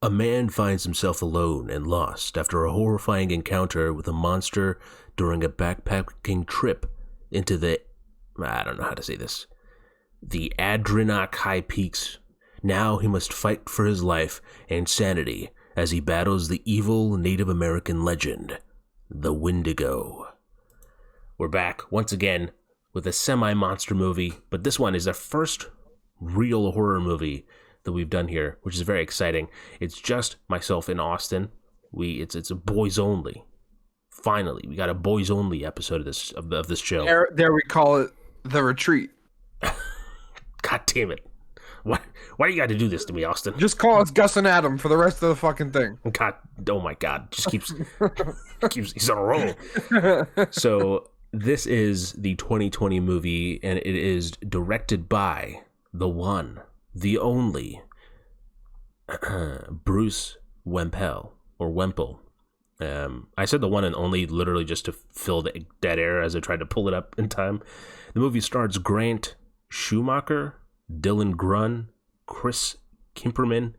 A man finds himself alone and lost after a horrifying encounter with a monster during a backpacking trip into I don't know how to say this, the Adrenac High Peaks. Now he must fight for his life and sanity as he battles the evil Native American legend, the Wendigo. We're back once again with a semi-monster movie, but this one is the first real horror movie that we've done here, which is very exciting. It's just myself and Austin. It's a boys only. Finally, we got a boys only episode of this show. There we call it The Retreat. God damn it. Why do you got to do this to me, Austin? Just call us Gus and Adam for the rest of the fucking thing. God, oh my God. Just keeps he's on a roll. So this is the 2020 movie, and it is directed by the one, the only Bruce Wempel, or Wemple. I said the one and only literally just to fill the dead air as I tried to pull it up in time. The movie stars Grant Schumacher, Dylan Grunn, Chris Kimperman,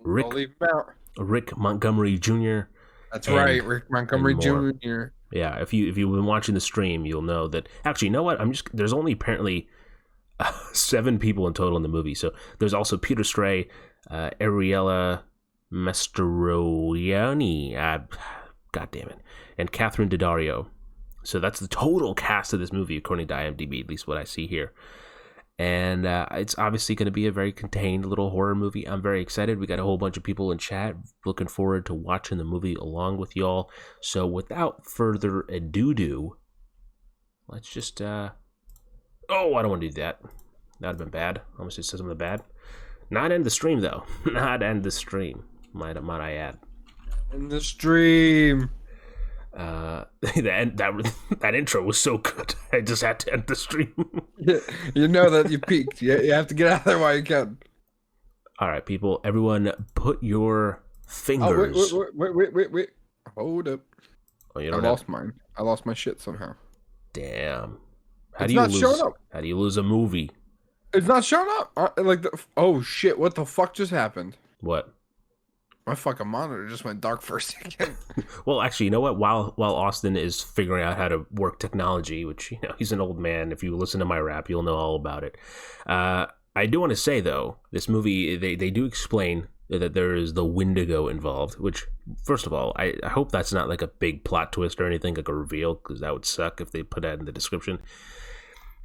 Rick Montgomery Jr. That's right, Rick Montgomery Jr. Yeah, if you've been watching the stream, you'll know that. Actually, you know what? There's only apparently 7 people in total in the movie. So there's also Peter Stray, Ariella Mastroianni, God damn it, and Catherine Daddario. So that's the total cast of this movie, according to IMDb, at least what I see here. And it's obviously going to be a very contained little horror movie. I'm very excited. We got a whole bunch of people in chat looking forward to watching the movie along with y'all. So without further ado, let's just... Oh, I don't want to do that. That would have been bad. I almost just said something bad. Not end the stream, though. Not end the stream, might I add. In the stream. That intro was so good. I just had to end the stream. You know that you peaked. You have to get out of there while you can. All right, people. Everyone, put your fingers. Oh, wait. Hold up. Oh, I lost mine. I lost my shit somehow. Damn. It's not showing up. How do you lose a movie? It's not showing up. Oh shit! What the fuck just happened? What? My fucking monitor just went dark for a second. Well, actually, you know what? While Austin is figuring out how to work technology, which, he's an old man. If you listen to my rap, you'll know all about it. I do want to say, though, this movie, they do explain that there is the Wendigo involved, which, first of all, I hope that's not like a big plot twist or anything, like a reveal, because that would suck if they put that in the description.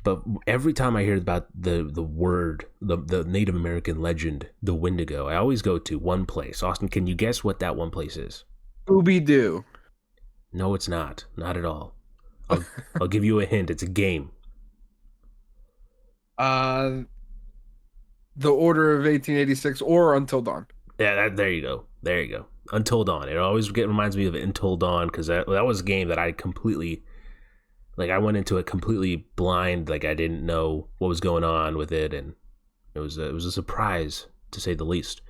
But every time I hear about the word, the Native American legend, the Wendigo, I always go to one place. Austin, can you guess what that one place is? Scooby-Doo. No, it's not. Not at all. I'll give you a hint. It's a game. The Order of 1886 or Until Dawn. Yeah, there you go. There you go. Until Dawn. It always reminds me of Until Dawn, because that was a game that I completely... I went into it completely blind. I didn't know what was going on with it, and it was a surprise, to say the least.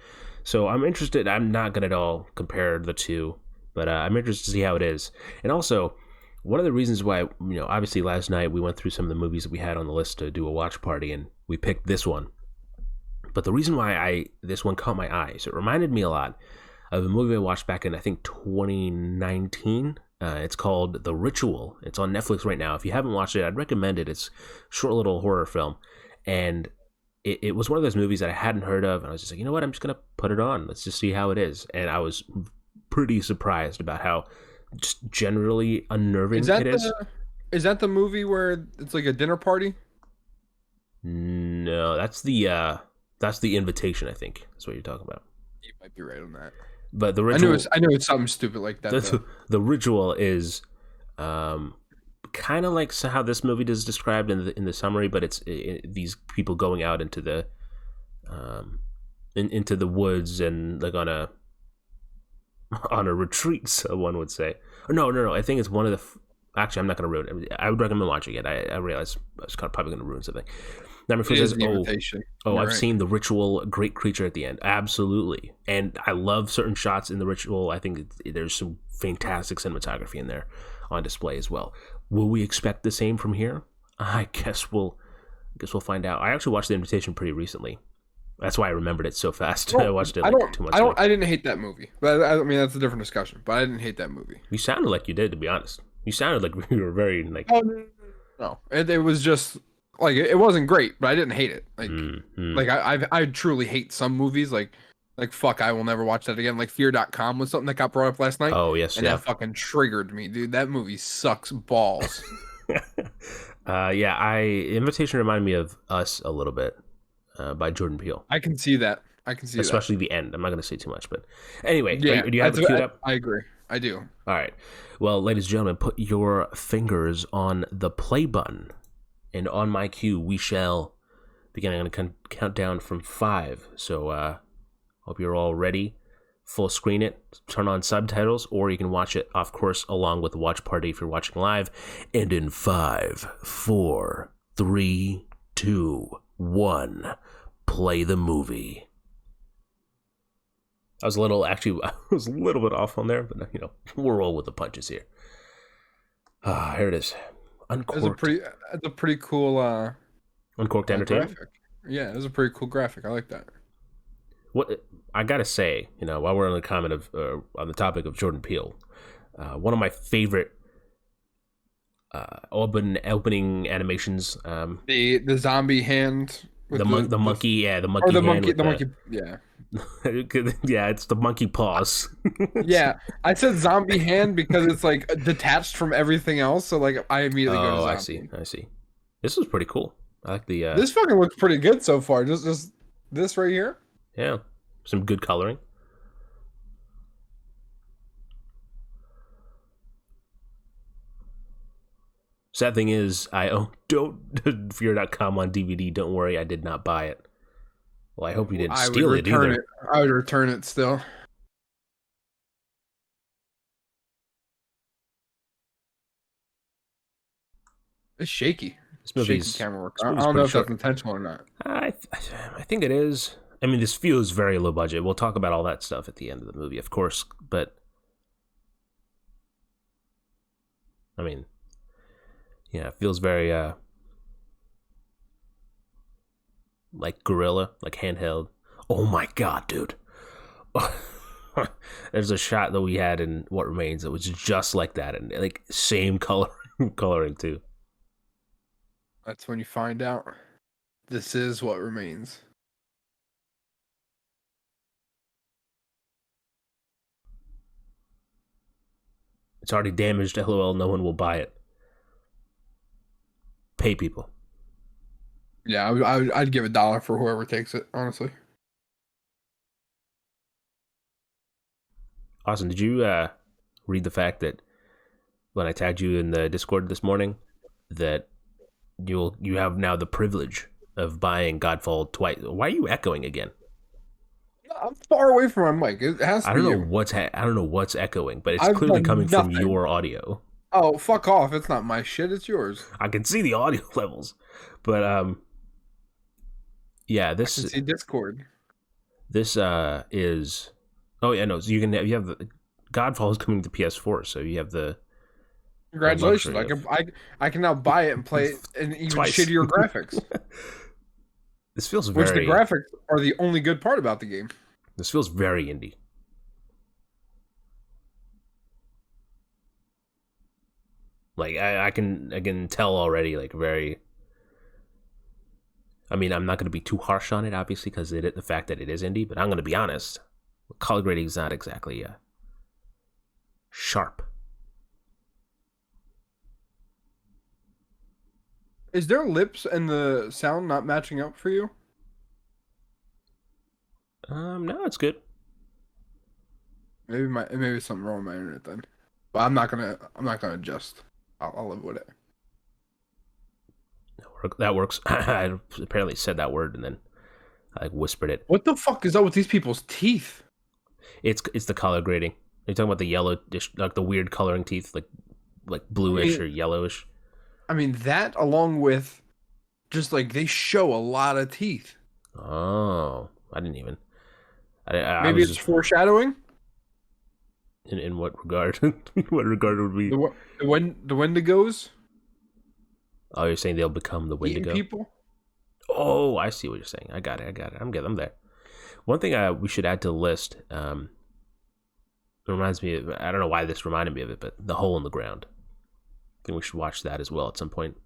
So I'm interested. I'm not going to at all compare the two, but I'm interested to see how it is. And also, one of the reasons why, obviously last night we went through some of the movies that we had on the list to do a watch party, and we picked this one. But the reason why this one caught my eye, so it reminded me a lot of a movie I watched back in, I think, 2019. It's called The Ritual. It's on Netflix right now. If you haven't watched it, I'd recommend it. It's a short little horror film. And it was one of those movies that I hadn't heard of. And I was just like, you know what? I'm just going to put it on. Let's just see how it is. And I was pretty surprised about how just generally unnerving it is. Is that the movie where it's like a dinner party? No, that's the Invitation, I think. That's what you're talking about. You might be right on that. But the Ritual, I know it's something stupid like that. The Ritual is kind of like how this movie is described in the summary, but it's these people going out into the into the woods and on a retreat, so one would say. No. I think it's one of the. Actually, I'm not going to ruin it. I would recommend watching it. I realized I was probably going to ruin something. Number 4 says, I've seen The Ritual, great creature at the end. Absolutely. And I love certain shots in The Ritual. I think there's some fantastic cinematography in there on display as well. Will we expect the same from here? I guess we'll find out. I actually watched The Invitation pretty recently. That's why I remembered it so fast. I Well, watched it like 2 months ago. I didn't hate that movie. But I mean, that's a different discussion. But I didn't hate that movie. You sounded like you did, to be honest. You sounded like you were very like. Oh, no, it was just like it wasn't great, but I didn't hate it. Like I truly hate some movies. Like fuck, I will never watch that again. Like Fear.com was something that got brought up last night. Oh yes, and that fucking triggered me, dude. That movie sucks balls. Yeah, Invitation reminded me of Us a little bit, by Jordan Peele. I can see that. Especially the end. I'm not going to say too much, but anyway, yeah, do you have it queued up? I agree. I do. All right. Well, ladies and gentlemen, put your fingers on the play button, and on my cue, we shall begin. I'm going to count down from 5. So, hope you're all ready. Full screen it, turn on subtitles, or you can watch it, of course, along with the watch party if you're watching live. And in 5, 4, 3, 2, 1, play the movie. I was a little bit off on there, but we'll roll with the punches here. Here it is. Uncorked. It's a pretty cool Uncorked Entertainment. Graphic. Yeah, it was a pretty cool graphic. I like that. What I gotta say, while we're on the topic of Jordan Peele, one of my favorite opening animations. The zombie hand. The monkey hand. Yeah. Yeah, it's the monkey paws. Yeah, I said zombie hand because it's like detached from everything else. So like I immediately go to zombie. I see. This was pretty cool. I like the. This fucking looks pretty good so far. Just this right here. Yeah, some good coloring. Sad thing is, I don't Fear.com on DVD. Don't worry, I did not buy it. Well, I hope you didn't steal it either. I would return it still. It's shaky. This movie's shaky camera work. I don't know if that's intentional or not. I think it is. I mean, this feels very low budget. We'll talk about all that stuff at the end of the movie, of course. But I mean, yeah, it feels very like guerrilla, like handheld. Oh my god, dude! There's a shot that we had in What Remains that was just like that, and like same coloring too. That's when you find out this is What Remains. It's already damaged. LOL. No one will buy it. Pay people. Yeah, I'd give $1 for whoever takes it. Honestly. Austin, did you read the fact that when I tagged you in the Discord this morning that you have now the privilege of buying Godfall twice? Why are you echoing again? I'm far away from my mic. It has to I don't know what's echoing, but it's clearly coming from your audio. Oh, fuck off. It's not my shit, it's yours. I can see the audio levels. But yeah, this I can see Discord. This is oh yeah, no, so you have the Godfall is coming to PS4, so you have the congratulations. I can now buy it and play it in even shittier graphics. This feels very... Which the graphics are the only good part about the game. This feels very indie. Like, I can tell already, like, very... I mean, I'm not going to be too harsh on it, obviously, because the fact that it is indie, but I'm going to be honest. Color grading is not exactly sharp. Is their lips and the sound not matching up for you? No, it's good. Maybe something wrong with my internet then. But I'm not gonna adjust. I'll live with it. That works. I apparently said that word and then I whispered it. What the fuck is up with these people's teeth? It's the color grading. You're talking about the yellow, like the weird coloring teeth, like bluish or yellowish. I mean, that along with just like they show a lot of teeth. Oh, I didn't even. Maybe it's foreshadowing. In what regard? What regard would we? The Wendigos. Oh, you're saying they'll become the Wendigo people? Oh, I see what you're saying. I got it. I'm there. One thing we should add to the list. It reminds me of, I don't know why this reminded me of it, but The Hole in the Ground. I think we should watch that as well at some point.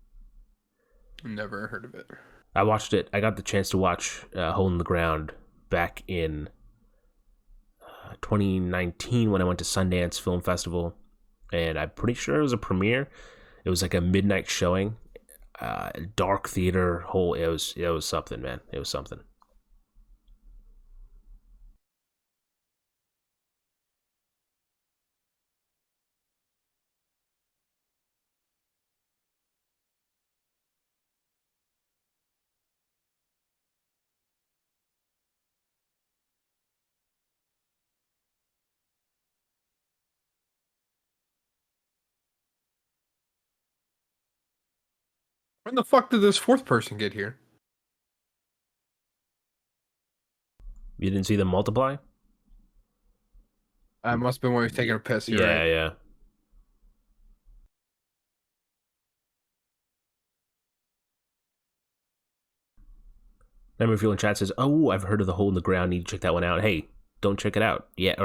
Never heard of it. I watched it. I got the chance to watch Hole in the Ground back in 2019 when I went to Sundance Film Festival, and I'm pretty sure it was a premiere. It was like a midnight showing, dark theater. It was something, man. It was something. When the fuck did this fourth person get here? You didn't see them multiply? I must have been when he was taking a piss. You're Yeah, right. yeah. Remember, Fuel in chat says, "Oh, I've heard of The Hole in the Ground. Need to check that one out." Hey, don't check it out yet,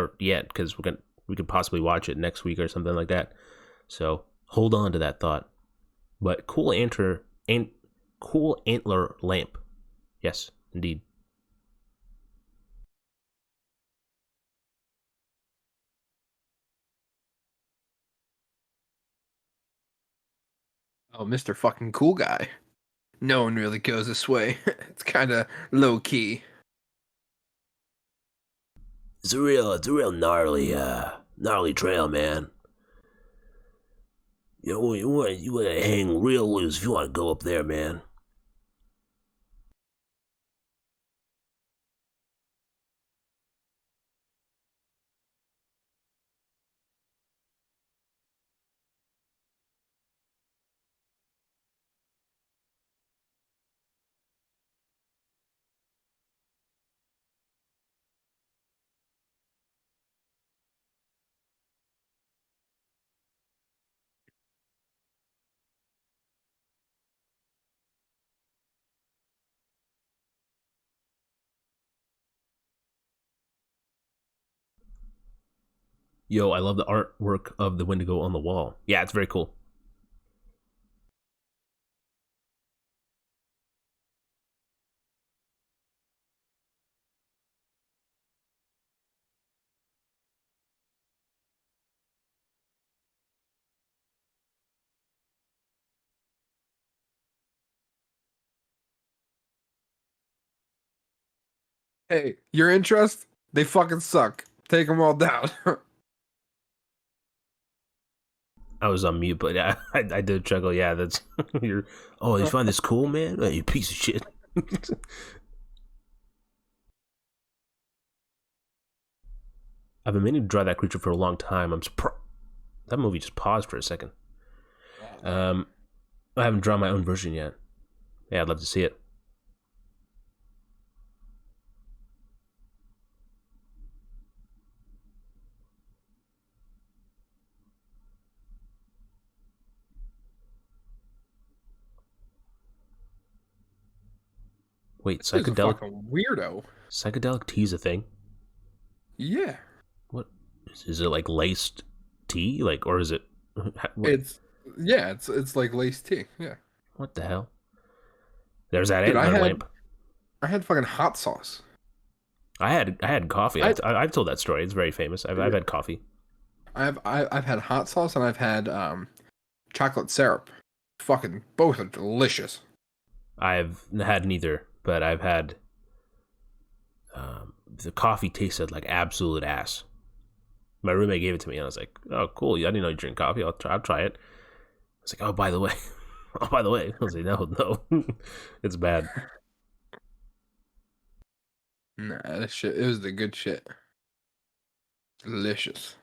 because we could possibly watch it next week or something like that. So hold on to that thought. But cool antler lamp. Yes, indeed. Oh, Mr. Fucking Cool Guy. No one really goes this way. It's kind of low key. It's a real gnarly trail, man. You want to hang real loose if you want to go up there, man. Yo, I love the artwork of the Wendigo on the wall. Yeah, it's very cool. Hey, your interest? They fucking suck. Take them all down. I was on mute, but yeah, I did chuckle. Yeah, that's you're. Oh, you find this cool, man? Oh, you piece of shit. I've been meaning to draw that creature for a long time. I'm surprised that movie just paused for a second. Um, I haven't drawn my own version yet. Yeah, I'd love to see it. Wait, This is a fucking weirdo. psychedelic tea is a thing? Yeah. What is it like laced tea? Like, or is it? What, It's like laced tea. Yeah. what the hell? There's that Dude, antler lamp. I had fucking hot sauce. I had coffee. I've told that story. It's very famous. I've had coffee. I've had hot sauce and I've had chocolate syrup. Fucking both are delicious. I've had neither, but I've had the coffee tasted like absolute ass. My roommate gave it to me, and I was like, "Oh, cool! I didn't know you drink coffee. I'll try it." I was like, "Oh, by the way, oh, by the way," I was like, "No, it's bad." Nah, that shit. It was the good shit. Delicious.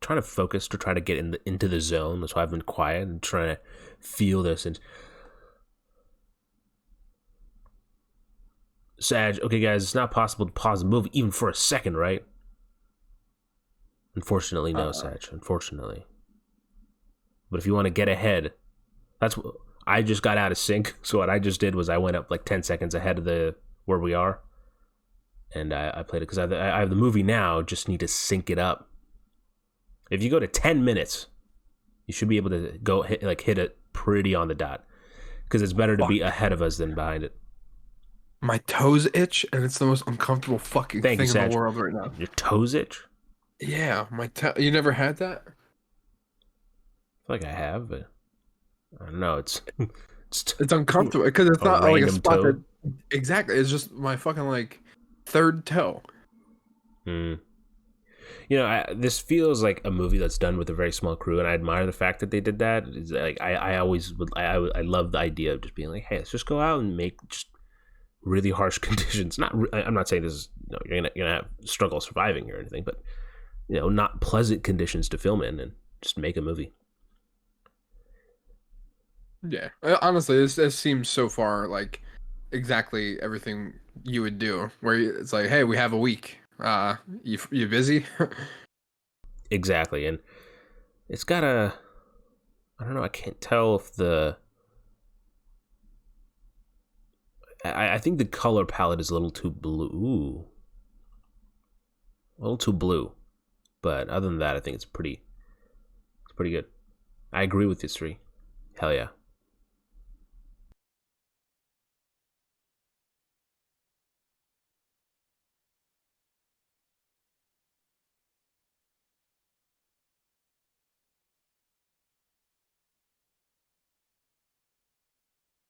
Trying to focus to try to get into the zone. That's why I've been quiet and trying to feel this. And Sag, okay, guys, it's not possible to pause the movie even for a second, right? Unfortunately, no, Sag. Unfortunately, but if you want to get ahead, that's what I just got out of sync. So what I just did was I went up like 10 seconds ahead of the where we are, and I played it because I have the movie now. Just need to sync it up. If you go to 10 minutes, you should be able to go hit it pretty on the dot, because it's better to be ahead of us than behind it. My toes itch, and it's the most uncomfortable fucking thing in the world right now. Your toes itch? Yeah, my toe. You never had that? I feel like I have, but I don't know. It's uncomfortable because it's not like a spot toe. Exactly. It's just my fucking like third toe. You know, this feels like a movie that's done with a very small crew, and I admire the fact that they did that. It's like I love the idea of just being like, hey, let's just go out and make just really harsh conditions. I'm not saying this is, you know, you're gonna have struggle surviving or anything, but you know, not pleasant conditions to film in, and just make a movie. Yeah, honestly, this seems so far like exactly everything you would do. Where it's like, hey, we have a week. You busy? Exactly, and it's got I don't know. I can't tell if I think the color palette is a little too blue. Ooh. A little too blue. But other than that, I think it's pretty good. I agree with you, Sri. Hell yeah.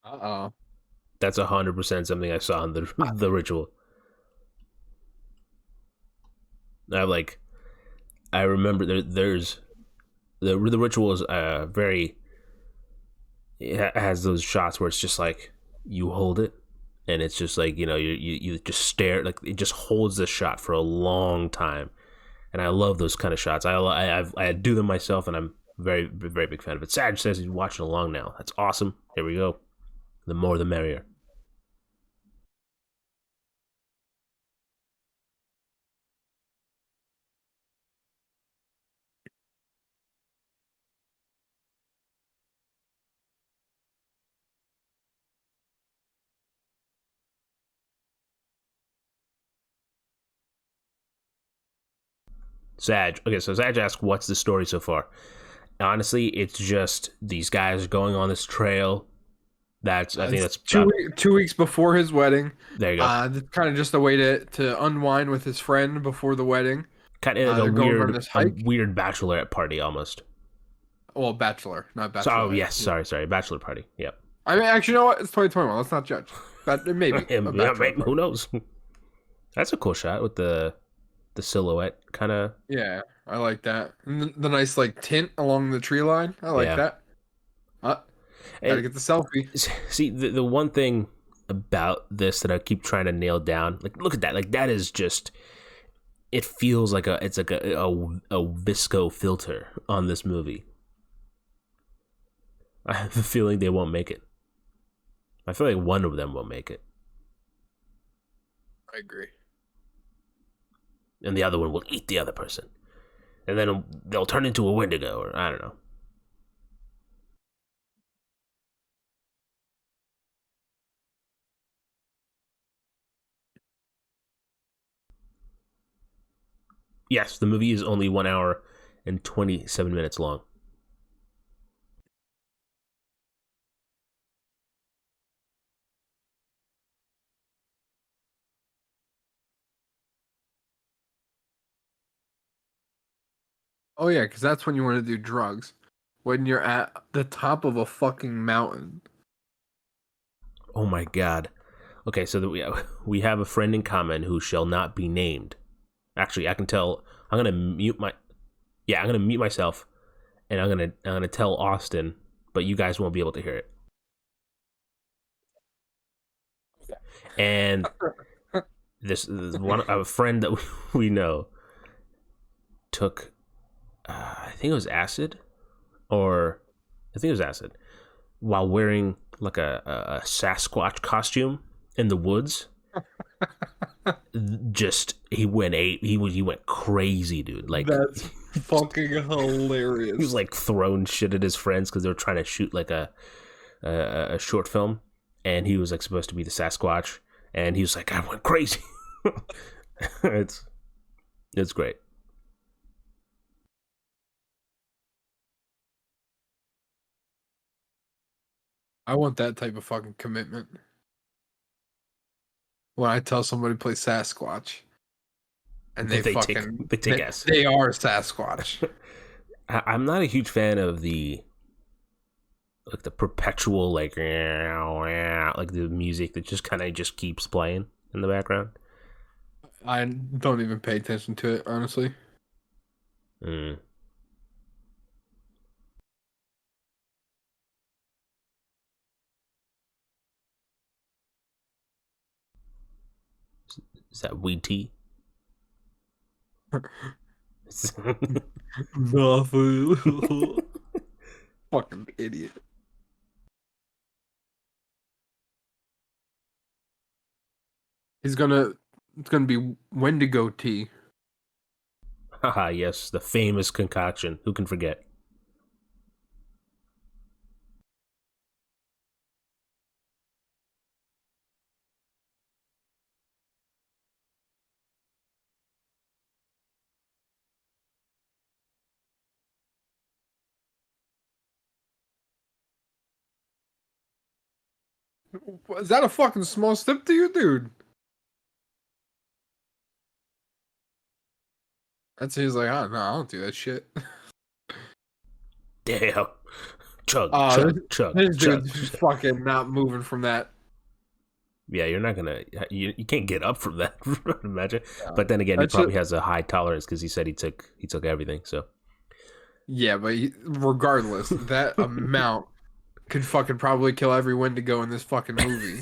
Uh-oh. That's 100% something I saw in the ritual. I remember there's the ritual is very, it has those shots where it's just like you hold it, and it's just like, you know, you just stare, like it just holds the shot for a long time, and I love those kind of shots. I do them myself, and I'm very very big fan of it. Sag says he's watching along now. That's awesome. Here we go. The more the merrier. Sag. Okay, so Sag asked, "What's the story so far?" Honestly, it's just these guys going on this trail. I think that's 2 weeks before his wedding. There you go. Kind of just a way to unwind with his friend before the wedding. Kind of like a weird bachelorette party almost. Well, bachelor, not bachelor. Oh yes, sorry, bachelor party. Yep. I mean, actually, you know what? It's 2021. Let's not judge. Maybe. Who knows? That's a cool shot with the silhouette, kind of. Yeah, I like that. And the nice like tint along the tree line. I like that. Gotta get the selfie. See, the one thing about this that I keep trying to nail down, like, look at that. Like, that is just, it feels like it's like a visco filter on this movie. I have a feeling they won't make it. I feel like one of them won't make it. I agree. And the other one will eat the other person. And then they'll turn into a Wendigo, or I don't know. Yes, the movie is only 1 hour and 27 minutes long. Oh yeah, because that's when you want to do drugs. When you're at the top of a fucking mountain. Oh my god. Okay, so we have a friend in common who shall not be named. Actually, I can tell. I'm gonna mute myself, and I'm gonna tell Austin, but you guys won't be able to hear it. And this one, a friend that we know took, I think it was acid, while wearing like a Sasquatch costume in the woods. Just he went crazy, dude. Like, that's fucking hilarious. He was like throwing shit at his friends because they were trying to shoot like a short film, and he was like supposed to be the Sasquatch, and he was like, I went crazy. it's it's great. I want that type of fucking commitment. When I tell somebody to play Sasquatch and they fucking They take S. they are Sasquatch. I'm not a huge fan of the like the perpetual like the music that just kind of just keeps playing in the background. I don't even pay attention to it, honestly. Mm. Is that weed tea? Fucking idiot. It's gonna be Wendigo tea. Haha, yes, the famous concoction. Who can forget? Is that a fucking small step to you, dude? That's he's like, oh no, I don't do that shit. Damn. Chug, This, chug, chug, this chug. dude's fucking not moving from that. Yeah, you're not gonna. You can't get up from that. Imagine. Yeah. But then again, he That probably shit. has a high tolerance because he said he took everything. So Yeah, but regardless, that amount could fucking probably kill every Wendigo in this fucking movie.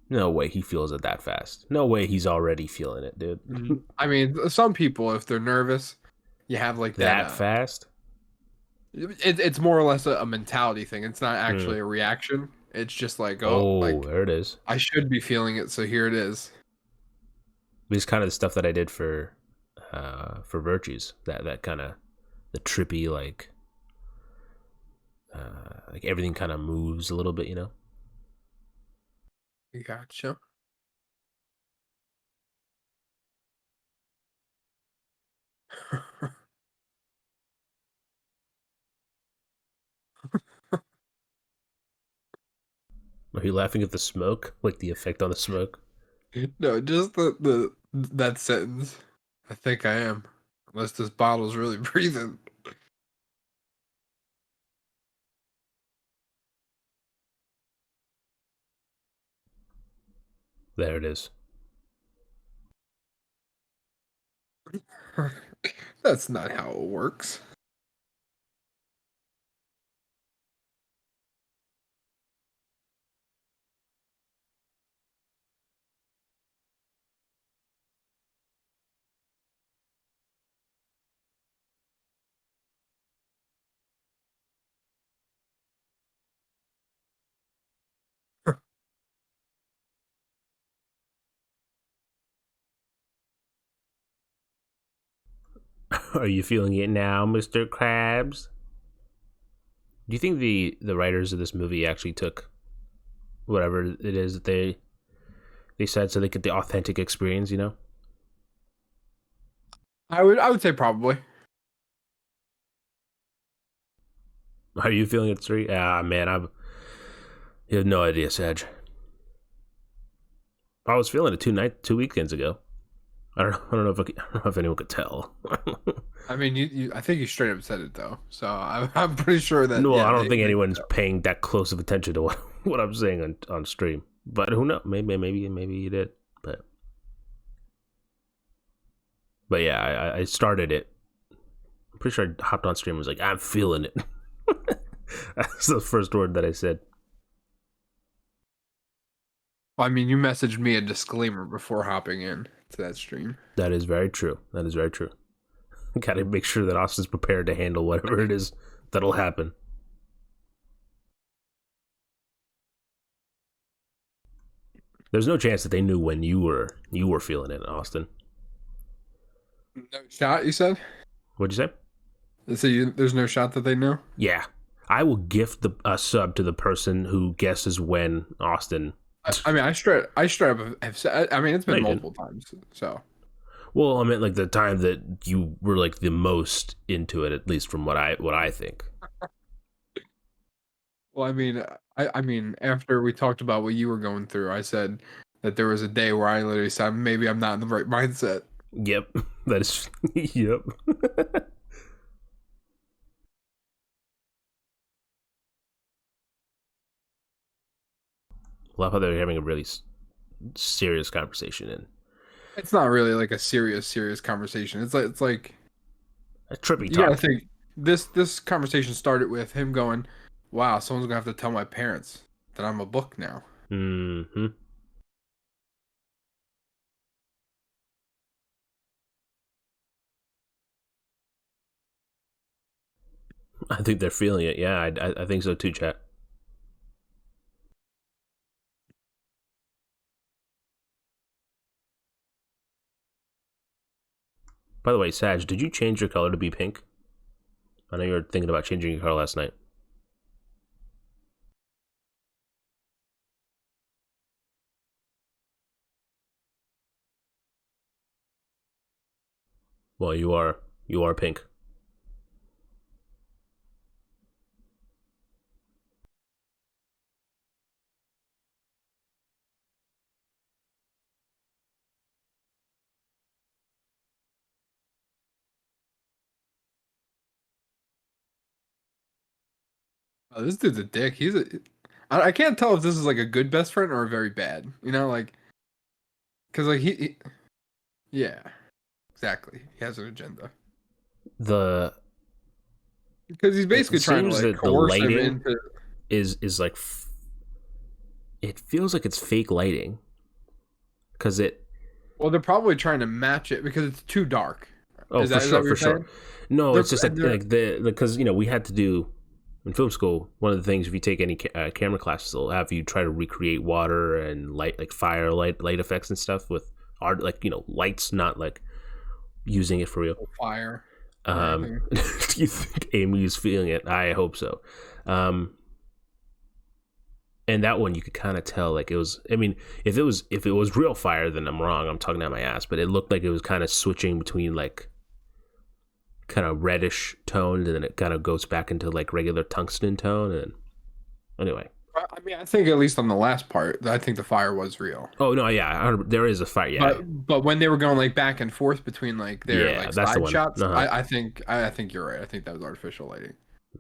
no way he feels it that fast. No way he's already feeling it, dude. I mean, some people, if they're nervous, you have like that. That fast? It's more or less a mentality thing. It's not Hmm. actually a reaction. It's just like, oh, Oh, like there it is. I should be feeling it, so here it is. It's kind of the stuff that I did for Virtues. That kind of the trippy like everything kind of moves a little bit, you know. Gotcha. Are you laughing at the smoke? Like the effect on the smoke? No, just the that sentence. I think I am. Unless this bottle's really breathing. There it is. That's not how it works. Are you feeling it now, Mr. Krabs? Do you think the writers of this movie actually took whatever it is that they said so they get the authentic experience, you know? I would say probably. Are you feeling it, Three? Ah, man, you have no idea, Sag. I was feeling it 2 weekends ago. I don't know if anyone could tell. I mean, I think you straight up said it though, so I'm pretty sure that. No, Yeah, I don't think they anyone's paying that close of attention to what I'm saying on stream. But who knows? Maybe you did. But yeah, I started it. I'm pretty sure I hopped on stream and was like, I'm feeling it. That's the first word that I said. I mean, you messaged me a disclaimer before hopping in to that stream. That is very true. That is very true. Got to make sure that Austin's prepared to handle whatever it is that'll happen. There's no chance that they knew when you were feeling it, Austin. No shot, you said? What'd you say? So there's no shot that they know? Yeah. I will gift a sub to the person who guesses when Austin. I mean, I straight up have said. I mean, it's No, been you didn't. multiple times. So, Well, I meant like the time that you were like the most into it, at least from what I think. well, I mean, after we talked about what you were going through, I said that there was a day where I literally said, maybe I'm not in the right mindset. Yep, that is. Yep. Love how they're having a really serious conversation and It's not really like a serious conversation. It's like a trippy you gotta talk. think this conversation started with him going, "Wow, someone's gonna have to tell my parents that I'm a book now." Hmm. I think they're feeling it. Yeah, I think so too, chat. By the way, Sag, did you change your color to be pink? I know you were thinking about changing your color last night. Well, you are pink. Oh, this dude's a dick. I can't tell if this is like a good best friend or a very bad. You know, like because like yeah, exactly. He has an agenda The because he's it basically trying to seems like that the coerce him lighting into. is like it feels like it's fake lighting because it. Well, they're probably trying to match it because it's too dark. Oh, Is that what for you're sure. saying? No, They're it's just and they're like the because we had to do in film school. One of the things, if you take any camera classes, they'll have you try to recreate water and light, like fire light effects and stuff with art, like lights, not like using it for real. fire or Um, anything. do you think Amy's feeling it? I hope so. Um, and that one you could kind of tell, like it was. I mean, if it was real fire, then I'm wrong. I'm talking out my ass. But it looked like it was kind of switching between like kind of reddish toned, and then it kind of goes back into like regular tungsten tone. And anyway, I mean, I think at least on the last part, I think the fire was real. oh no, yeah, there is a fire. Yeah, But when they were going like back and forth between like their yeah, like that's the side one. shots, Uh huh. I think you're right. I think that was artificial lighting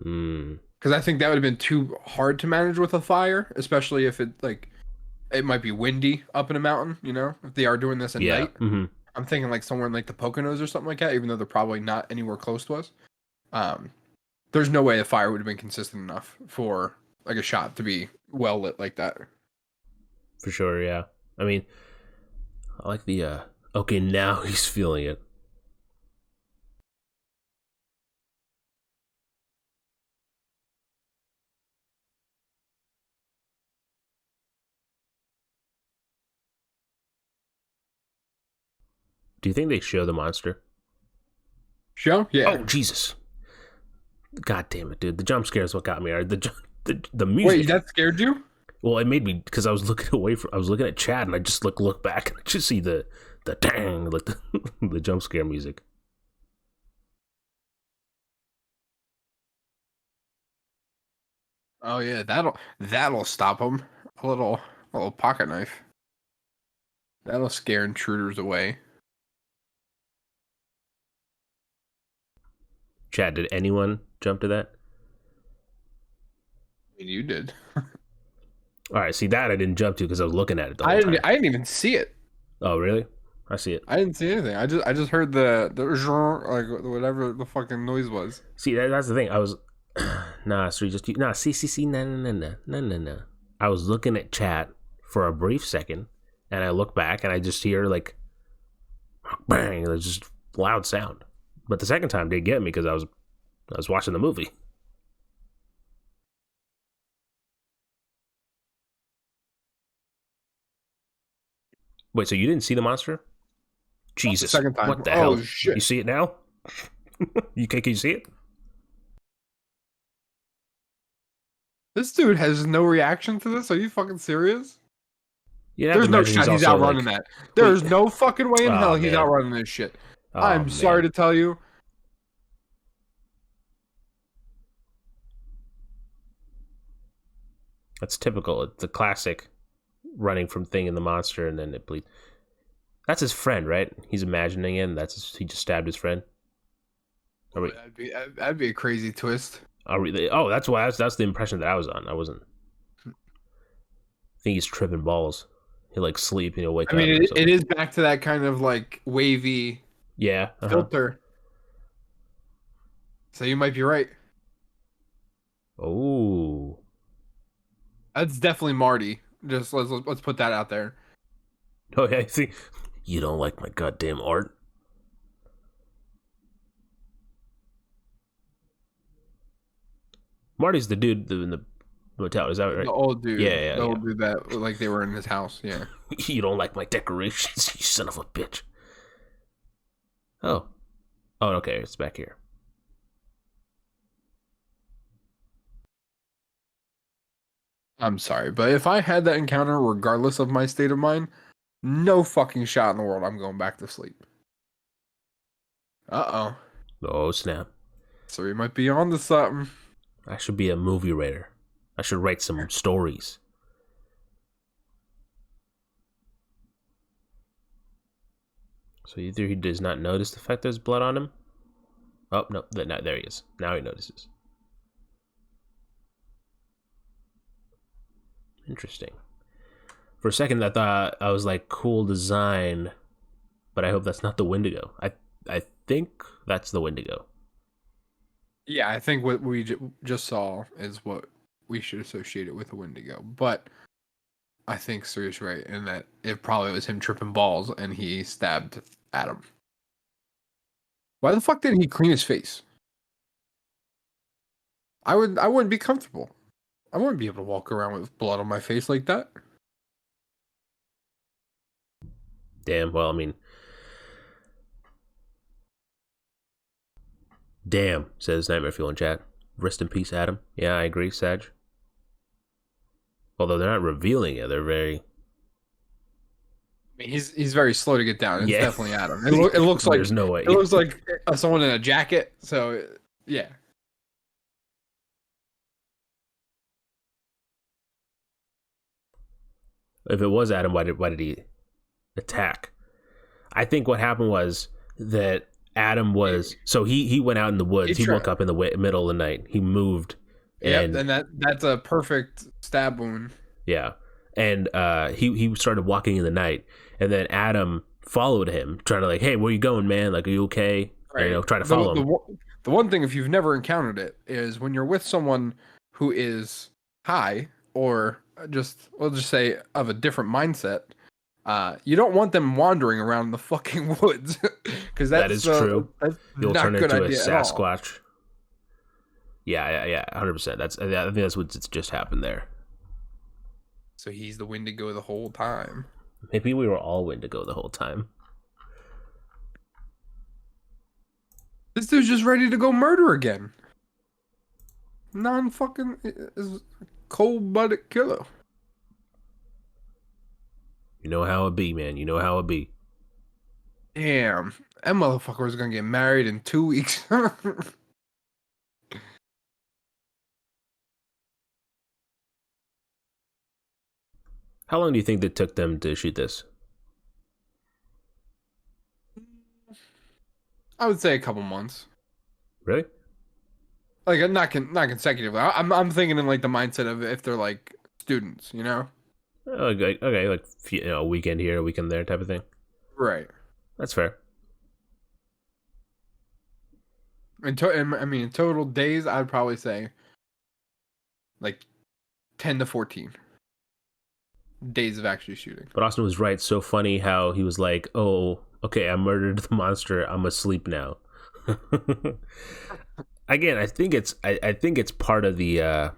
Mm, because I think that would have been too hard to manage with a fire, especially if it might be windy up in a mountain. You know, if they are doing this at yeah. night. Mm-hmm. I'm thinking like somewhere in like the Poconos or something like that, even though they're probably not anywhere close to us. Um, there's no way the fire would have been consistent enough for like a shot to be well lit like that. For sure. Yeah. I mean, I like the. Okay, now he's feeling it. Do you think they show the monster? Show? Yeah. Oh Jesus! God damn it, dude! The jump scare is what got me. Or the Wait, music. that scared you? Well, it made me because I was looking away from. I was looking at Chad, and I just look back, and I just see the dang like the jump scare music. Oh yeah, that'll stop them. A little pocket knife. That'll scare intruders away. Chad, did anyone jump to that? I mean, you did. All right, see that I didn't jump to because I was looking at it the whole time. I didn't even see it. Oh really? I see it. I didn't see anything. I just heard the like whatever the fucking noise was. See that's the thing. I was nah, so just nah. See, nah. I was looking at chat for a brief second, and I look back and I just hear like bang. There's just loud sound. But the second time did get me because I was watching the movie. Wait, so you didn't see the monster? The Jesus, second time. what the Oh hell? You shit. see it now? Can you see it? This dude has no reaction to this. Are you fucking serious? You'd have to There's no imagine he's shot he's also outrunning like, that. wait, There's no fucking way in hell oh he's man, outrunning this shit. oh I'm sorry man, to tell you. that's typical. It's a classic running from thing in the monster and then it bleeds. That's his friend, right? He's imagining it. And he just stabbed his friend. Are we? That'd be a crazy twist. Are we? Oh, that's why. That's the impression that I was on. I wasn't. I think he's tripping balls. He'll like sleep and he'll wake I up. mean, it is back to that kind of like wavy Yeah. filter. So you might be right. Oh. That's definitely Marty. Just let's put that out there. Oh yeah. I see. You don't like my goddamn art. Marty's the dude in the motel. Is that right? The old dude. Yeah. The old dude that like they were in his house. Yeah. You don't like my decorations, you son of a bitch. Oh. Oh, okay. It's back here. I'm sorry, but if I had that encounter, regardless of my state of mind, no fucking shot in the world I'm going back to sleep. Uh-oh. Oh, snap. So we might be on to something. I should be a movie writer. I should write some stories. So either he does not notice the fact there's blood on him. Oh, no. There he is. Now he notices. Interesting. For a second, I thought I was like, cool design, but I hope that's not the Wendigo. I think that's the Wendigo. Yeah, I think what we just saw is what we should associate it with a Wendigo. But I think Siri's right in that it probably was him tripping balls and he stabbed Adam. Why the fuck didn't he clean his face? I wouldn't be comfortable. I wouldn't be able to walk around with blood on my face like that. Damn, well, I mean... Damn, says Nightmare Fuel in chat. Rest in peace, Adam. Yeah, I agree, Sag. Although they're not revealing it, they're very... I mean, he's very slow to get down. It's definitely Adam. It looks like there's no way. It looks like someone in a jacket. So yeah. If it was Adam, why did he attack? I think what happened was that Adam was so he went out in the woods. He woke up in the middle of the night. He moved. And that's a perfect stab wound. Yeah, and he started walking in the night, and then Adam followed him, trying to like, hey, where you going, man? Like, are you okay? Right. You know, try to follow him. The one thing, if you've never encountered it, is when you're with someone who is high or we'll just say of a different mindset. You don't want them wandering around the fucking woods because that is true. That's You'll not turn good into a idea Sasquatch. Yeah, 100%. I think that's what's just happened there. So he's the Wendigo the whole time. Maybe we were all Wendigo the whole time. This dude's just ready to go murder again. Non-fucking is cold-blooded killer. You know how it be, man. You know how it be. Damn. That motherfucker was gonna get married in 2 weeks. How long do you think it took them to shoot this? I would say a couple months. Really? Like not consecutively. I'm thinking in like the mindset of if they're like students, you know? Okay, like a weekend here, a weekend there type of thing. Right. That's fair. In total days, I'd probably say like 10 to 14 days of actually shooting. But Austin was right. So funny how he was like, "Oh, okay, I murdered the monster. I'm asleep now." Again, I think it's part of the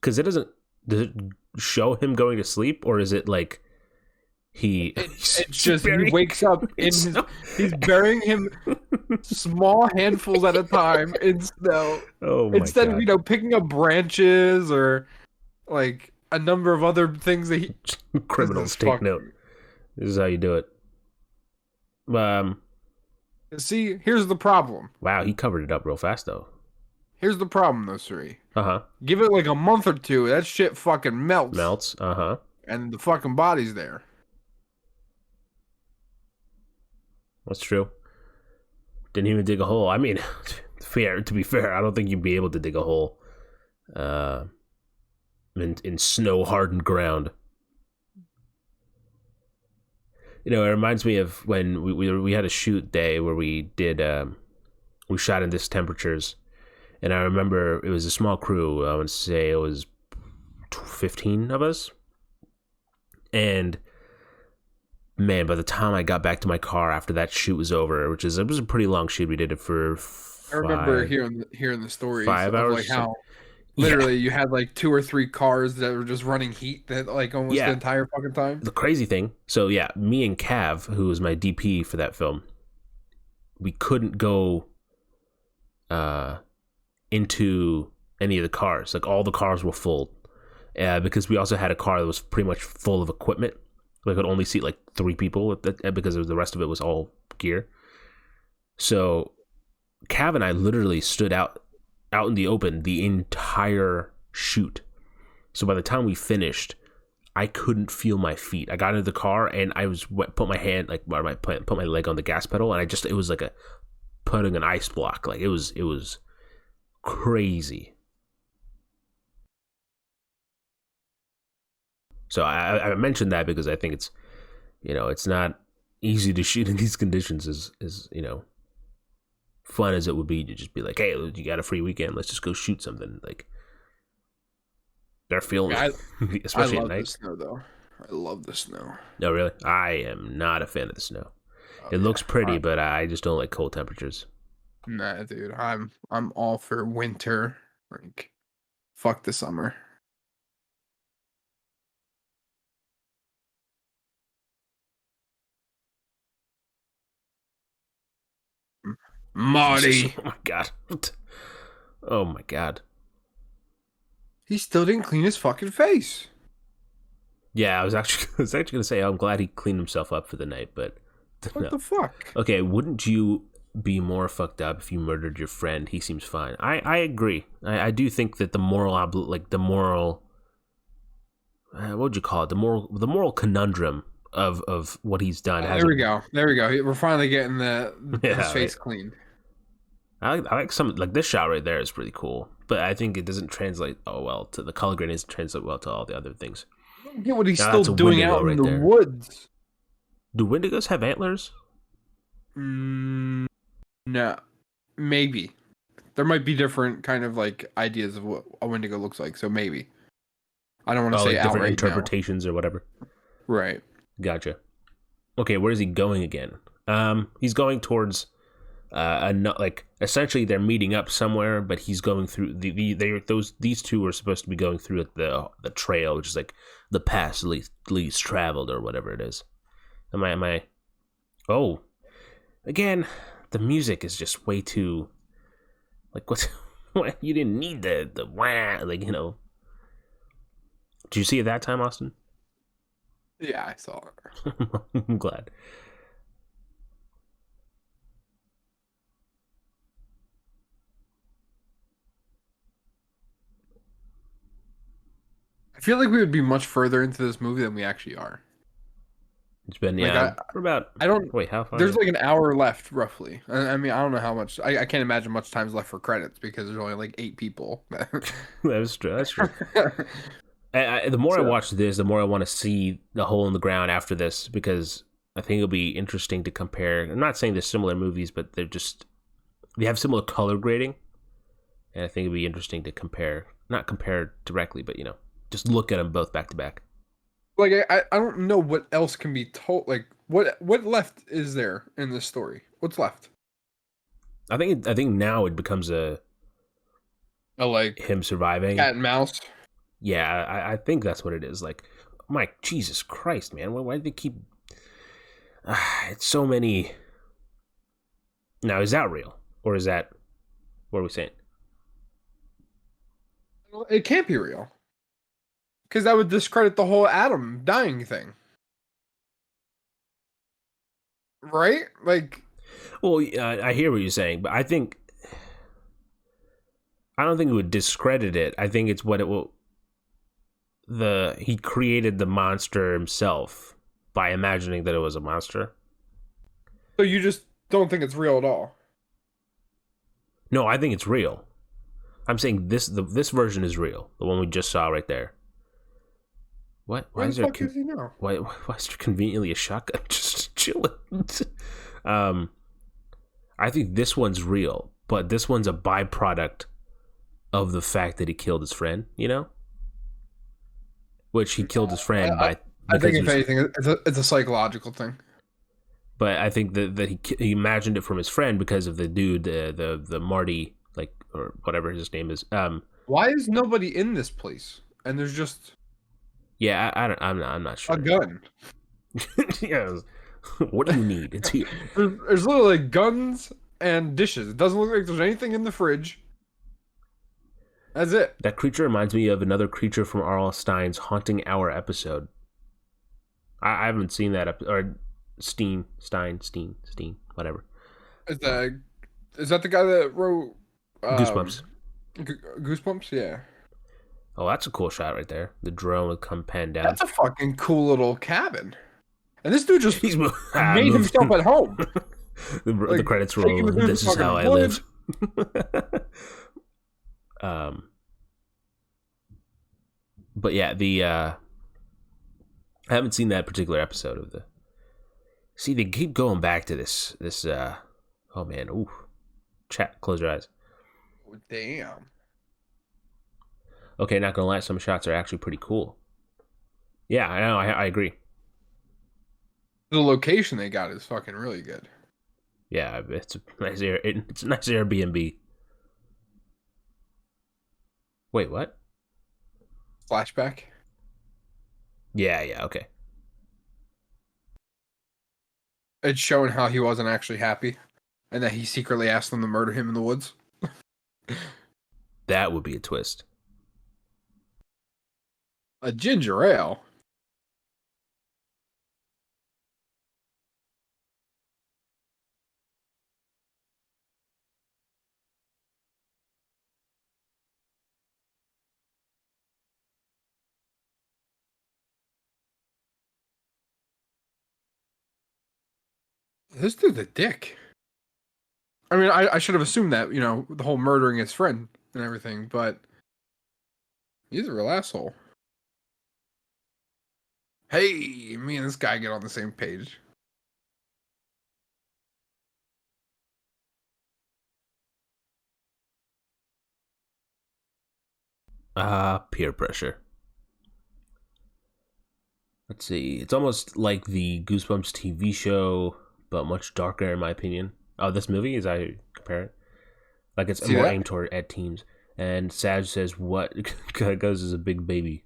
because does it show him going to sleep, or is it like It's just he wakes up he's burying him small handfuls at a time in snow. Oh my Instead God. of picking up branches or like a number of other things that he Criminals take note. This is how you do it. See, here's the problem. Wow, he covered it up real fast though. Here's the problem though, Suri. Uh-huh. Give it like a month or two, that shit fucking melts. Melts. Uh-huh. And the fucking body's there. That's true. Didn't even dig a hole. I mean, to be fair, I don't think you'd be able to dig a hole in snow-hardened ground. You know, it reminds me of when we had a shoot day where we shot in this temperatures, and I remember it was a small crew. I would say it was 15 of us, and man, by the time I got back to my car after that shoot was over, it was a pretty long shoot. We did it for I remember hearing the stories 5 hours. Like how literally you had like 2 or 3 cars that were just running heat that like almost the entire fucking time. The crazy thing, so yeah, me and Cav, who was my DP for that film, we couldn't go into any of the cars. Like all the cars were full because we also had a car that was pretty much full of equipment. We could only seat like 3 people because the rest of it was all gear. So Cav and I literally stood out in the open the entire shoot. So by the time we finished, I couldn't feel my feet. I got into the car and I put my leg on the gas pedal, and it was like putting an ice block. Like it was crazy. So I mentioned that because I think it's, it's not easy to shoot in these conditions as fun as it would be to just be like, hey, you got a free weekend, let's just go shoot something. Like they're feeling it, especially at night. I love the snow though. I love the snow. No, really? I am not a fan of the snow. It looks pretty, but I just don't like cold temperatures. Nah, dude. I'm all for winter. Like fuck the summer. Marty. Oh my God. Oh my God. He still didn't clean his fucking face. Yeah, I was actually gonna say I'm glad he cleaned himself up for the night, but what the fuck? Okay, wouldn't you be more fucked up if you murdered your friend? He seems fine. I agree. I do think that the moral what would you call it? The moral conundrum of what he's done. There we go. We're finally getting his face cleaned. I like some, like this shot right there is pretty cool, but I think it doesn't translate well to the color grading. Doesn't translate well to all the other things. I don't get what he's still doing out in the woods. Do Wendigos have antlers? No, maybe. There might be different kind of like ideas of what a Wendigo looks like, so maybe. I don't want to say like different outright interpretations or whatever. Right. Gotcha. Okay, where is he going again? He's going towards essentially they're meeting up somewhere, but he's going through these two are supposed to be going through the trail, which is like the path least traveled or whatever it is. Am I? Oh, again, the music is just way too like what? You didn't need the wah, like Did you see it that time, Austin? Yeah, I saw it. I'm glad. I feel like we would be much further into this movie than we actually are. It's been for about. I don't wait. How far? There's like an hour left, roughly. I mean, I don't know how much. I can't imagine much time's left for credits because there's only like 8 people. That's true. That's true. The more I watch this, the more I want to see the hole in the ground after this, because I think it'll be interesting to compare. I'm not saying they're similar movies, but they have similar color grading, and I think it'll be interesting to compare. Not compare directly, but just look at them both back to back. Like I don't know what else can be told. Like what left is there in this story? What's left? I think now it becomes a like him surviving cat and mouse. Yeah, I think that's what it is. Like Mike, Jesus Christ, man. Why do they keep... it's so many... Now, is that real? Or is that... What are we saying? It can't be real. Because that would discredit the whole Adam dying thing. Right? Like... Well, I hear what you're saying, but I don't think it would discredit it. I think it's what it will... He created the monster himself by imagining that it was a monster. So you just don't think it's real at all? No, I think it's real. I'm saying this version is real. The one we just saw right there. What? Why Where is the there? fuck is he now? Why is there conveniently a shotgun just chilling? I think this one's real, but this one's a byproduct of the fact that he killed his friend. You know, which he killed his friend by. I think if anything, it's a psychological thing. But I think that he imagined it from his friend because of the dude, the Marty, like, or whatever his name is. Why is nobody in this place? And there's just I'm not sure. a gun. Yeah. What do you need? It's here. There's literally guns and dishes. It doesn't look like there's anything in the fridge. That's it. That creature reminds me of another creature from R.L. Stein's Haunting Hour episode. I haven't seen that or Stein, whatever. Is that the guy that wrote Goosebumps? Goosebumps, yeah. Oh, that's a cool shot right there. The drone would come pan down. That's a fucking cool little cabin. And this dude just made moved. himself at home. The credits roll. This is how I live. But yeah, I haven't seen that particular episode of the. See, they keep going back to this. Oh man, ooh, chat. Close your eyes. Oh, damn. Okay, not gonna lie, some shots are actually pretty cool. Yeah, I know. I agree. The location they got is fucking really good. Yeah, it's a nice Airbnb. Wait, what? Flashback. Yeah, okay. It's showing how he wasn't actually happy, and that he secretly asked them to murder him in the woods. That would be a twist. A ginger ale. This dude's a dick. I mean, I should have assumed that, the whole murdering his friend and everything, but he's a real asshole. Hey, me and this guy get on the same page. Peer pressure. Let's see. It's almost like the Goosebumps TV show, but much darker, in my opinion. Oh, this movie, as I compare it, like it's more aimed toward at teens. And Sag says, "What?" Goes as a big baby.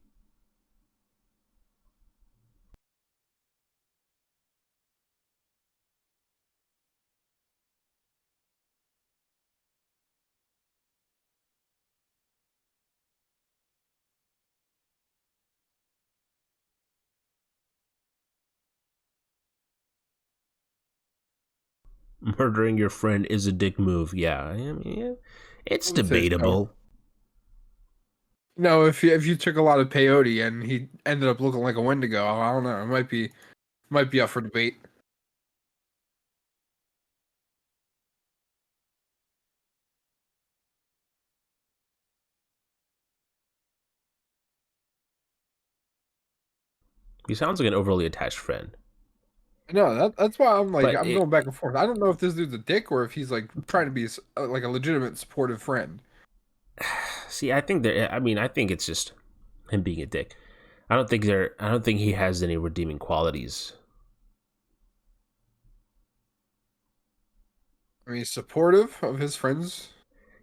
Murdering your friend is a dick move. Yeah, I mean, yeah, it's debatable. No, if you took a lot of peyote and he ended up looking like a Wendigo, I don't know. It might be up for debate. He sounds like an overly attached friend. No, that's why I'm going back and forth. I don't know if this dude's a dick or if he's like trying to be like a legitimate supportive friend. See, I think it's just him being a dick. I don't think he has any redeeming qualities. I mean, he's supportive of his friends.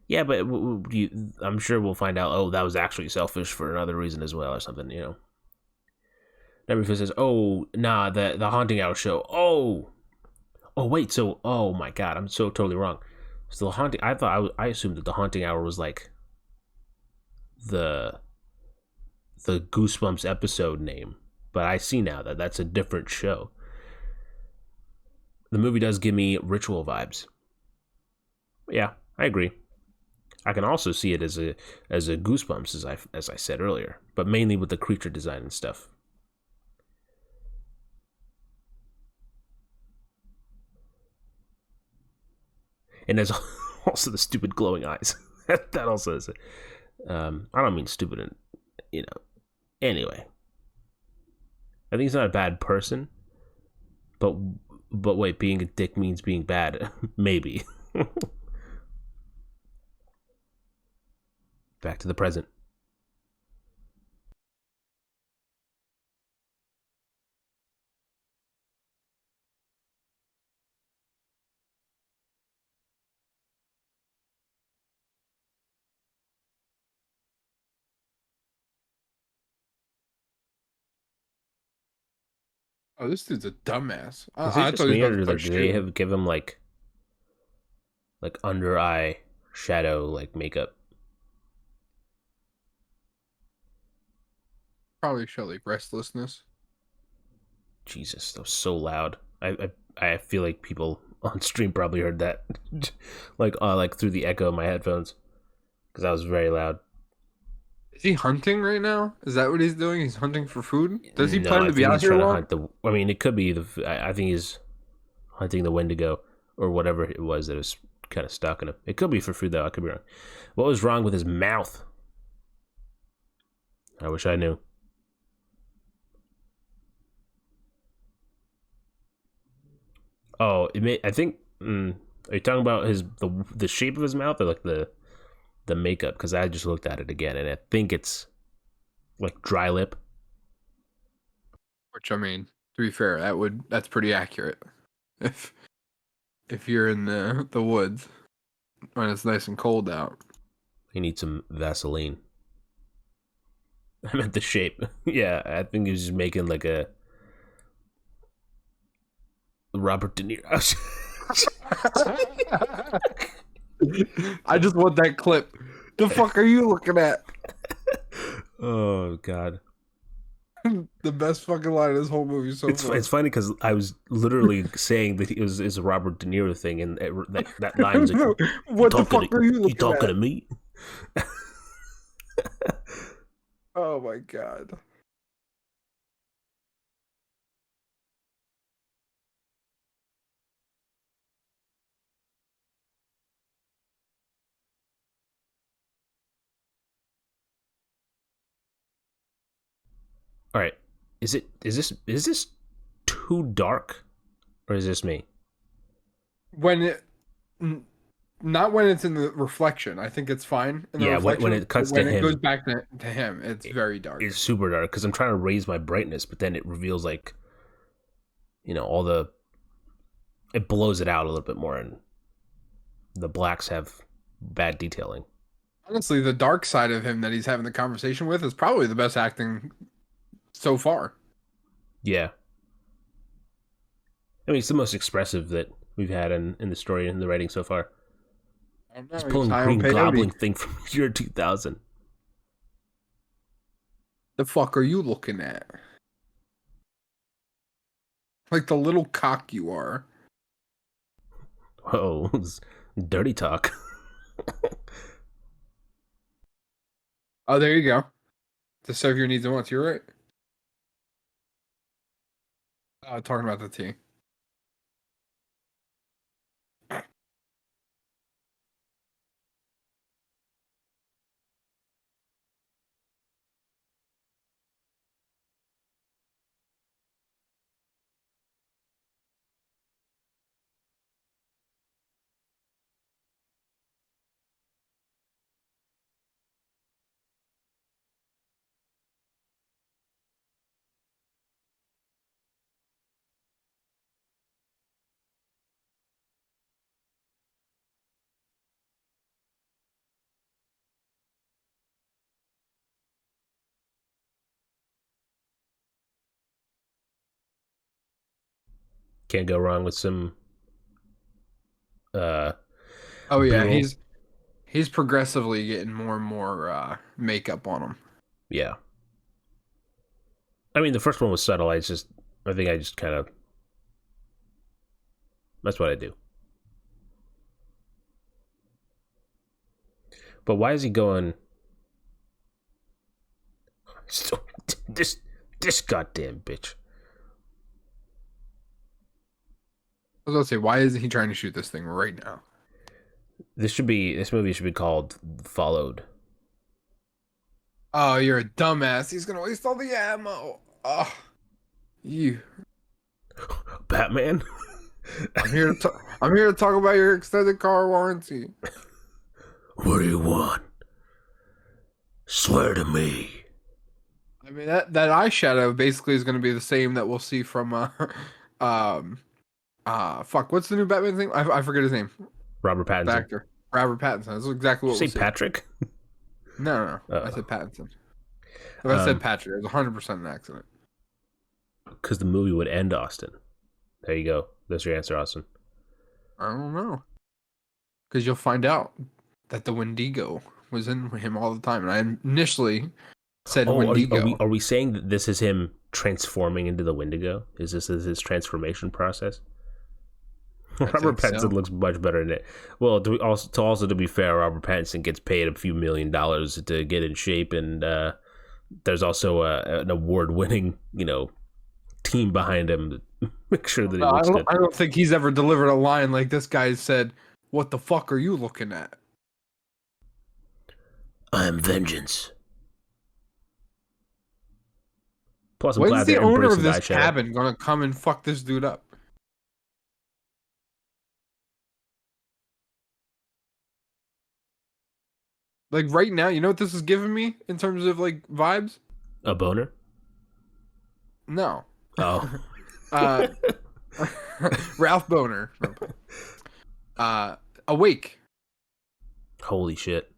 Yeah, but I'm sure we'll find out. Oh, that was actually selfish for another reason as well, or something. Everyone says, "Oh, nah, the haunting hour show." Oh, wait. So, oh my god, I'm so totally wrong. So the haunting. I thought I assumed that the haunting hour was like the the Goosebumps episode name, but I see now that that's a different show. The movie does give me ritual vibes. Yeah, I agree. I can also see it as a Goosebumps as I said earlier, but mainly with the creature design and stuff. And there's also the stupid glowing eyes. That also is. I don't mean stupid, and you know. Anyway, I think he's not a bad person, but wait, being a dick means being bad. Maybe. Back to the present. Oh, this dude's a dumbass. Is it I thought just he was me, about to or start like do they shooting. have give him like under eye shadow like makeup? Probably show like restlessness. Jesus, that was so loud. I feel like people on stream probably heard that, like through the echo of my headphones, because that was very loud. Is he hunting right now? Is that what he's doing? He's hunting for food? Does he No, plan I to be think out he's here trying to long? hunt the. I mean, it could be the. I think he's hunting the Wendigo or whatever it was that was kind of stuck in him. It could be for food though. I could be wrong. What was wrong with his mouth? I wish I knew. Oh, it may. I think. Are you talking about the shape of his mouth or like the makeup? Because I just looked at it again and I think it's like dry lip. Which I mean, to be fair, that's pretty accurate. If if you're in the woods when it's nice and cold out. He needs some Vaseline. I meant the shape. Yeah, I think he was just making like a Robert De Niro. I just want that clip. The fuck are you looking at? Oh God. The best fucking line of this whole movie so It's far. funny because I was literally saying that it was is a Robert De Niro thing, and that line was like, "You What the talking fuck are you you looking talking at? to me?" Oh my god. All right, is this too dark, or is this me? When it n- not when it's in the reflection. I think it's fine in the Yeah, when reflection, it but cuts to when it goes him, back to him, it's very it's dark. super dark because I'm trying to raise my brightness, but then it reveals like all the it blows it out a little bit more, and the blacks have bad detailing. Honestly, the dark side of him that he's having the conversation with is probably the best acting so far. Yeah, I mean it's the most expressive that we've had in the story and the writing so far. I don't He's know. He's pulling high on Green peyote. Goblin thing from year 2000. The fuck are you looking at? Like the little cock you are. Oh, dirty talk. Oh, there you go. To serve your needs and wants. You're right. Talking about the tea. Can't go wrong with some uh Oh yeah, B-roll. he's progressively getting more and more makeup on him. Yeah. I mean, the first one was subtle. I think I just kind of, that's what I do. But why is he going? So, this goddamn bitch. I was gonna say, why isn't he trying to shoot this thing right now? This movie should be called Followed. Oh, you're a dumbass. He's gonna waste all the ammo. Oh, you. Batman. I'm here to talk about your extended car warranty. What do you want? Swear to me. I mean that eyeshadow basically is gonna be the same that we'll see from um fuck, what's the new Batman thing? I forget his name. Robert The Pattinson. actor. Robert Pattinson. That's exactly Did what you we'll say see. Patrick? No. I said Pattinson. If I said Patrick, it was 100% an accident. Because the movie would end Austin. There you go. That's your answer, Austin. I don't know. Because you'll find out that the Wendigo was in him all the time. And I initially said Wendigo. Are we saying that this is him transforming into the Wendigo? Is this his transformation process? Robert Pattinson looks much better in it. Well, to be fair, Robert Pattinson gets paid a few $1 million to get in shape, and there's also an award-winning, team behind him to make sure that he looks good. I don't think he's ever delivered a line like this guy said, "What the fuck are you looking at?" I am vengeance. Plus, I'm When's glad the they're owner of embracing this eyeshadow. cabin gonna come and fuck this dude up? Like right now, you know what this is giving me in terms of like vibes? A boner? No. Oh. Ralph Boner. Awake. Holy shit.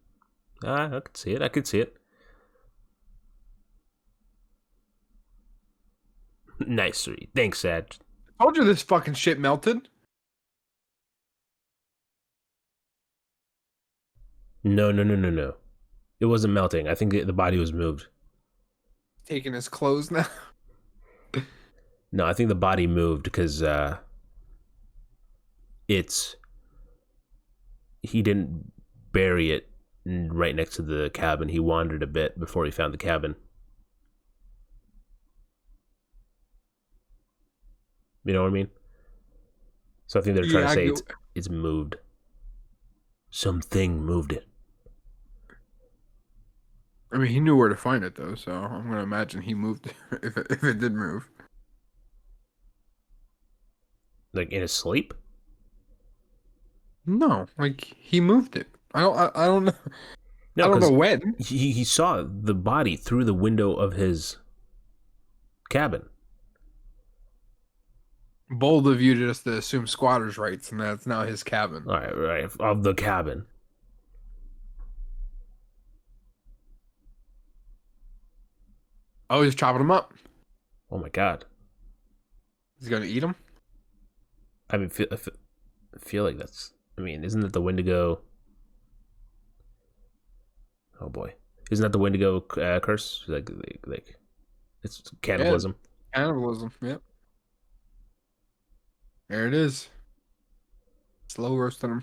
I could see it. I could see it. Nice. Thanks, Sad. I told you this fucking shit melted. No. It wasn't melting. I think the body was moved. Taking his clothes now. No, I think the body moved because he didn't bury it right next to the cabin. He wandered a bit before he found the cabin. You know what I mean? So I think they're trying to say it's moved. Something moved it. I mean, he knew where to find it though, so I'm gonna imagine he moved it if it did move. Like in his sleep? No, like he moved it. I don't know. No, I don't know when. He saw the body through the window of his cabin. Bold of you just to assume squatters' rights, and that's now his cabin. All right, of the cabin. Oh, he's chopping him up. Oh my god. He's gonna eat him. I mean, I feel like that's. I mean, isn't that the Wendigo? Oh boy, isn't that the Wendigo curse? Like, it's cannibalism. Yeah, cannibalism. Yep. There it is. Slow roasting him.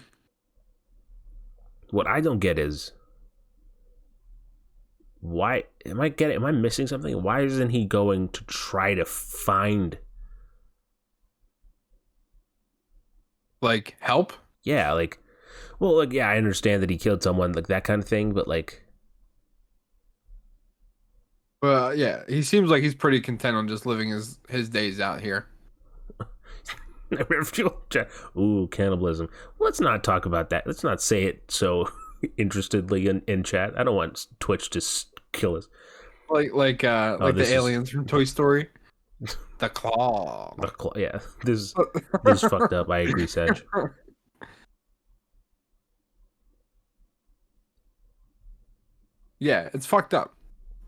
What I don't get is why am I missing something? Why isn't he going to try to find like help? Yeah, I understand that he killed someone, like that kind of thing, but like well, yeah, he seems like he's pretty content on just living his days out here. Ooh, cannibalism. Let's not talk about that. Let's not say it so interestedly in chat. I don't want Twitch to kill us. Like the aliens from Toy Story. The claw. The claw. Yeah, this is fucked up. I agree, Sedge. Yeah, it's fucked up.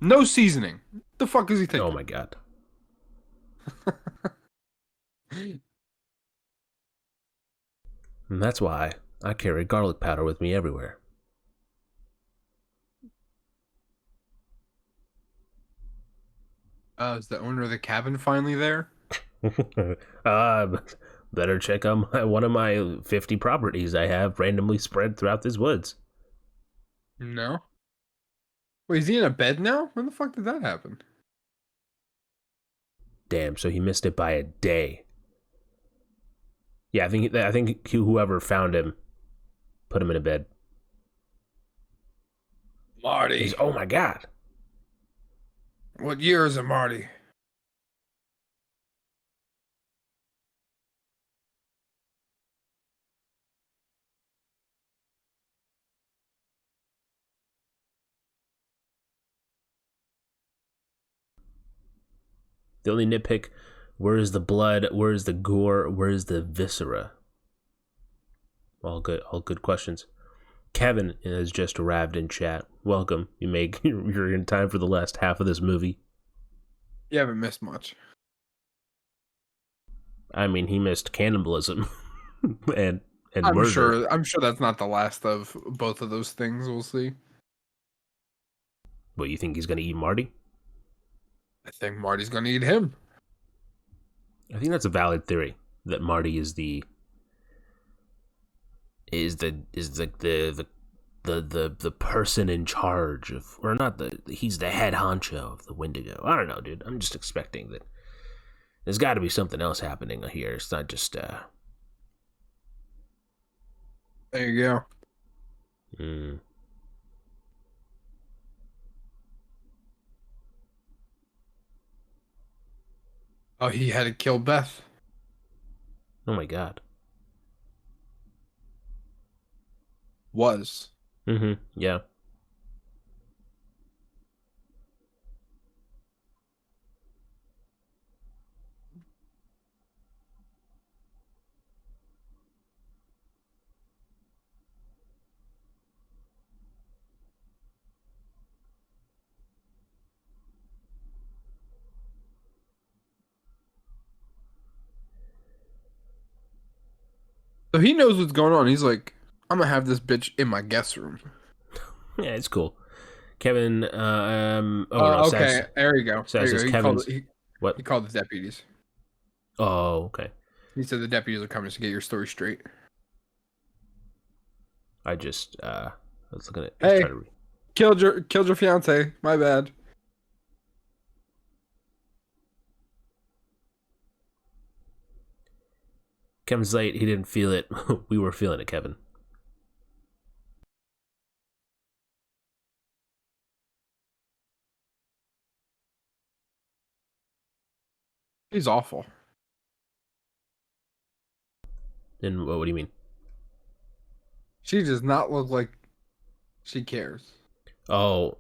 No seasoning. The fuck is he thinking? Oh my god. And that's why I carry garlic powder with me everywhere. Is the owner of the cabin finally there? uh, better check on one of my 50 properties I have randomly spread throughout this woods. No. Wait, is he in a bed now? When the fuck did that happen? Damn, so he missed it by a day. Yeah, I think whoever found him put him in a bed. He's Marty. oh my god. What year is it, Marty? The only nitpick: where is the blood? Where is the gore? Where is the viscera? All good questions. Kevin has just arrived in chat. Welcome. You're in time for the last half of this movie. You haven't missed much. I mean, he missed cannibalism and I'm murder. sure. I'm sure that's not the last of both of those things. We'll see. What, you think he's gonna eat Marty? I think Marty's gonna eat him. I think that's a valid theory that Marty is the person in charge of, or not he's the head honcho of the Wendigo. I don't know, dude. I'm just expecting that there's got to be something else happening here. It's not just There you go. Hmm. Oh, he had to kill Beth. Oh my god. Was. Yeah. So he knows what's going on. He's like, I'm gonna have this bitch in my guest room. Yeah, it's cool. Kevin. Oh no. Okay. There you go. There Says you is go. Kevin's. He What? called the deputies. Oh, okay. He said the deputies are coming to get your story straight. I just was looking at. Hey, Try to killed your fiance. My bad. Kevin's late. He didn't feel it. We were feeling it, Kevin. He's awful. And what do you mean? She does not look like she cares. Oh,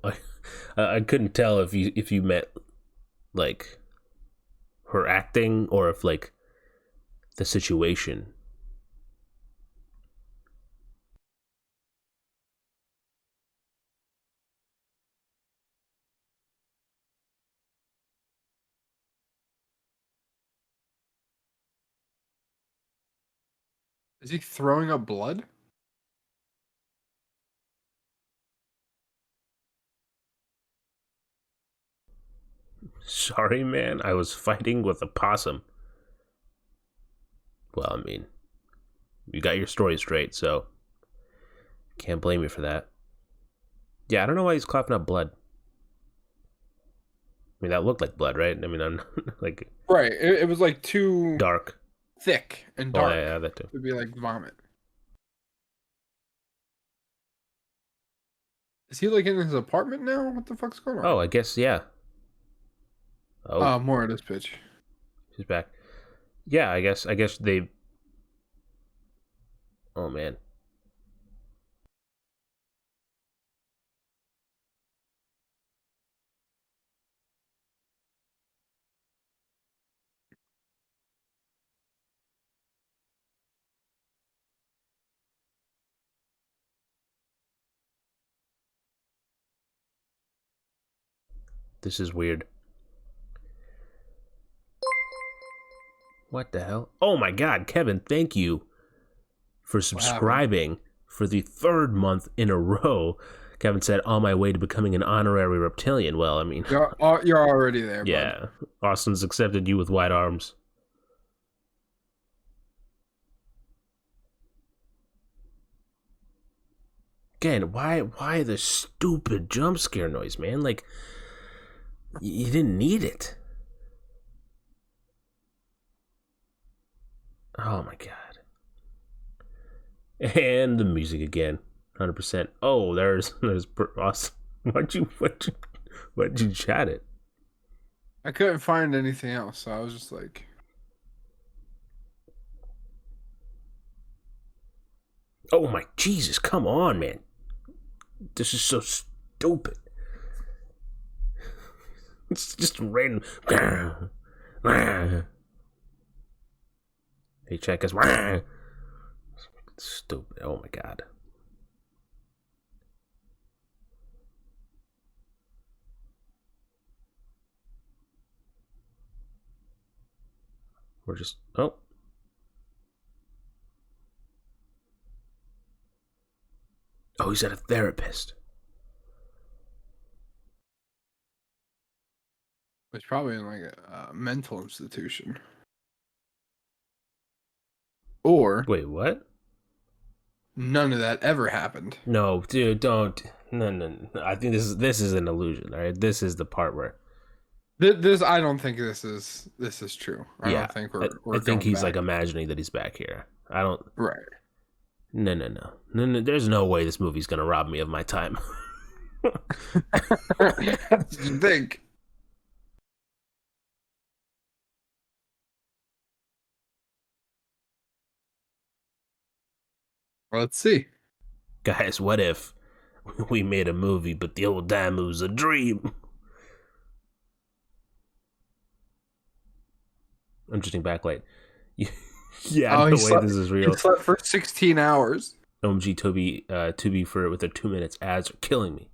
I couldn't tell if you meant like her acting or if like the situation. Is he throwing up blood? Sorry, man. I was fighting with a possum. Well, I mean, you got your story straight, so can't blame you for that. Yeah, I don't know why he's coughing up blood. I mean, that looked like blood, right? I mean, I'm like Right. It was like too dark. thick and Oh, dark. yeah, that too. It'd be like vomit. Is he like in his apartment now? What the fuck's going on? Oh, I guess yeah. Oh, More of this bitch. she's back. Yeah, I guess they. Oh man, this is weird. What the hell? Oh my god, Kevin, thank you for What happened? subscribing for the third month in a row. Kevin said, on my way to becoming an honorary reptilian. Well, I mean, You're already there, bud. yeah, Austin's accepted you with wide arms. Again, why the stupid jump scare noise, man? Like, you didn't need it. Oh my god. And the music again. 100%. Oh, there's Austin. Why'd you chat it? I couldn't find anything else, so I was just like, Oh my Jesus, come on, man. This is so stupid. It's just random. Hey, check us. Stupid. Oh my god. We're just. Oh. Oh, he's at a therapist. it's probably in like a mental institution. Or Wait, what? none of that ever happened. No, dude, don't. No. I think this is an illusion. All right, this is the part where. This I don't think this is true. I Yeah, don't think I we're think going he's back. like imagining that he's back here. I don't. Right. No. There's no way this movie's gonna rob me of my time. That's what you think. Well, let's see. Guys, what if we made a movie, but the old time was a dream? Interesting backlight. Yeah, Oh, no way this is he real. slept for 16 hours. OMG, Tubi for with their 2 minutes ads are killing me.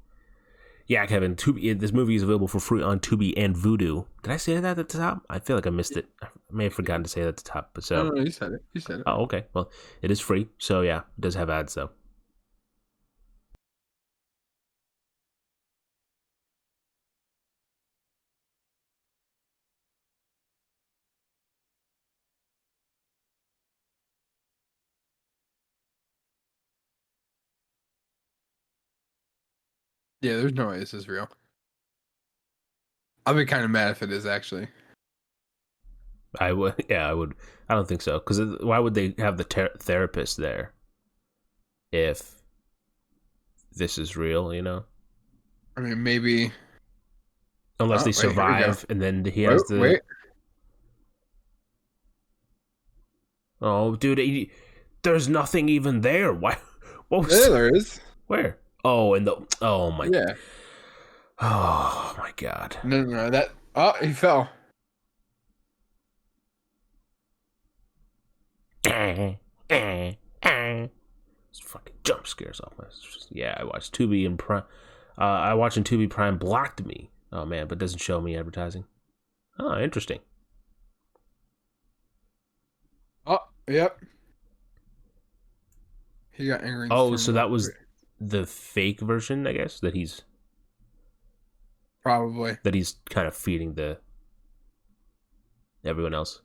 Yeah, Kevin, Tubi. This movie is available for free on Tubi and Vudu. Did I say that at the top? I feel like I missed it. I may have forgotten to say that at the top. But so, No, you said it. You said it. oh, okay. Well, it is free. So yeah, it does have ads though. Yeah, there's no way this is real. I'll be kind of mad if it is actually. I would. Yeah, I would. I don't think so. Because why would they have the therapist there if this is real? You know, I mean, maybe. unless they Oh, wait, here we go. survive and then he has the. Wait. Oh, dude, there's nothing even there. Why? What was? Yeah, there is. Where? Oh, and the. Oh my. Yeah. Oh my god. No. That. Oh, he fell. It's fucking jump scares off my. Yeah, I watched Tubi and Prime. I watching Tubi Prime blocked me. Oh man, but doesn't show me advertising. Oh, interesting. Oh, yep. He got angry. Oh, so that was the fake version, I guess, that he's probably. kind of feeding the everyone else.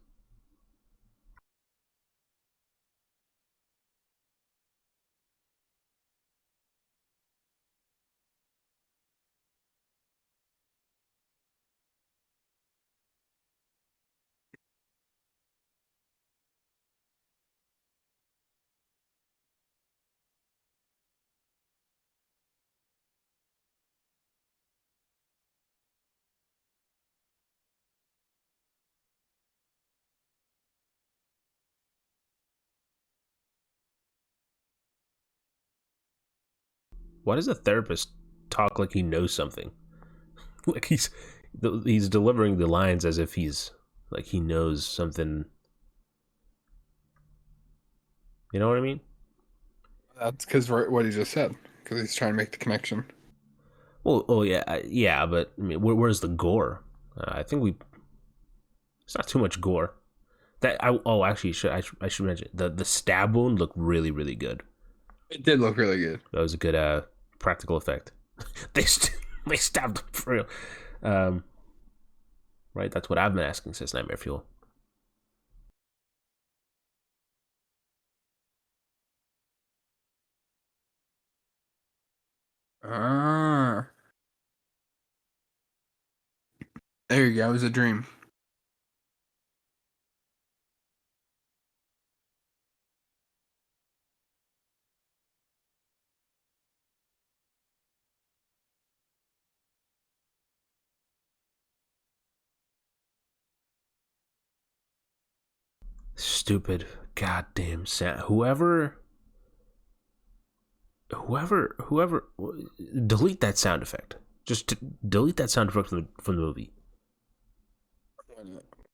Why does a therapist talk like he knows something? Like he's delivering the lines as if he's like he knows something. You know what I mean? That's because what he just said. Because he's trying to make the connection. Well, oh yeah, but I mean, where's the gore? I think it's not too much gore. Actually, I should mention the stab wound looked really good. It did look really good. That was a good practical effect. they they stabbed him for real. Um, right, that's what I've been asking since Nightmare Fuel. Ah, there you go. It was a dream. Stupid goddamn sound. Whoever, delete that sound effect. Just delete that sound effect from the movie.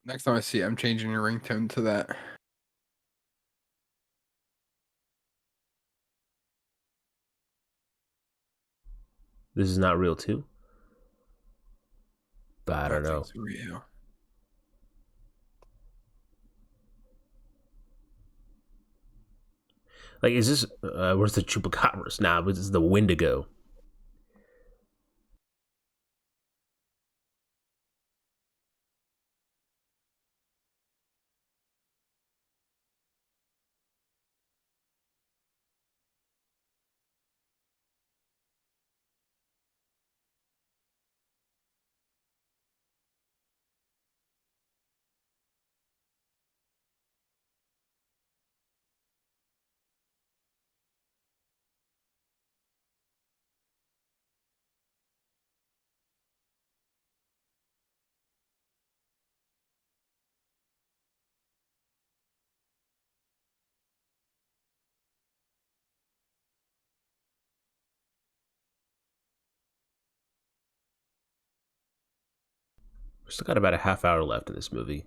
Next time I see it, I'm changing your ringtone to that. This is not real too, but I don't know. Nothing's real. Like, is this where's the chupacabras? Nah, this is the Wendigo. We still got about a half hour left in this movie.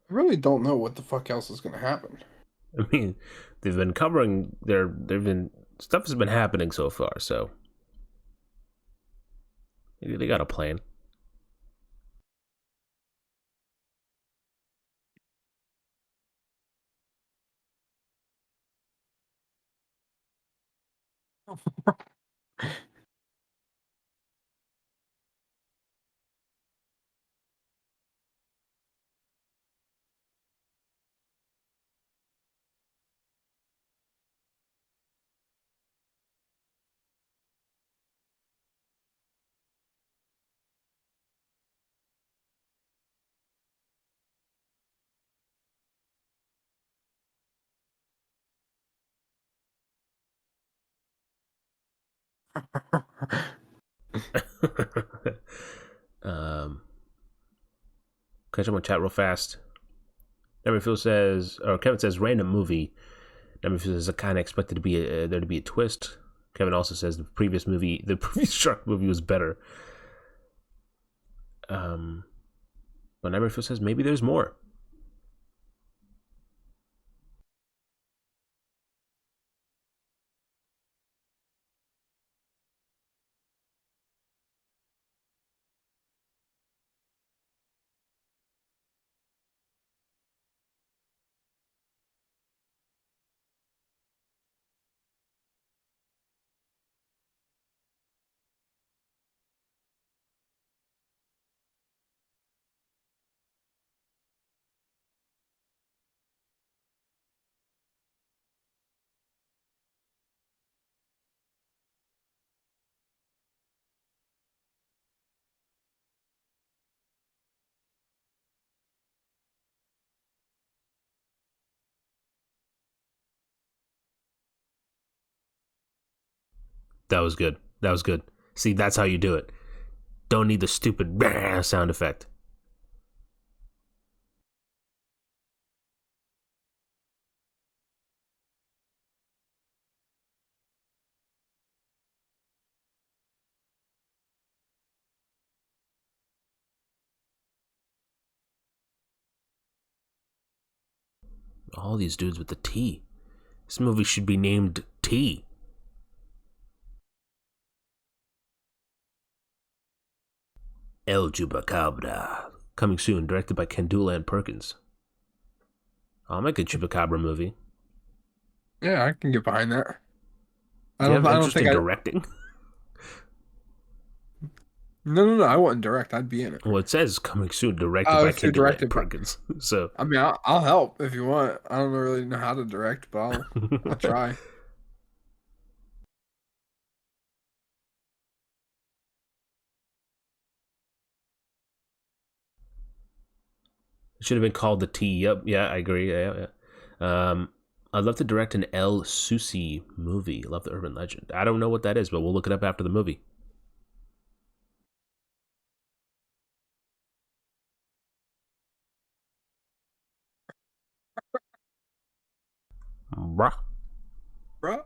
I really don't know what the fuck else is gonna happen. I mean, they've been covering they've been stuff has been happening so far, so maybe they got a plan. um, catch up on chat real fast. Neverfield says, or Kevin says, random movie. Neverfield says, I kind of expected to be there to be a twist. Kevin also says the previous shark movie was better. Um, but Neverfield says maybe there's more. That was good. That was good. See, that's how you do it. Don't need the stupid sound effect. All these dudes with the T. This movie should be named T. El Chupacabra. Coming soon, directed by Kendula and Perkins. I'll make a Chupacabra movie. Yeah, I can get behind that. Do you have I don't interest think in I. directing? No. I wouldn't direct. I'd be in it. Well, it says coming soon, directed Oh, by if you're Timberland directed by. Perkins. So I mean, I'll help if you want. I don't really know how to direct, but I'll it try. should have been called the T. Yep. Yeah, I agree. Yeah. I'd love to direct an El Susi movie. Love the urban legend. I don't know what that is, but we'll look it up after the movie. Bruh. Bro.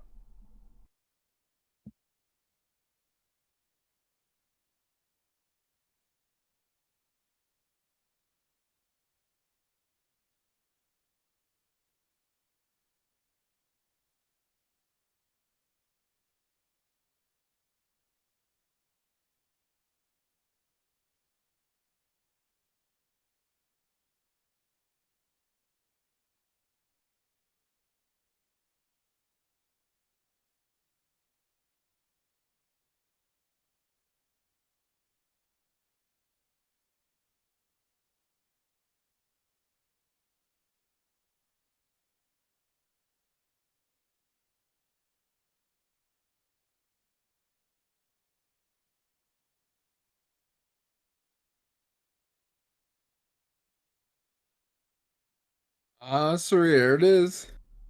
So here it is.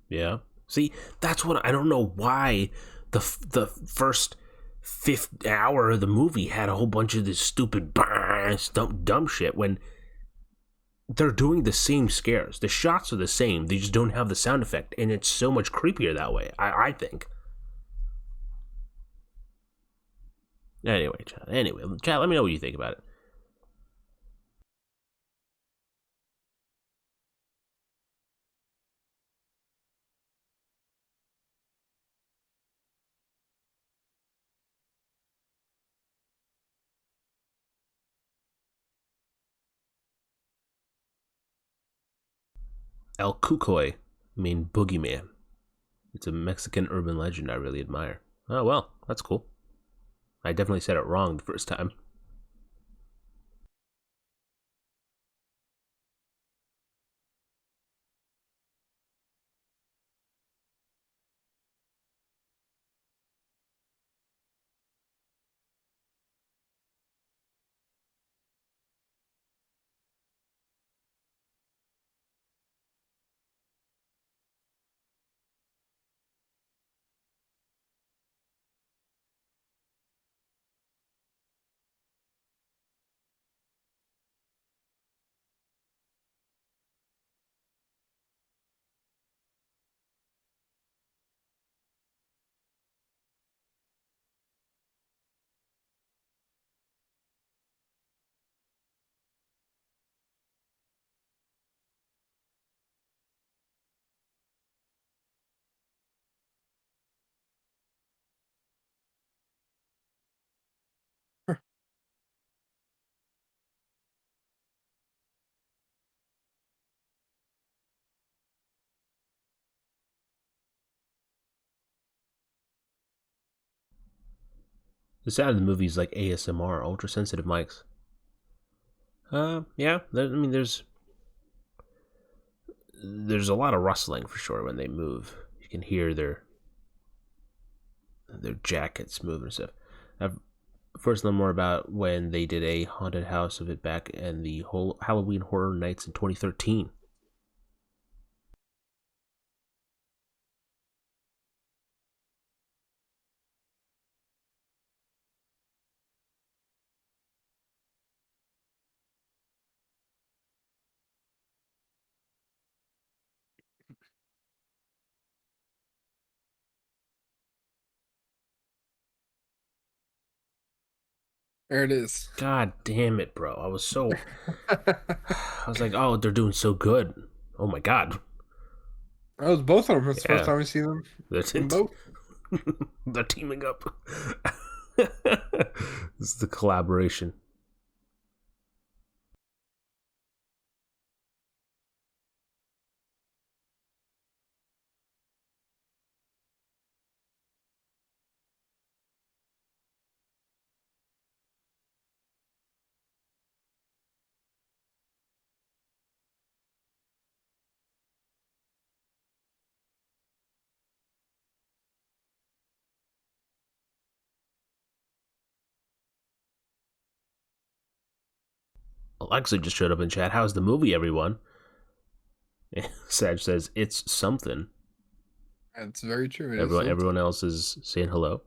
Yeah. See, that's what I don't know why the first fifth hour of the movie had a whole bunch of this stupid dumb shit when they're doing the same scares. The shots are the same. They just don't have the sound effect, and it's so much creepier that way. I think. Anyway, Chad. Let me know what you think about it. El Cucoy mean boogeyman. It's a Mexican urban legend I really admire. Oh well, that's cool. I definitely said it wrong the first time. The sound of the movie is like ASMR, ultra sensitive mics. Yeah. I mean, there's a lot of rustling for sure when they move. You can hear their jackets moving and stuff. I've first learned more about when they did a haunted house of it back in the whole Halloween Horror Nights in 2013. There it is. God damn it, bro! I was like, oh, they're doing so good. Oh my god. That was both of them. It's the first Yeah, time we see them that's in it. both. They're teaming up. This is the collaboration. Alexa just showed up in chat. How's the movie, everyone? Sag says it's something. That's very true. Everyone else is saying hello.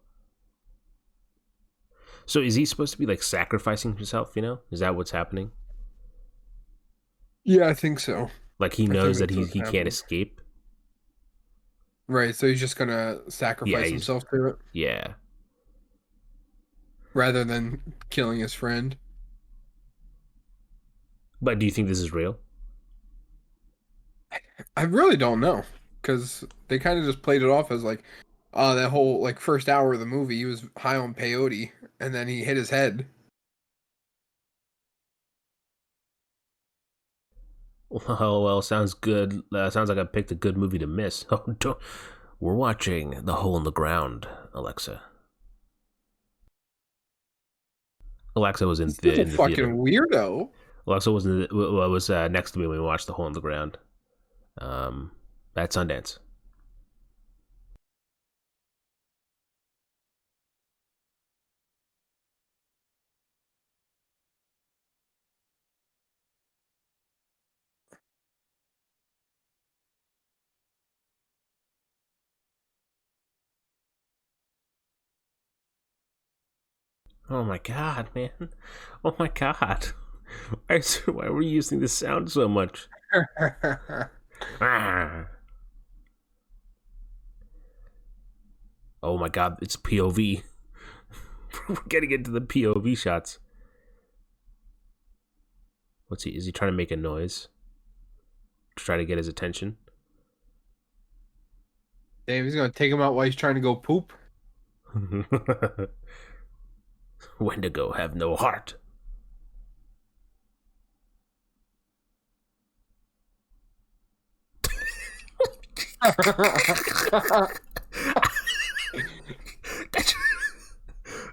So is he supposed to be like sacrificing himself? Is that what's happening? Yeah, I think so. Like he I think knows that that's he what's he can't happening. escape. Right, so he's just gonna Yeah, sacrifice himself to it yeah. rather than killing his friend. But do you think this is real? I really don't know because they kind of just played it off as like, that whole like first hour of the movie, he was high on peyote and then he hit his head. Well, sounds good. Sounds like I picked a good movie to miss. We're watching The Hole in the Ground, Alexa. Alexa was in This is the a in the theater. fucking weirdo. Alexa was next to me when we watched The Hole in the Ground. Um, at Sundance. Oh my god, man! Oh my god! Why were you using this sound so much? Ah. Oh my god, it's POV. We're getting into the POV shots. What's he? Is he trying to make a noise to try to get his attention? Damn, he's gonna take him out while he's trying to go poop. Wendigo have no heart.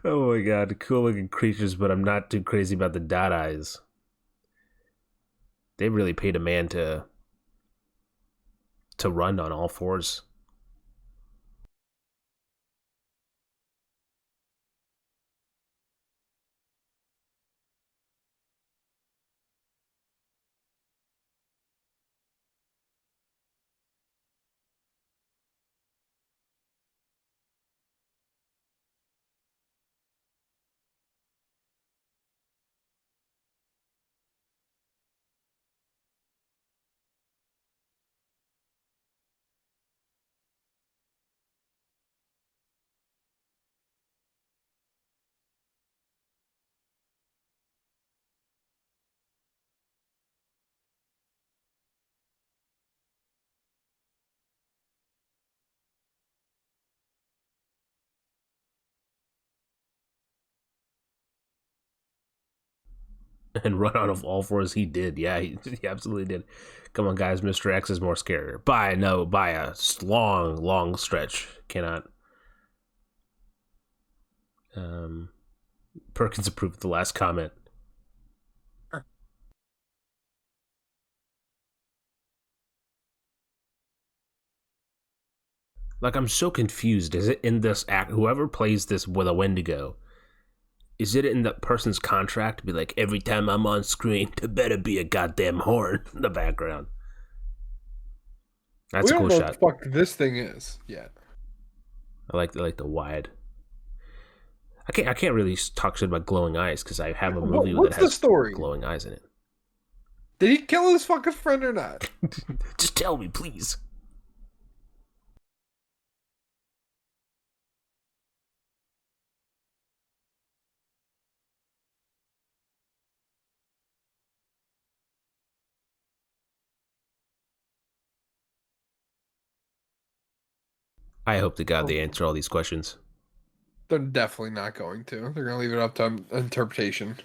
Oh my god, cool looking creatures, but I'm not too crazy about the dot eyes. They really paid a man to run on all fours. And run on all fours. He did. Yeah, he absolutely did. Come on, guys. Mr. X is more scarier. By a long, long stretch. Cannot. Um, Perkins approved the last comment. Like, I'm so confused. Is it in this act? Whoever plays this with a Wendigo, is it in the person's contract to be like, every time I'm on screen, there better be a goddamn horn in the background? That's We a don't cool know what the shot. fuck this thing is yet. I like the wide. I can't really talk shit about glowing eyes because I have a movie that What's the has story? glowing eyes in it. Did he kill his fucking friend or not? Just tell me, please. I hope to God they answer all these questions. They're definitely not going to. They're gonna leave it up to interpretation.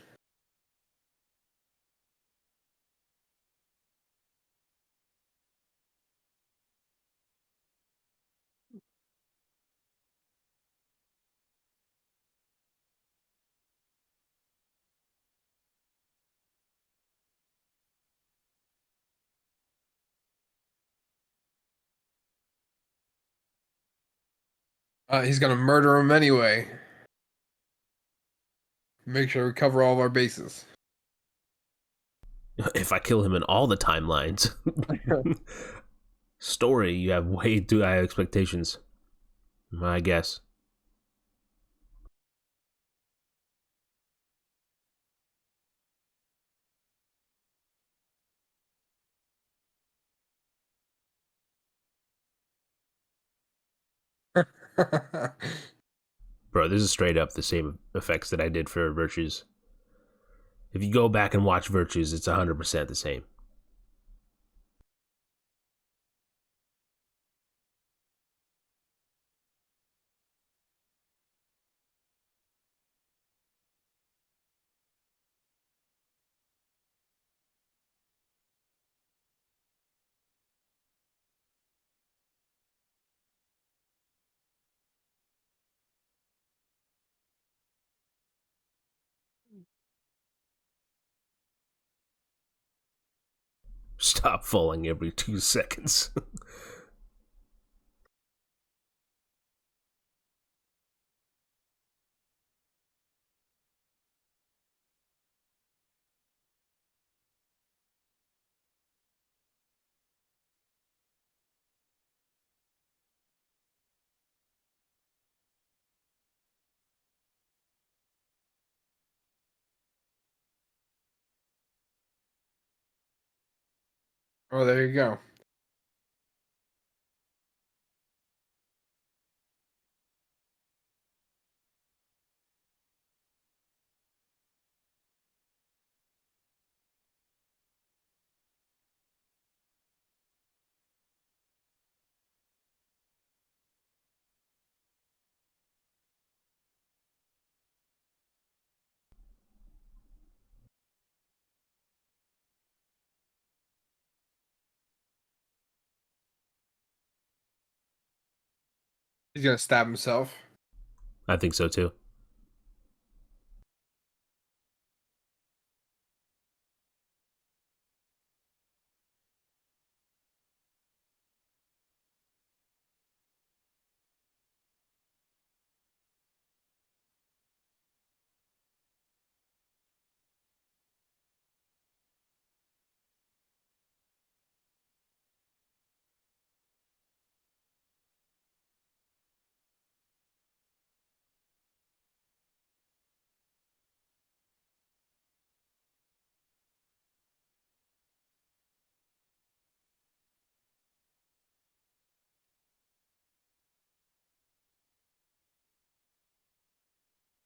He's gonna murder him anyway. Make sure we cover all of our bases. If I kill him in all the timelines. Story, you have way too high expectations, I guess. Bro, this is straight up the same effects that I did for Virtues. If you go back and watch Virtues, it's 100% the same. Stop falling every 2 seconds. Oh, there you go. He's gonna stab himself. I think so too.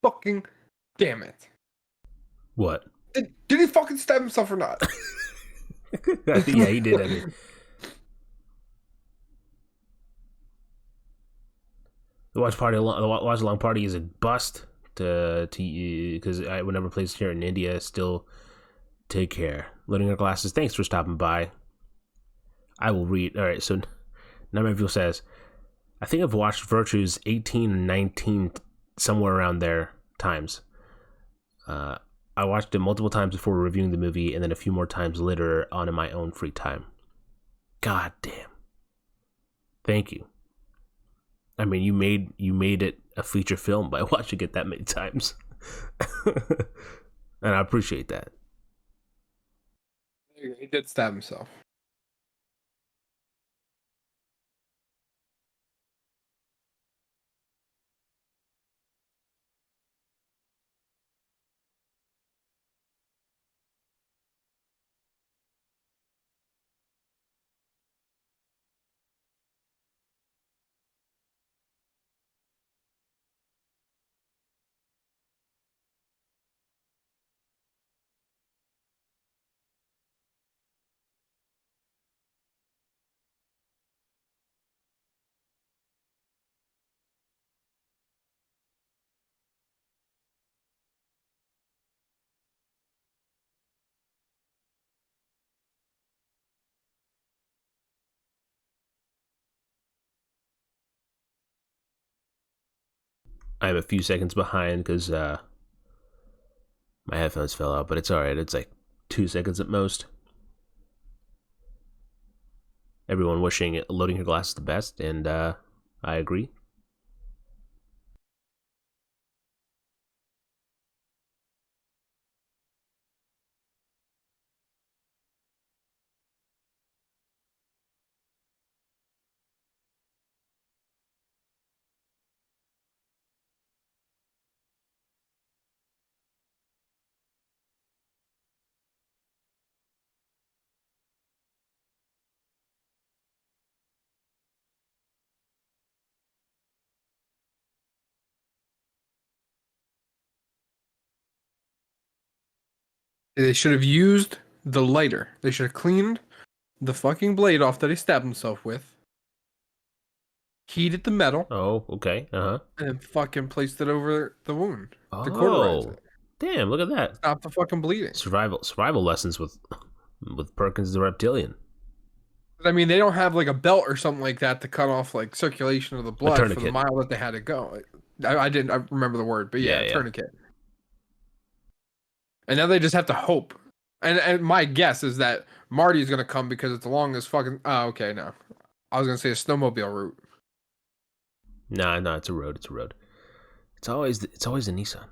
Fucking damn it. What? Did he fucking stab himself or not? Yeah, he did. I mean, the watch along party is a bust to because I would never place here in India. Still, take care. Loading your glasses. Thanks for stopping by. I will read. All right, so Nightmare says, I think I've watched Virtues 18 and 19 somewhere around there times. Uh, I watched it multiple times before reviewing the movie, and then a few more times later on in my own free time. God damn. Thank you. I mean, you made it a feature film by watching it that many times, and I appreciate that. He did stab himself. I'm a few seconds behind because my headphones fell out, but it's all right. It's like 2 seconds at most. Everyone wishing loading her glasses the best, and I agree. They should have used the lighter. They should have cleaned the fucking blade off that he stabbed himself with, heated the metal, Oh, okay. Uh-huh. and then fucking placed it over the wound to cauterize Oh. it. Damn, look at that. Stop the fucking bleeding. Survival lessons with Perkins the Reptilian. But I mean, they don't have like a belt or something like that to cut off like circulation of the A blood for the tourniquet. mile that they had to go. I didn't I remember the word, but yeah, Yeah, yeah. tourniquet. And now they just have to hope. And my guess is that Marty's gonna come because it's the longest fucking. Oh, okay, no. I was gonna say a snowmobile route. Nah, nah, it's a road. It's a road. It's always a Nissan.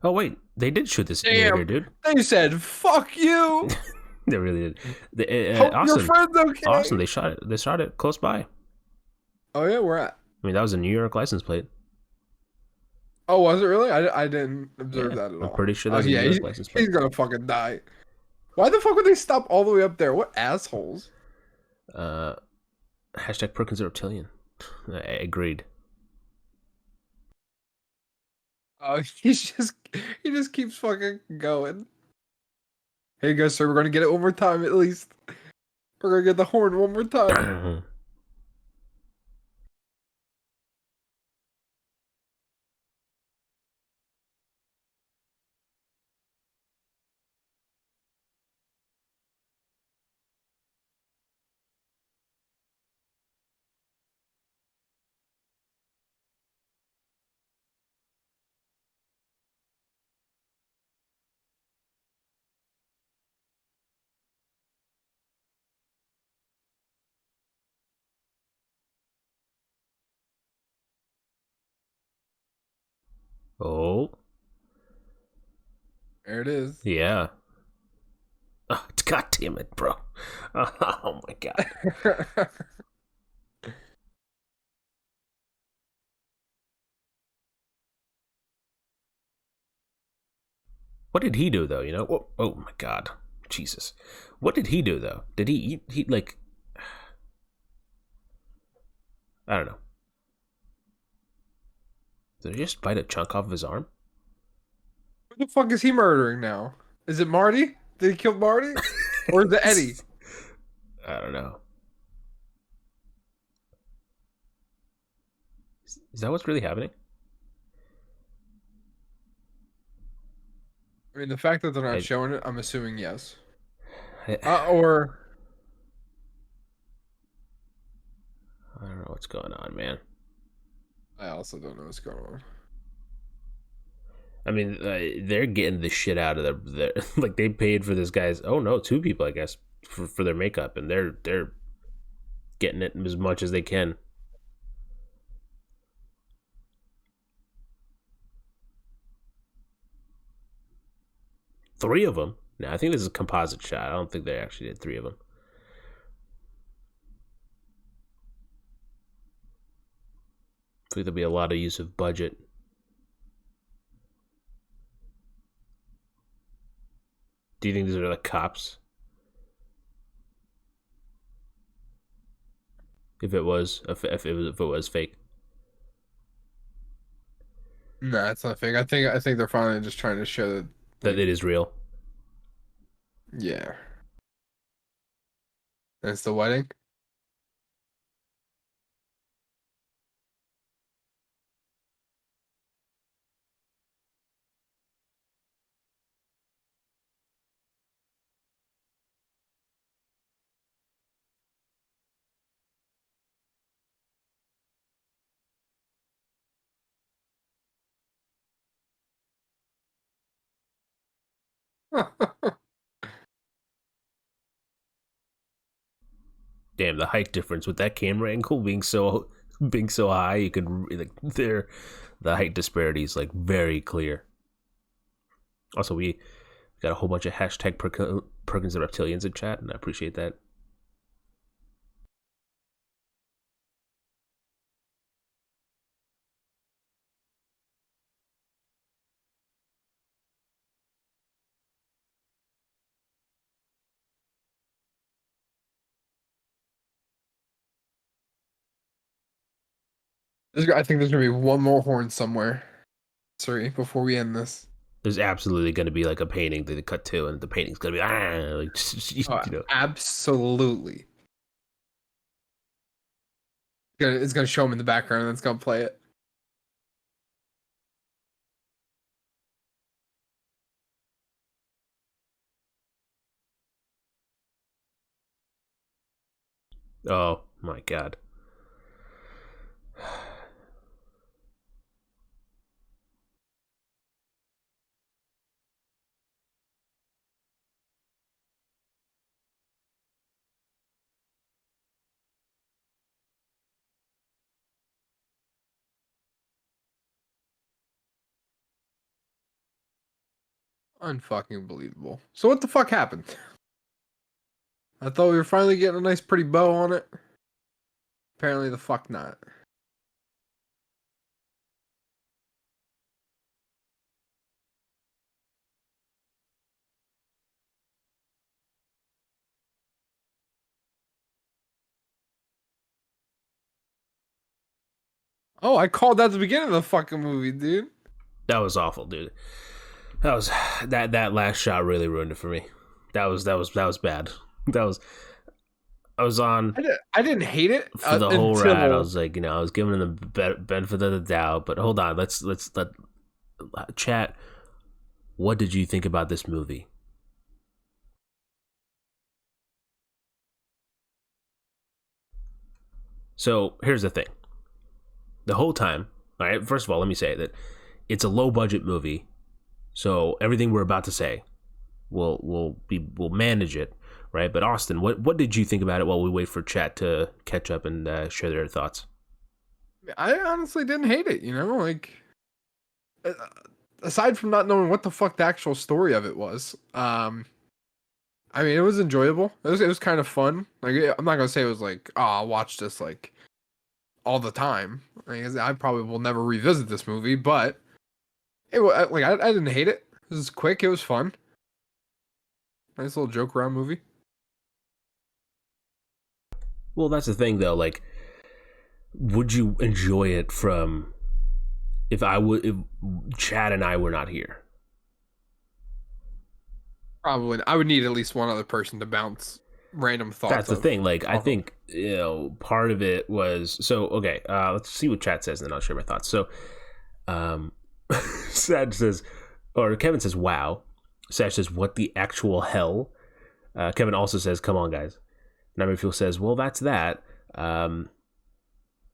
Oh wait, they did shoot this near here, Damn, dude. they said fuck you. They really did. Hope your Austin, friend's Austin. okay. They shot it. They shot it close by. I Oh yeah, we're at. mean, that was a New York license plate. Oh, was it really? I didn't observe Yeah, that at I'm all. pretty sure that Oh was a New yeah, York license he's plate. gonna fucking die. Why the fuck would they stop all the way up there? What assholes? Uh, hashtag Perkins the Reptilian. I agreed. Oh, he just keeps fucking going. Here you go, sir. We're gonna get it one more time at least. We're gonna get the horn one more time. Oh, There it is. yeah. Oh, God damn it, bro. Oh my god. What did he do though? You know? Oh my god. Jesus. What did he do though? Did he like? I don't know. Did he just bite a chunk off of his arm? Who the fuck is he murdering now? Is it Marty? Did he kill Marty? Or is it Eddie? I don't know. Is that what's really happening? I mean, the fact that they're not I showing it, I'm assuming yes. I, Or I don't know what's going on, man. I also don't know what's going on. I mean, they're getting the shit out of their like they paid for this guy's. Oh no, two people, I guess, for their makeup, and they're getting it as much as they can. Three of them. Now I think this is a composite shot. I don't think they actually did three of them. I think there'll be a lot of use of budget. Do you think these are the cops? If it was fake. No, it's not fake. I think they're finally just trying to show that That like it is real. yeah. And it's the wedding. Damn, the height difference with that camera angle being so high, you could like the height disparity is like very clear. Also, we got a whole bunch of hashtag Perkins the Reptilians in chat, and I appreciate that. I think there's gonna be one more horn somewhere. Sorry, before we end this. There's absolutely going to be like a painting that they cut to, and the painting's going to be like, you know. Absolutely. It's gonna show him in the background, and it's gonna play it. Oh my god. Unfucking believable. So what the fuck happened? I thought we were finally getting a nice pretty bow on it. Apparently the fuck not. Oh, I called that at the beginning of the fucking movie, dude. That was awful, dude. That was that last shot really ruined it for me. That was bad. That was I was on I didn't hate it for the whole ride. I was like, I was giving him the benefit of the doubt. But hold on, let's let chat. What did you think about this movie? So here's the thing. The whole time, all right. First of all, let me say that it's a low budget movie, so everything we're about to say, we'll manage it, right? But Austin, what did you think about it while we wait for chat to catch up and share their thoughts? I honestly didn't hate it, like uh, aside from not knowing what the fuck the actual story of it was. I mean, it was enjoyable. It was kind of fun. Like, I'm not gonna say it was like, oh, I'll watch this like all the time. I probably will never revisit this movie, but I didn't hate it. It was quick. It was fun. Nice little joke around movie. Well, that's the thing, though. Like, would you enjoy it from if Chad and I were not here? Probably, I would need at least one other person to bounce random thoughts. That's the thing. Like, I think part of it was so. Okay, let's see what chat says, and then I'll share my thoughts. So, Saj says, or Kevin says, "Wow." Saj says, "What the actual hell?" Kevin also says, "Come on, guys." Numberfield says, "Well, that's that." I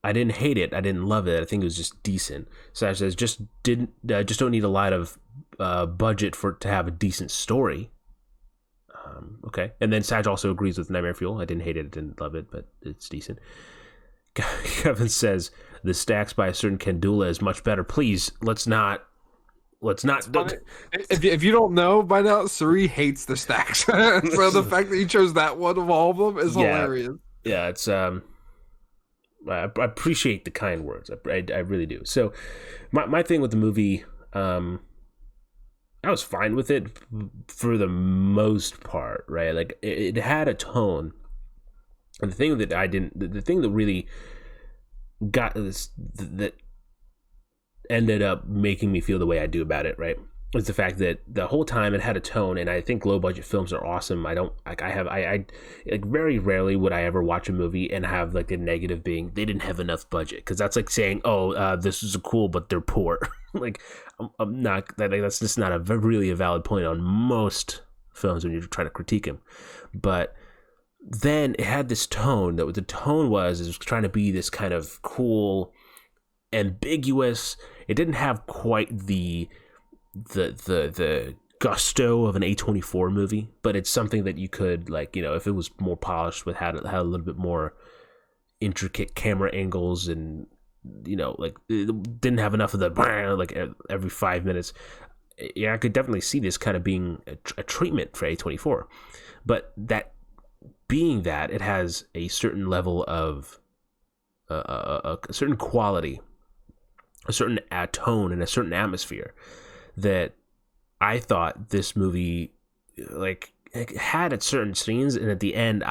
didn't hate it. I didn't love it. I think it was just decent. Saj says, "Just don't need a lot of budget to have a decent story." Okay, and then Saj also agrees with Nightmare Fuel. I didn't hate it. I didn't love it, but it's decent. Kevin says the stacks by a certain Kendula is much better. Please, let's not. If you don't know by now, Suri hates the stacks. So the fact that he chose that one of all of them is hilarious. Yeah, it's I appreciate the kind words. I really do. So my thing with the movie, I was fine with it for the most part, right? Like it had a tone, and the thing that really got this that ended up making me feel the way I do about it, right? Is the fact that the whole time it had a tone, and I think low budget films are awesome. I don't like I like very rarely would I ever watch a movie and have like a negative being they didn't have enough budget, because that's like saying this is cool but they're poor. Like I'm not that's just not really a valid point on most films when you're trying to critique them. But then it had this tone that what the tone was trying to be this kind of cool, ambiguous. It didn't have quite the gusto of an A24 movie, but it's something that you could, like, if it was more polished, with had a little bit more intricate camera angles, and like it didn't have enough of the like every 5 minutes. Yeah, I could definitely see this kind of being a treatment for A24, but that being that it has a certain level of a certain quality, a certain tone, and a certain atmosphere that I thought this movie like had at certain scenes, and at the end,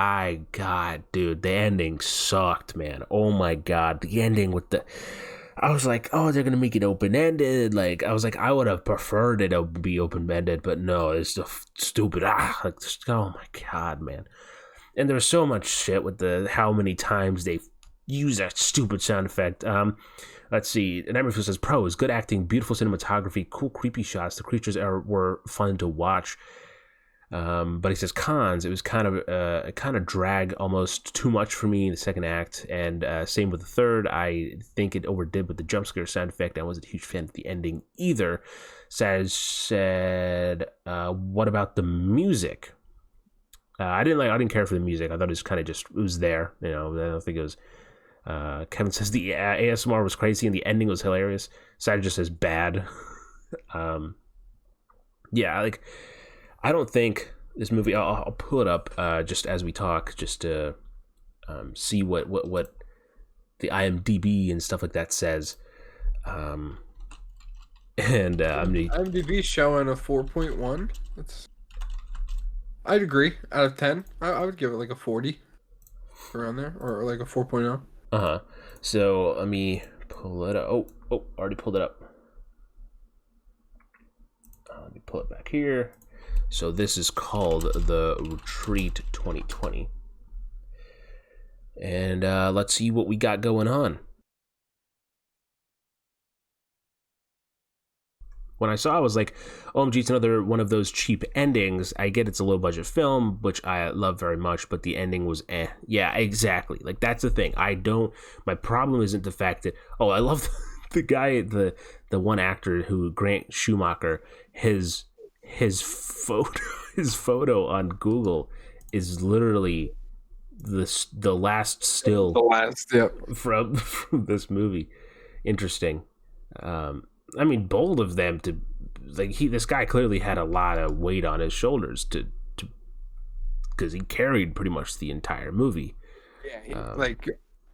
God, dude, the ending sucked, man. Oh my God, the ending with I was like, oh, they're gonna make it open ended. Like, I was like, I would have preferred it to be open ended, but no, it's so stupid. Like, just, oh my god, man. And there's so much shit with the how many times they use that stupid sound effect. Let's see. Nightmare Fuel says pros: good acting, beautiful cinematography, cool creepy shots. The creatures were fun to watch. But he says cons. It was it kind of drag almost too much for me in the second act, and same with the third. I think it overdid with the jump scare sound effect. I wasn't a huge fan of the ending either. Said, what about the music? I didn't care for the music. I thought it was there. I don't think it was. Kevin says the ASMR was crazy and the ending was hilarious. Sad just says bad. Yeah, like I don't think this movie. I'll pull it up just as we talk, just to see what the IMDb and stuff like that says. And IMDb showing a 4.1. I'd agree. Out of 10, I would give it like a 40 around there, or like a 4.0. So let me pull it up. Oh, already pulled it up. Let me pull it back here. So this is called The Retreat 2020. And let's see what we got going on. When I saw it, I was like, OMG, it's another one of those cheap endings. I get it's a low-budget film, which I love very much, but the ending was eh. Yeah, exactly. Like, that's the thing. My problem isn't the fact that, I love the guy, the one actor who, Grant Schumacher, his photo on Google is literally the last still from this movie. Interesting. I mean, bold of them to this guy clearly had a lot of weight on his shoulders to because he carried pretty much the entire movie. Yeah,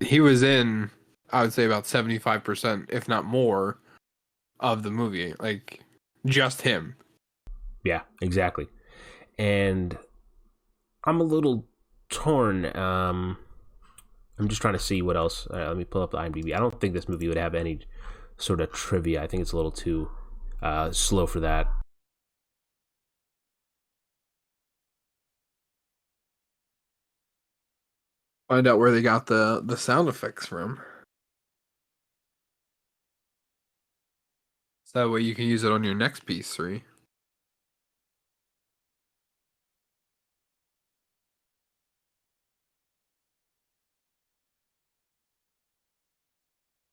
he was in, I would say, about 75%, if not more, of the movie. Like, just him. Yeah, exactly. And I'm a little torn. I'm just trying to see what else. Let me pull up the IMDb. I don't think this movie would have any sort of trivia. I think it's a little too slow for that. Find out where they got the sound effects from. So that way you can use it on your next PS3.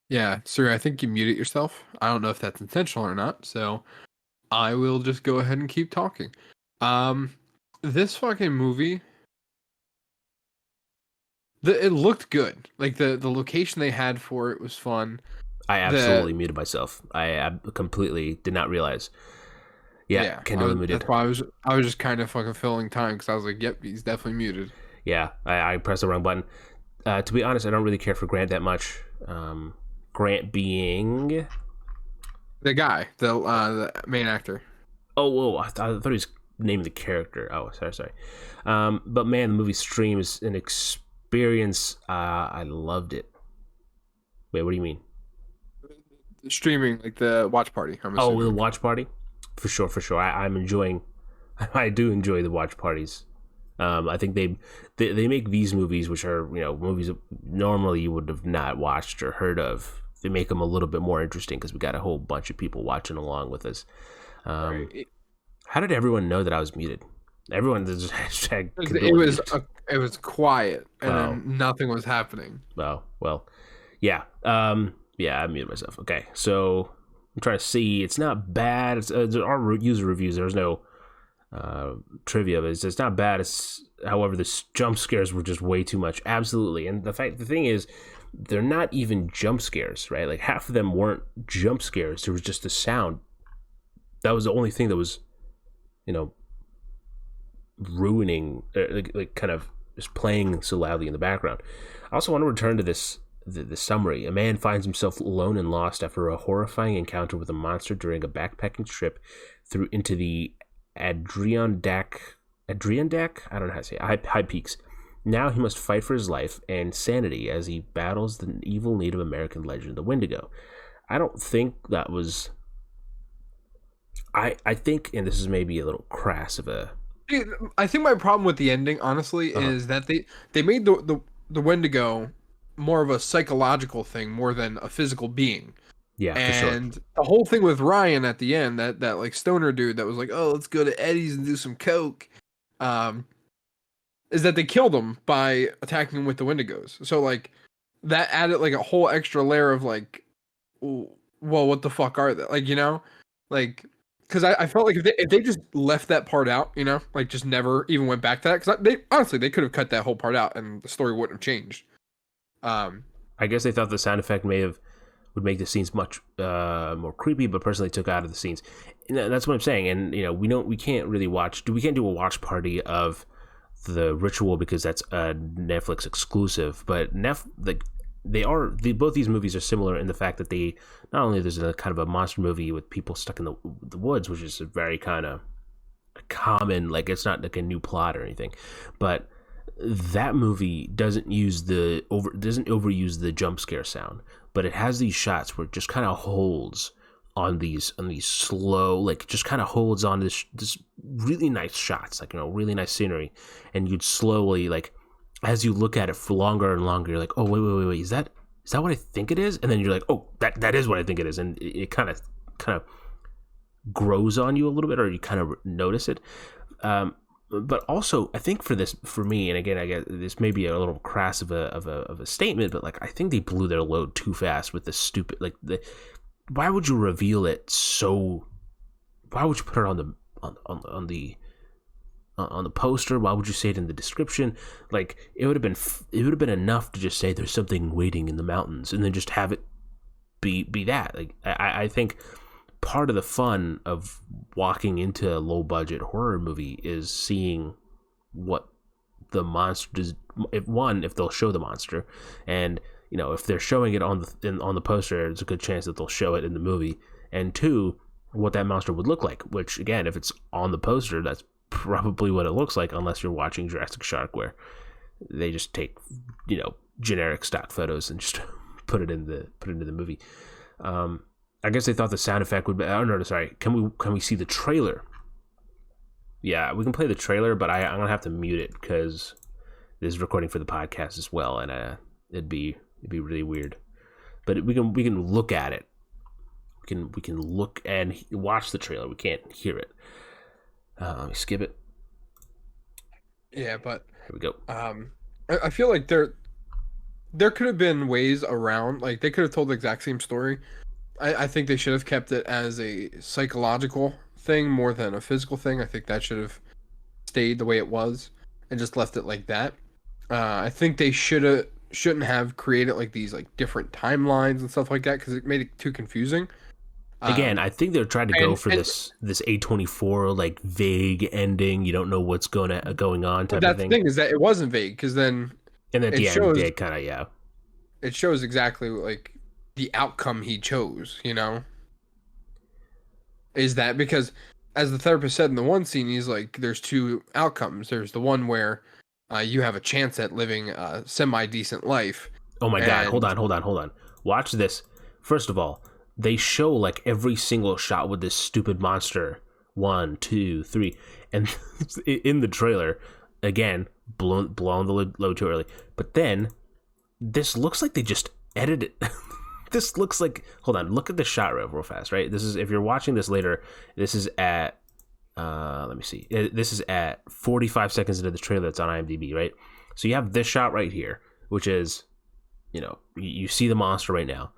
Yeah, sir, I think you muted yourself. I don't know if that's intentional or not, so I will just go ahead and keep talking. This fucking movie, it looked good. Like the location they had for it was fun. I absolutely muted myself. I completely did not realize. Yeah, Kendall muted. That's why I was just kind of fucking filling time because I was like, yep, he's definitely muted. Yeah, I pressed the wrong button. To be honest, I don't really care for Grant that much. Grant being the guy, the main actor. Oh, I thought he was naming the character. Oh, sorry. But man, the movie Stream is an experience. I loved it. Wait, what do you mean? Streaming, like the watch party. The watch party? For sure. I'm enjoying. I do enjoy the watch parties. I think they make these movies, which are movies that normally you would have not watched or heard of. They make them a little bit more interesting because we got a whole bunch of people watching along with us. Right. How did everyone know that I was muted? Everyone just hashtag. It was quiet and then nothing was happening. Oh well, yeah. Yeah, I muted myself. Okay, so I'm trying to see. It's not bad. It's our user reviews. There's no trivia, but it's not bad. However, the jump scares were just way too much. Absolutely, and the thing is, they're not even jump scares, right? Like half of them weren't jump scares. There was just a sound. That was the only thing that was, ruining, like kind of just playing so loudly in the background. I also want to return to the summary. A man finds himself alone and lost after a horrifying encounter with a monster during a backpacking trip into the Adirondack. I don't know how to say it. High peaks. Now he must fight for his life and sanity as he battles the evil Native American legend, the Wendigo. I don't think that was. I think, and this is maybe a little crass of a. I think my problem with the ending, honestly, is that they made the Wendigo more of a psychological thing more than a physical being. Yeah, for sure. And the whole thing with Ryan at the end, that like stoner dude that was like, oh, let's go to Eddie's and do some coke, is that they killed him by attacking him with the Wendigos. So like that added like a whole extra layer of like, well, what the fuck are they? Like, like because I felt like if they just left that part out, like just never even went back to that, because they honestly they could have cut that whole part out and the story wouldn't have changed. I guess they thought the sound effect would make the scenes much more creepy, but personally took out of the scenes. And that's what I'm saying. And we can't really we can't do a watch party of the Ritual because that's a Netflix exclusive. But both these movies are similar in the fact that they not only there's a kind of a monster movie with people stuck in the woods, which is a very kind of common, like it's not like a new plot or anything, but that movie doesn't overuse the jump scare sound, but it has these shots where it just kind of holds on these slow, like just kind of holds on this really nice shots, like really nice scenery, and you'd slowly, like as you look at it for longer and longer, you're like, oh wait, is that what I think it is? And then you're like, oh, that is what I think it is, and it kind of grows on you a little bit, or you kind of notice it. But also, I think for me, and again, I guess this may be a little crass of a statement, but like I think they blew their load too fast with the stupid, like why would you reveal it so? Why would you put it on the poster? Why would you say it in the description? Like it would have been enough to just say there's something waiting in the mountains, and then just have it be that. Like I think part of the fun of walking into a low budget horror movie is seeing what the monster does. If they'll show the monster, and if they're showing it on the poster, there's a good chance that they'll show it in the movie. And two, what that monster would look like, which again, if it's on the poster, that's probably what it looks like, unless you're watching Jurassic Shark, where they just take generic stock photos and just put it into the movie. I guess they thought the sound effect would be. Oh no, sorry. Can we see the trailer? Yeah, we can play the trailer, but I'm gonna have to mute it because this is recording for the podcast as well, and it'd be really weird. But we can look at it. We can look and watch the trailer. We can't hear it. Let me skip it. Yeah, but here we go. I feel like there could have been ways around. Like they could have told the exact same story. I think they should have kept it as a psychological thing more than a physical thing. I think that should have stayed the way it was and just left it like that. I think they shouldn't have created like these like different timelines and stuff like that, because it made it too confusing. Again, I think they're trying to go for this A24 like vague ending. You don't know what's going on type of thing. The thing is that it wasn't vague, because then and at the end it did kind of it shows exactly like the outcome he chose, is that because, as the therapist said in the one scene, he's like, there's two outcomes. There's the one where you have a chance at living a semi-decent life. Oh my God, hold on. Watch this. First of all, they show like every single shot with this stupid monster. 1, 2, 3. And in the trailer, again, blown the load too early. But then, this looks like they just edited it. This looks like, hold on, look at the shot real fast, right? This is, if you're watching this later, this is at, let me see. This is at 45 seconds into the trailer that's on IMDb, right? So you have this shot right here, which is, you see the monster right now.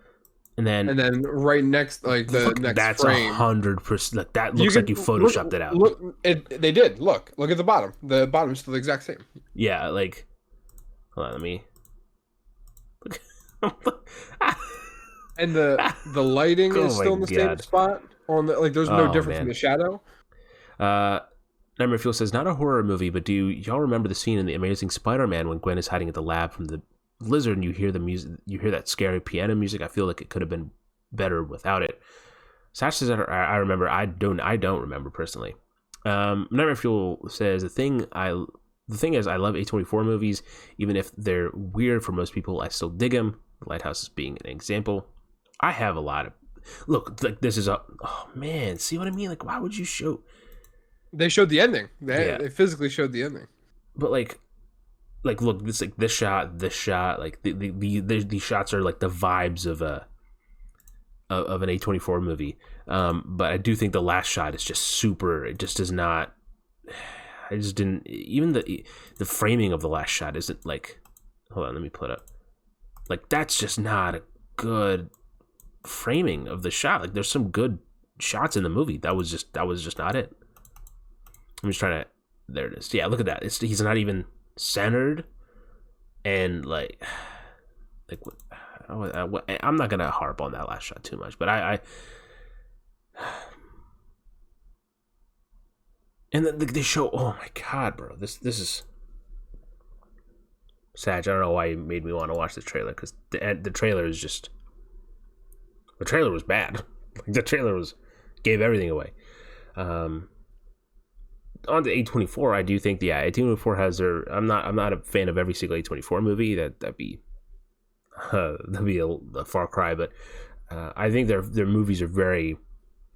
And then right next, like the next frame. That's 100%. Like, that looks like you photoshopped it out. They did. Look at the bottom. The bottom is still the exact same. Yeah, like, hold on, let me. And the lighting is still in the same spot. There's no difference in the shadow. Nightmare Fuel says, not a horror movie, but do y'all remember the scene in The Amazing Spider-Man when Gwen is hiding at the lab from the lizard, and you hear the music, you hear that scary piano music? I feel like it could have been better without it. Sash says, I remember. I don't remember personally. Nightmare Fuel says, the thing I the thing is, I love A24 movies, even if they're weird for most people. I still dig them. The Lighthouse is being an example. I have a lot of look. Like this is a oh man, see what I mean? Like, why would you show? They showed the ending. Yeah, They physically showed the ending. but like look, this shot, like these shots are like the vibes of an A24 movie. But I do think the last shot is just super. It just does not. I just didn't. Even the framing of the last shot isn't like. Hold on, let me pull it up. Like that's just not a good framing of the shot. Like there's some good shots in the movie. That was just not it. I'm just trying to. There it is. Yeah, look at that. He's not even centered, and like what, I'm not gonna harp on that last shot too much, but I and then they show. Oh my god, bro! This is. Sag, I don't know why you made me want to watch the trailer, because the trailer is just. The trailer was bad. The trailer gave everything away. On the A24, I do think A24 has their. I'm not a fan of every single A24 movie. That'd be a far cry, but I think their movies are very.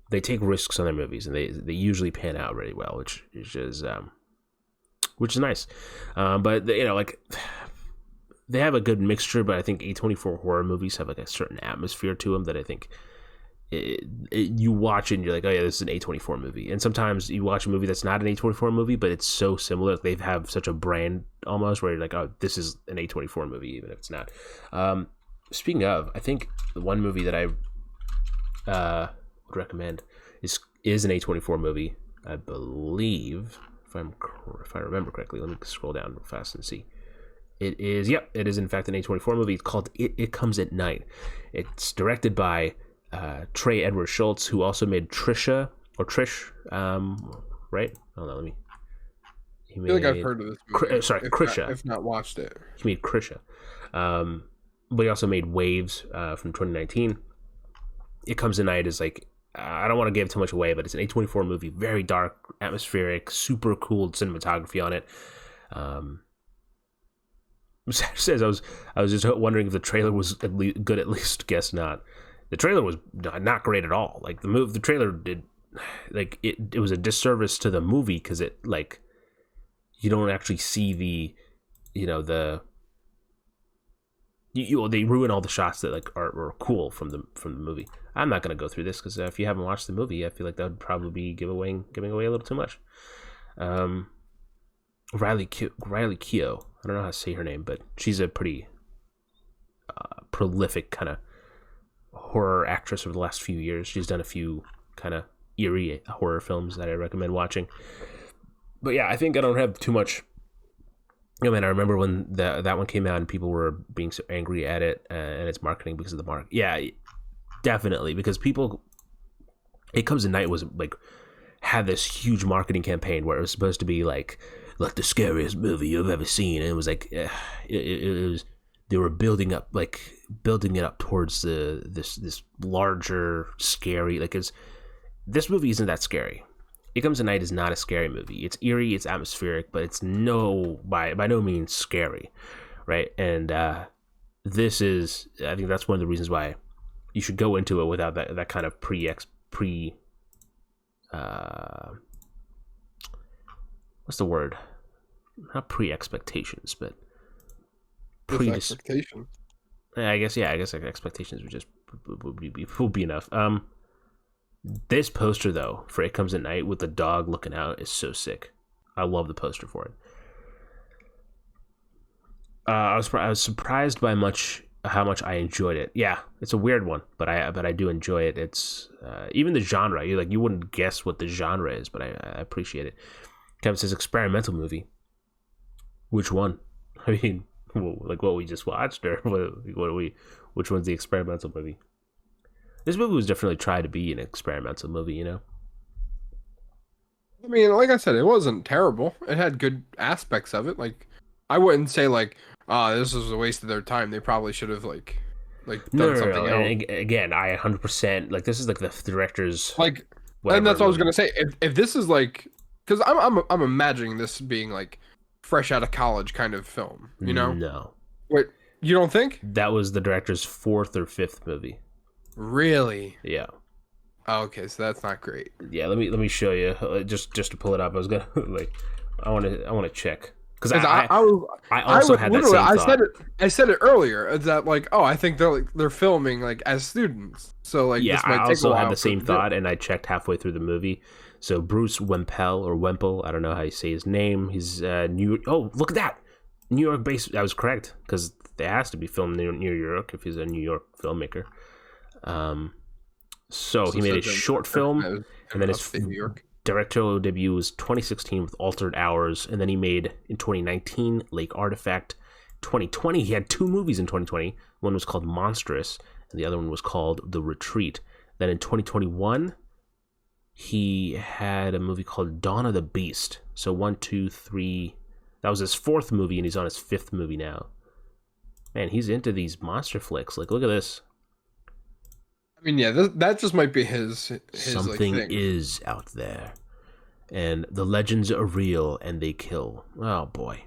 They take risks on their movies, and they usually pan out really well, which is nice. But like they have a good mixture. But I think A24 horror movies have like a certain atmosphere to them that I think you watch it and you're like, oh yeah, this is an A24 movie. And sometimes you watch a movie that's not an A24 movie, but it's so similar. They have such a brand almost where you're like, oh, this is an A24 movie, even if it's not. Speaking of, I think the one movie that I would recommend is an A24 movie. I believe, if I remember correctly. Let me scroll down real fast and see. It is in fact an A24 movie. It's called It Comes at Night. It's directed by Trey Edward Schultz, who also made Trish, right? Hold on, let me. I feel like I've heard of this movie. Krisha. If not watched it. He made Krisha. But he also made Waves from 2019. It Comes at Night is like, I don't want to give too much away, but it's an A24 movie. Very dark, atmospheric, super cool cinematography on it. Says I was just wondering if the trailer was good. At least guess not. The trailer was not great at all. Like the trailer did, like it was a disservice to the movie because it like you don't actually see the, they ruin all the shots that like are cool from the movie. I'm not gonna go through this because if you haven't watched the movie, I feel like that would probably be giving away a little too much. Riley Keough. I don't know how to say her name, but she's a pretty prolific kind of horror actress over the last few years. She's done a few kind of eerie horror films that I recommend watching. But yeah, I think I don't have too much. I remember when that one came out and people were being so angry at it and its marketing because of the mark. Yeah, definitely, because people. It Comes at Night was like had this huge marketing campaign where it was supposed to be like the scariest movie you've ever seen, and it was like it was. They were building it up towards this larger scary, like this movie isn't that scary. It Comes at Night is not a scary movie. It's eerie, it's atmospheric, but it's by no means scary, right? And this is, I think that's one of the reasons why you should go into it without that kind of what's the word? Not pre-expectations, but expectations. I guess like expectations would be enough. This poster though for It Comes at Night with the dog looking out is so sick. I love the poster for it. I was surprised by how much I enjoyed it. Yeah, it's a weird one, but I do enjoy it. It's even the genre. You wouldn't guess what the genre is, but I appreciate it. Kevin says experimental movie. Which one? I mean, like what we just watched, or which one's the experimental movie? This movie was definitely tried to be an experimental movie, I mean, like I said, it wasn't terrible. It had good aspects of it. Like, I wouldn't say like, this was a waste of their time. They probably should have like done something else. And again, I 100% like this is like the director's like, and that's what I was gonna say. If this is like, because I'm imagining this being like fresh out of college kind of film, you know? No. What, you don't think? That was the director's 4th or 5th movie. Really? Yeah. Oh, okay, so that's not great. Yeah, let me show you just to pull it up. I was gonna like, I want to check because I also had that same thought. I said it earlier that like, oh, I think they're filming like as students, so like Yeah, this might I take a also while had the same thought, do. and I checked halfway through the movie. So Bruce Wemple, I don't know how you say his name. He's New. Oh, look at that, New York based. I was correct because it has to be filmed near New York if he's a New York filmmaker. So he made a short film, and then his directorial debut was 2016 with Altered Hours, and then he made in 2019 Lake Artifact. 2020 he had 2 movies in 2020. One was called Monstrous, and the other one was called The Retreat. Then in 2021 he had a movie called Dawn of the Beast. So 1, 2, 3. That was his 4th movie, and he's on his 5th movie now. Man, he's into these monster flicks. Like, look at this. I mean, yeah, that just might be his Something like, thing. is out there, and the legends are real, and they kill. Oh boy.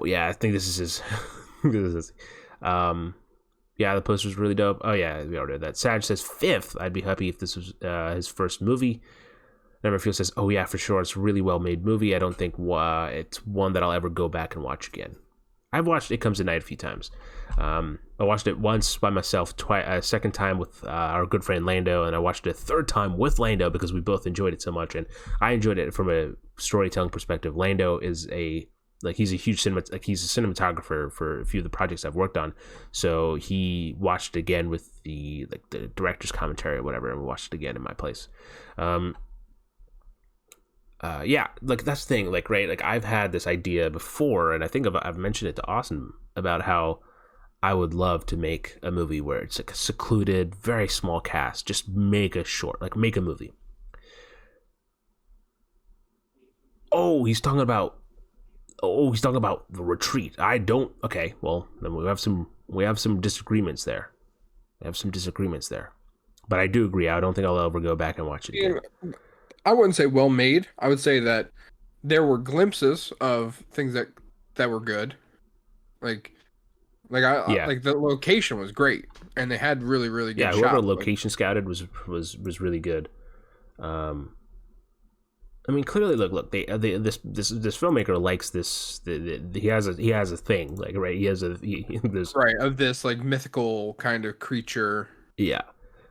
Yeah, I think this is his. This is yeah, the poster's really dope. Oh yeah, we already did that. Sag says 5th. I'd be happy if this was his first movie. Neverfield says, oh yeah, for sure, it's a really well made movie. I don't think it's one that I'll ever go back and watch again. I've watched It Comes at Night a few times. I watched it once by myself, a second time with our good friend Lando, and I watched it a 3rd time with Lando because we both enjoyed it so much, and I enjoyed it from a storytelling perspective. Lando is he's a huge he's a cinematographer for a few of the projects I've worked on, so he watched it again with the director's commentary or whatever, and we watched it again in my place. Yeah, like that's the thing, like, right, like I've had this idea before, and I think I've mentioned it to Austin about how I would love to make a movie where it's like a secluded, very small cast, just make a short, like make a movie. Oh, he's talking about The Retreat. Okay, well, then we have some disagreements there. But I do agree. I don't think I'll ever go back and watch it again. I wouldn't say well made. I would say that there were glimpses of things that were good. Like the location was great, and they had really, really good shots. Whoever location scouted was really good. I mean, clearly, look. This filmmaker likes this. He has a thing, like, right. He has this right of this like mythical kind of creature. Yeah,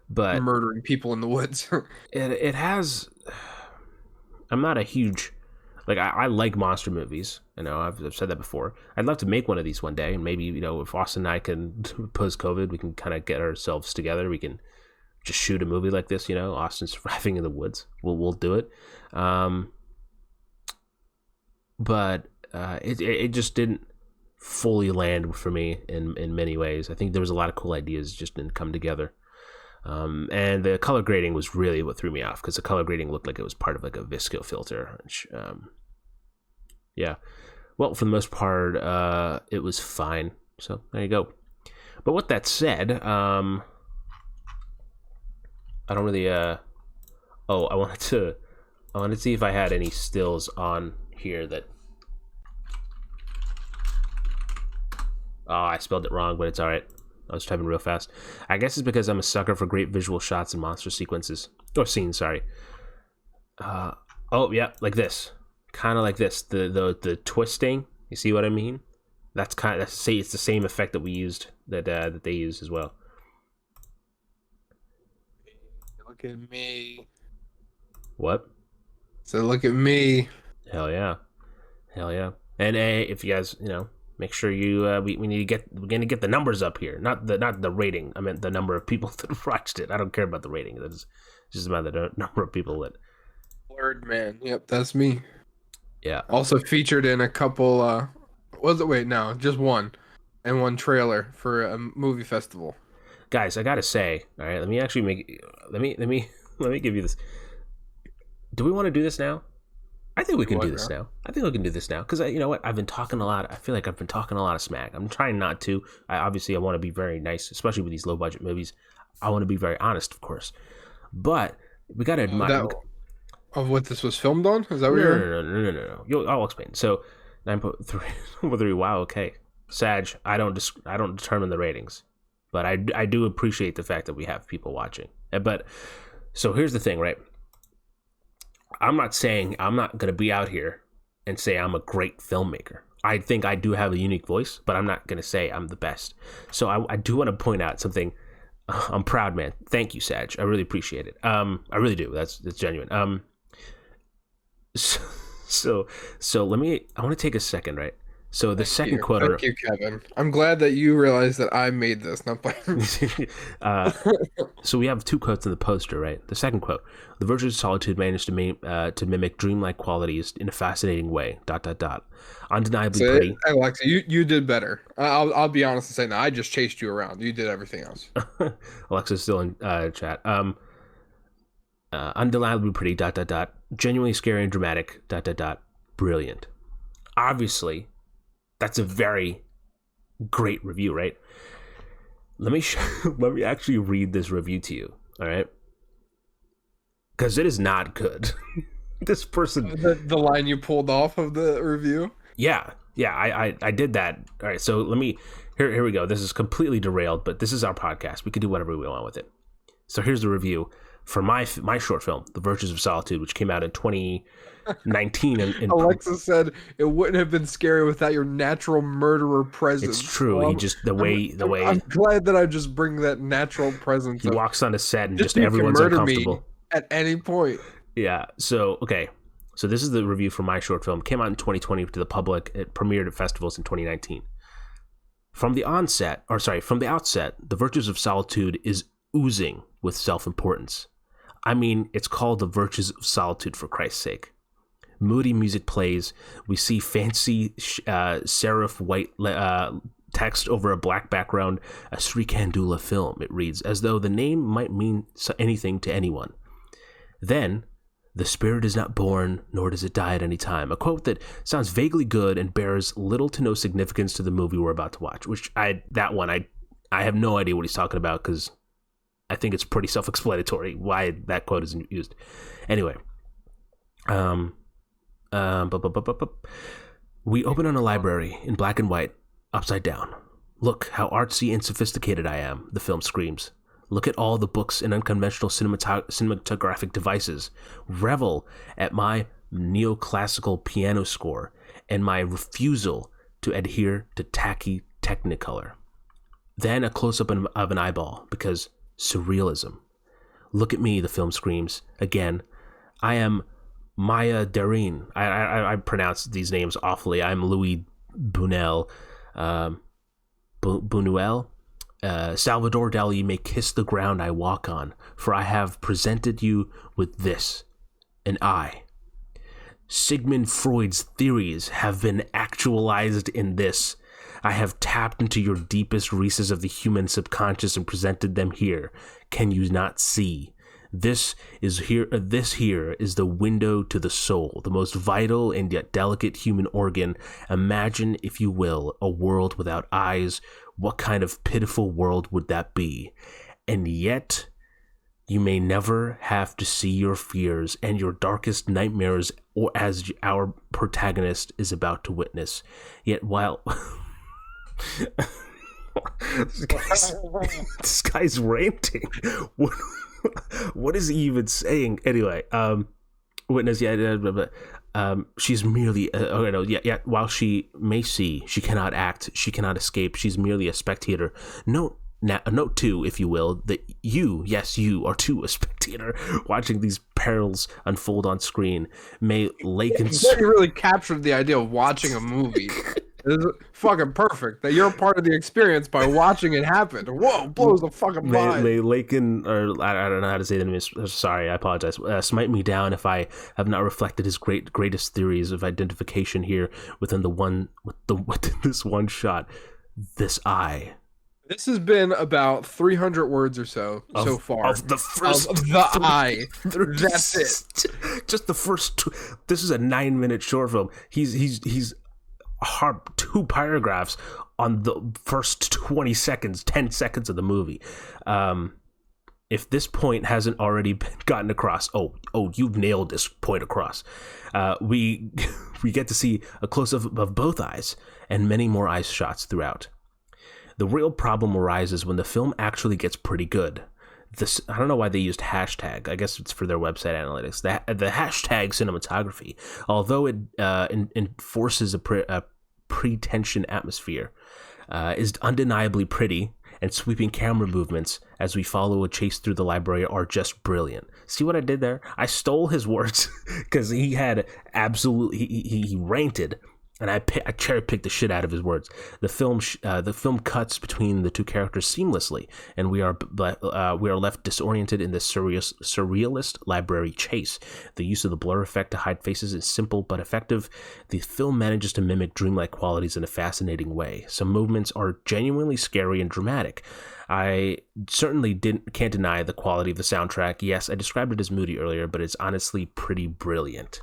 but murdering people in the woods. it has. I'm not a huge, like, I like monster movies. You know, I've said that before. I'd love to make one of these one day, and maybe, you know, if Austin and I can, post COVID, we can kind of get ourselves together. We can just shoot a movie like this. You know, Austin surviving in the woods. We'll do it. But it just didn't fully land for me in many ways. I think there was a lot of cool ideas just didn't come together. And the color grading was really what threw me off, because the color grading looked like it was part of like a visco filter. Which, yeah. Well, for the most part, it was fine. So there you go. But with that said, I don't really. I wanted to see if I had any stills on here that. Oh, I spelled it wrong, but it's all right. I was typing real fast. I guess it's because I'm a sucker for great visual shots and monster sequences. Or scenes, sorry. Oh, yeah, like this. Kind of like this. The twisting. You see what I mean? It's the same effect that we used, that they used as well. Look at me. What? So look at me. Hell yeah. And if you guys, you know, make sure you we're gonna get the numbers up here, not the rating. I meant the number of people that watched it. I don't care about the rating. That's just about the number of people that. Blurred Man. Yep, that's me. Yeah. Also featured in a couple. Just one, and one trailer for a movie festival. Guys, I gotta say, all right, let me give you this. Do we want to do this now? I think we can do this now. Because, you know what? I've been talking a lot. I feel like I've been talking a lot of smack. I'm trying not to. I want to be very nice, especially with these low-budget movies. I want to be very honest, of course. But we got to admire... Of what this was filmed on? Is that what No, you're? no, no, no, no, no, no. I'll explain. So 9.3. Wow. Okay. Sag, I don't determine the ratings, but I do appreciate the fact that we have people watching. But so here's the thing, right? I'm not saying I'm not going to be out here and say I'm a great filmmaker. I think I do have a unique voice, but I'm not going to say I'm the best. So I do want to point out something. I'm proud, man. Thank you, Sag. I really appreciate it. I really do. That's genuine. So let me. I want to take a second, right? So the second quote. Thank you, Kevin. I'm glad that you realized that I made this, not by. So we have two quotes in the poster, right? The second quote: "The virtues of solitude managed to mimic dreamlike qualities in a fascinating way." ... Undeniably pretty. Alexa, you did better. I'll be honest and say no. I just chased you around. You did everything else. Alexa's still in chat. Undeniably pretty. ... Genuinely scary and dramatic. ... Brilliant. Obviously, that's a very great review, right? Let me actually read this review to you, all right? Because it is not good. This person, the line you pulled off of the review. Yeah, I did that. All right, so let me. Here we go. This is completely derailed, but this is our podcast. We can do whatever we want with it. So here's the review for my short film, The Virtues of Solitude, which came out in 2019. Alexa said it wouldn't have been scary without your natural murderer presence. It's true. He just the way I'm glad that I just bring that natural presence. He walks on a set and just you everyone's can murder uncomfortable me at any point. Yeah. So okay. So this is the review for my short film. It came out in 2020 to the public. It premiered at festivals in 2019. From the outset, The Virtues of Solitude is oozing with self-importance. I mean, it's called The Virtues of Solitude, for Christ's sake. Moody music plays. We see fancy serif white text over a black background. A Sri Kandula film, it reads, as though the name might mean anything to anyone. Then, the spirit is not born, nor does it die at any time. A quote that sounds vaguely good and bears little to no significance to the movie we're about to watch. Which I have no idea what he's talking about, because I think it's pretty self-explanatory why that quote isn't used. Anyway, we open on a library in black and white, upside down. Look how artsy and sophisticated I am, the film screams. Look at all the books and unconventional cinematographic devices. Revel at my neoclassical piano score and my refusal to adhere to tacky Technicolor. Then a close-up of an eyeball, because surrealism. Look at me, the film screams. Again, I am Maya Deren. I pronounce these names awfully. I'm Louis Buñuel. Buñuel. Salvador Dali may kiss the ground I walk on, for I have presented you with this, an eye. Sigmund Freud's theories have been actualized in this. I have tapped into your deepest recesses of the human subconscious and presented them here. Can you not see? This here is the window to the soul, the most vital and yet delicate human organ. Imagine, if you will, a world without eyes. What kind of pitiful world would that be? And yet, you may never have to see your fears and your darkest nightmares, or as our protagonist is about to witness. Yet while this guy's ranting. What is he even saying? Anyway, witness, she's merely, while she may see, she cannot act, she cannot escape, she's merely a spectator. Note too, if you will, that you are too a spectator watching these perils unfold on screen. May Lakin's... You really captured the idea of watching a movie. It's fucking perfect that you're part of the experience by watching it happen. Whoa, blows the fucking mind. Lakin, or I don't know how to say the name. Sorry, I apologize. Smite me down if I have not reflected his greatest theories of identification here within this one shot. This eye. This has been about 300 words or so far. Of the first... Of the eye. That's it. Just the first two. This is a 9-minute short film. He's harp 2 paragraphs on the first 20 seconds, 10 seconds of the movie. if this point hasn't already been gotten across, you've nailed this point across. We get to see a close-up of both eyes and many more eye shots throughout. The real problem arises when the film actually gets pretty good. I don't know why they used hashtag. I guess it's for their website analytics. The hashtag cinematography, although it enforces a pre-tension atmosphere, is undeniably pretty, and sweeping camera movements as we follow a chase through the library are just brilliant. See what I did there? I stole his words because he had he ranted, and I cherry picked the shit out of his words. The film cuts between the two characters seamlessly, and we are left disoriented in this surrealist library chase. The use of the blur effect to hide faces is simple but effective. The film manages to mimic dreamlike qualities in a fascinating way. Some movements are genuinely scary and dramatic. I certainly can't deny the quality of the soundtrack. Yes, I described it as moody earlier, but it's honestly pretty brilliant.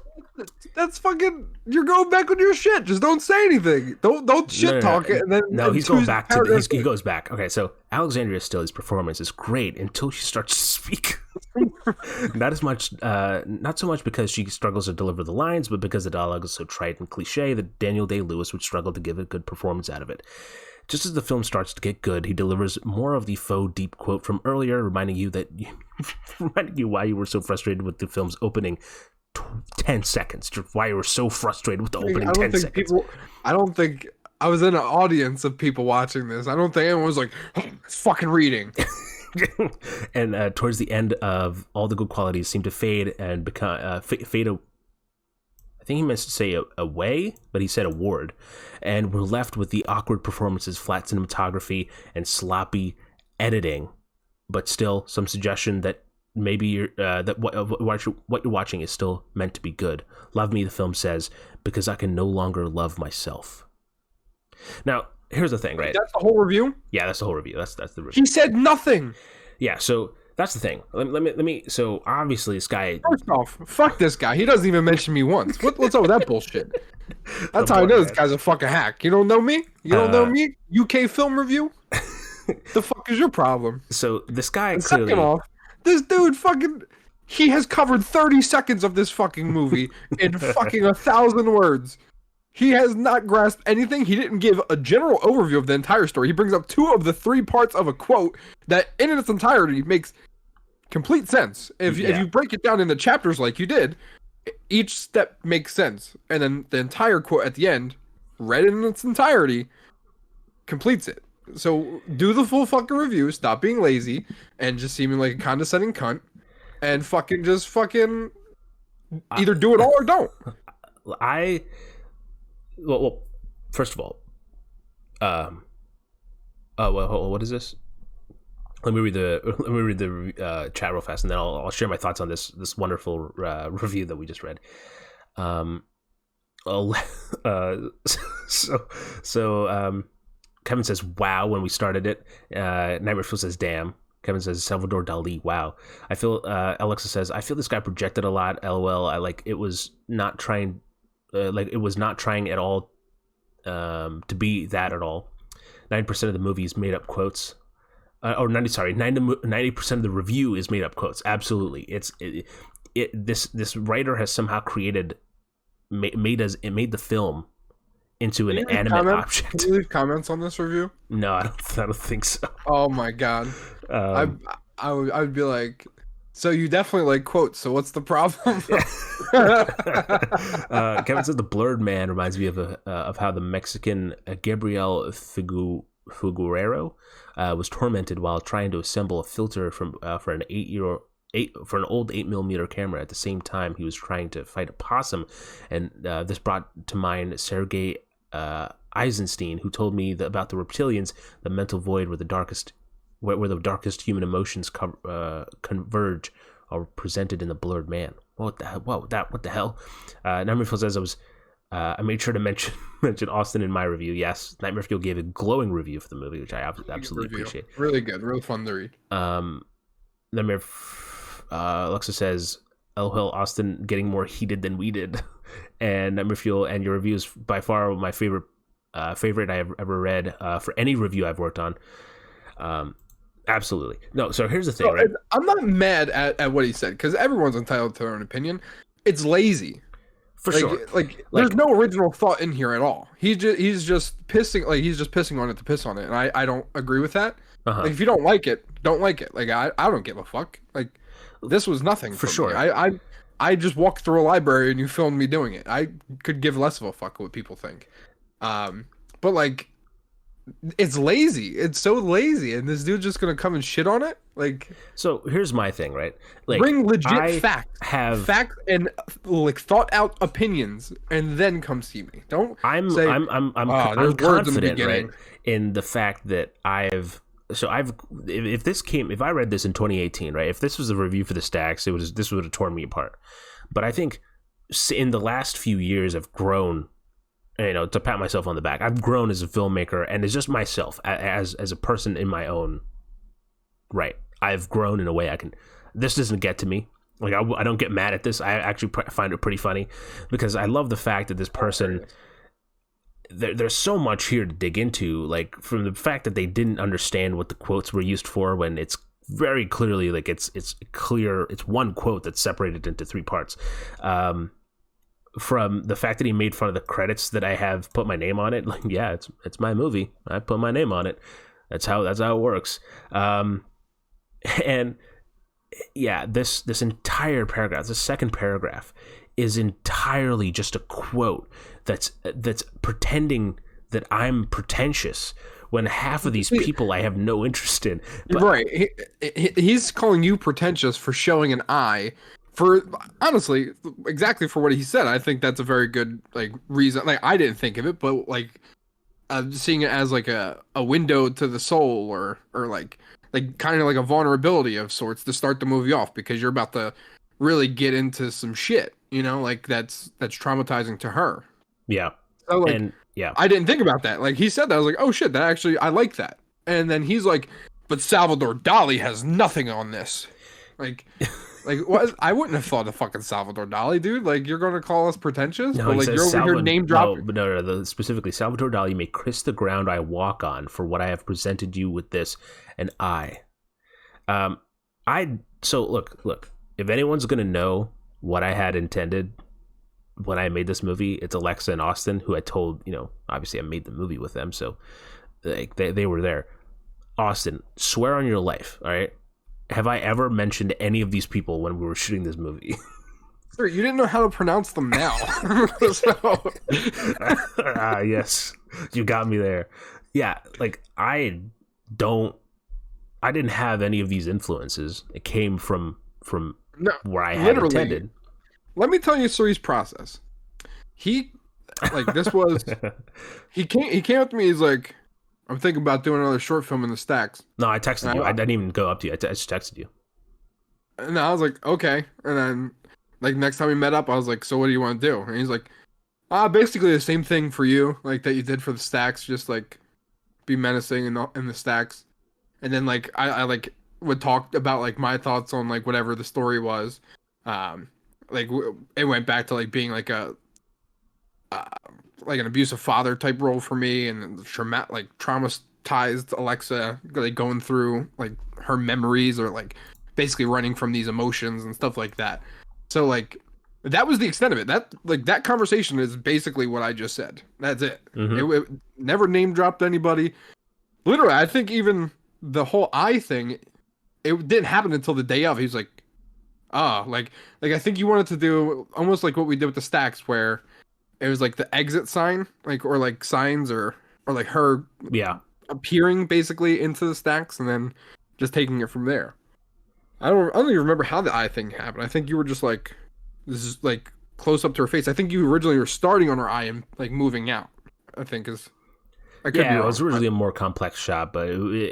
That's fucking. You're going back on your shit. Just don't say anything. Don't shit talk it. And then he's going back to he goes back. Okay, so Alexandria Stille's performance is great until she starts to speak. Not so much because she struggles to deliver the lines, but because the dialogue is so trite and cliche that Daniel Day-Lewis would struggle to give a good performance out of it. Just as the film starts to get good, he delivers more of the faux deep quote from earlier, reminding you why you were so frustrated with the film's opening 10 seconds, why you were so frustrated with the opening 10 seconds. I don't think I was in an audience of people watching this. I don't think anyone was like, oh, it's fucking reading. And towards the end of all the good qualities seem to fade and become fade. I think he meant to say away, but he said award. And we're left with the awkward performances, flat cinematography, and sloppy editing, but still some suggestion that maybe what you're watching is still meant to be good. Love me, the film says, because I can no longer love myself. Now, here's the thing, right? That's the whole review? Yeah, that's the whole review. That's the review. He said nothing. Yeah, so that's the thing. Let me. So obviously, this guy. First off, fuck this guy. He doesn't even mention me once. What's up with that bullshit? That's how I know this guy's a fucking hack. You don't know me? You don't know me? UK film review? The fuck is your problem? So this guy and clearly. Second off, this dude fucking. He has covered 30 seconds of this fucking movie in fucking 1,000 words. He has not grasped anything. He didn't give a general overview of the entire story. He brings up 2 of the 3 parts of a quote that in its entirety makes complete sense. If you break it down into chapters like you did, each step makes sense. And then the entire quote at the end, read in its entirety, completes it. So do the full fucking review, stop being lazy, and just seeming like a condescending cunt, and fucking either do it all or don't. Well, first of all, what is this? Let me read the chat real fast, and then I'll share my thoughts on this wonderful review that we just read. Kevin says, "Wow!" when we started it. Nightmare Fuel says, "Damn." Kevin says, "Salvador Dali, wow." I feel. Alexa says, "I feel this guy projected a lot. LOL. It was not trying at all to be that at all. 90% of the movie is made up quotes. 90% of the review is made up quotes. Absolutely. This writer has somehow made the film into an animate object." Can you leave comments on this review? No, I don't think so. Oh my god. I would be like, so you definitely like quotes, so what's the problem? Kevin says the blurred man reminds me of how the Mexican Gabriel Figueroa was tormented while trying to assemble a filter for an old 8mm camera. At the same time, he was trying to fight a possum, and this brought to mind Sergei Eisenstein, who told me about the reptilians, the mental void where the darkest human emotions converge, are presented in the blurred man. What the hell? What the hell? Nightmare Fuel says I made sure to mention Austin in my review. Yes, Nightmare Fuel gave a glowing review for the movie, which I absolutely appreciate. Really good, real fun to read. Alexa says, "LOL, Austin getting more heated than we did." And Nightmare Fuel, and your review is by far my favorite I have ever read for any review I've worked on. Absolutely. No, so here's the thing, So right? I'm not mad at what he said because everyone's entitled to their own opinion. It's lazy. For sure. Like there's Like, no original thought in here at all. He's just pissing he's just pissing on it to piss on it, and I don't agree with that. uh-huh. Like if you don't like it, don't like it. Like I don't give a fuck. Like this was nothing For for sure. me. I just walked through a library and you filmed me doing it. I could give less of a fuck what people think. But like it's lazy. It's so lazy, and this dude's just gonna come and shit on it. Like, so here's my thing, right? Like, bring legit I facts, have facts, and like thought out opinions, and then come see me. Don't I'm say, I'm there's words in the confident, right, beginning. in the fact that if I read this in 2018, right, if this was a review for the Stacks, this would have torn me apart. But I think in the last few years, I've grown. To pat myself on the back, I've grown as a filmmaker and as just myself, as a person in my own right. I've grown in a way I can. This doesn't get to me. Like I don't get mad at this. I actually find it pretty funny because I love the fact that this person. There's so much here to dig into, like from the fact that they didn't understand what the quotes were used for when it's very clearly like it's clear. It's one quote that's separated into three parts. From the fact that he made fun of the credits that I have put my name on it, like yeah, it's my movie. I put my name on it. That's how it works. And yeah, this entire paragraph, the second paragraph, is entirely just a quote that's pretending that I'm pretentious when half of these people I have no interest in. But, right, he's calling you pretentious for showing an eye. For honestly, exactly for what he said, I think that's a very good like reason. Like I didn't think of it, but like seeing it as like a window to the soul, or like kind of like a vulnerability of sorts to start the movie off because you're about to really get into some shit, like that's traumatizing to her. Yeah. So like, and yeah, I didn't think about that. Like he said that, I was like, oh shit, that actually I like that. And then he's like, but Salvador Dali has nothing on this. Like. Like, what? I wouldn't have thought of fucking Salvador Dali, dude. Like, you're going to call us pretentious? No, but, like, you're over here name dropping. No. Specifically, Salvador Dali may kiss the ground I walk on for what I have presented you with this, and so look. If anyone's going to know what I had intended when I made this movie, it's Alexa and Austin, who I told, obviously I made the movie with them, so like they were there. Austin, swear on your life, all right? Have I ever mentioned any of these people when we were shooting this movie? Sir, you didn't know how to pronounce them now. Yes, you got me there. Yeah, like I didn't have any of these influences. It came from where I had intended. Let me tell you Suri's process. He came up to me, he's like, I'm thinking about doing another short film in the Stacks. No, I texted you. I didn't even go up to you. I just texted you. And I was like, okay. And then, like, next time we met up, I was like, so what do you want to do? And he's like, basically the same thing for you, like, that you did for the Stacks, just, like, be menacing in the Stacks. And then, like, I like, would talk about, like, my thoughts on, like, whatever the story was. Like, it went back to, like, being, like, like an abusive father type role for me, and traumatized Alexa, like going through like her memories, or like basically running from these emotions and stuff like that. So like that was the extent of it. That conversation is basically what I just said. That's it. Mm-hmm. It never name dropped anybody. Literally, I think even the whole eye thing, it didn't happen until the day of. He was like, like I think you wanted to do almost like what we did with the Stacks, where it was like the exit sign, like, or like signs, or like her appearing basically into the Stacks and then just taking it from there. I don't even remember how the eye thing happened. I think you were just like, this is like close up to her face. I think you originally were starting on her eye and like moving out. I think is. It was originally a more complex shot, but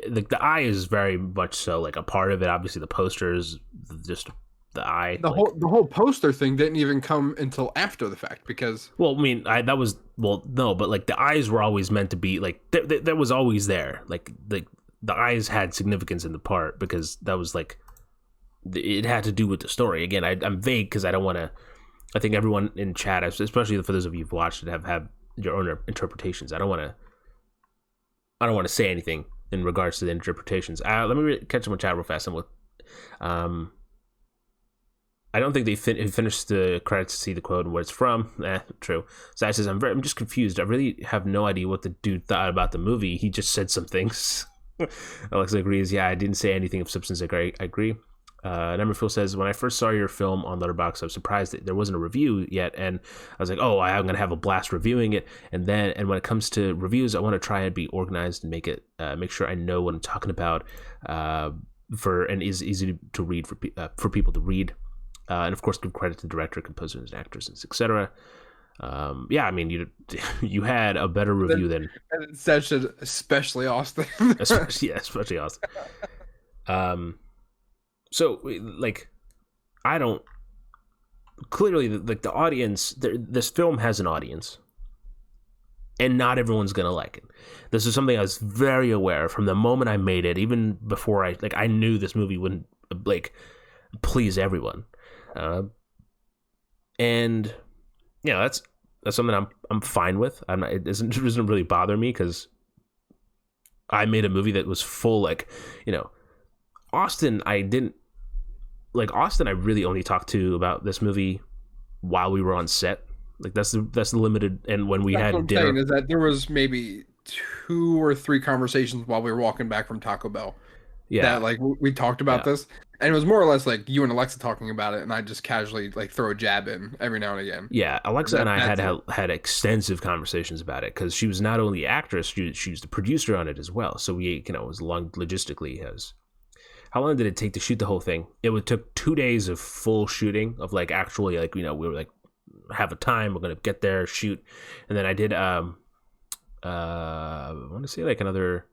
like the eye is very much so like a part of it. Obviously, the poster is just. The eye, the whole poster thing didn't even come until after the fact, because I mean, no, but like the eyes were always meant to be like that was always there. Like the eyes had significance in the part because that was like it had to do with the story. Again, I'm vague because I don't want to. I think everyone in chat, especially for those of you who've watched it, have your own interpretations. I don't want to say anything in regards to the interpretations. Let me catch up on chat real fast. I don't think they finished the credits to see the quote and where it's from. True. Zach says, I'm just confused. I really have no idea what the dude thought about the movie. He just said some things. Alexa agrees. Yeah, I didn't say anything of substance. I agree. Number Phil says, when I first saw your film on Letterboxd, I was surprised that there wasn't a review yet, and I was like, oh, I'm gonna have a blast reviewing it. And when it comes to reviews, I want to try and be organized and make sure I know what I'm talking about, and is easy to read for people to read, and of course give credit to the director, composers, and actors, etc. Yeah, I mean, you had a better review than especially Austin. especially Austin. So, like, I don't... Clearly, the audience... This film has an audience. And not everyone's going to like it. This is something I was very aware of from the moment I made it, even before I knew this movie wouldn't, please everyone. And, that's something I'm fine with. It doesn't really bother me, because I made a movie that was full, Austin, I really only talked to about this movie while we were on set. Like, that's the limited, and when we had dinner. Saying is that there was maybe 2 or 3 conversations while we were walking back from Taco Bell. Yeah. That we talked about this, and it was more or less like you and Alexa talking about it, and I just casually throw a jab in every now and again. Yeah, Alexa and I had extensive conversations about it, because she was not only the actress, she was the producer on it as well. So we, it was long logistically as. How long did it take to shoot the whole thing? It took 2 days of full shooting of actually we were have a time, we're gonna get there, shoot, and then I did I want to say another.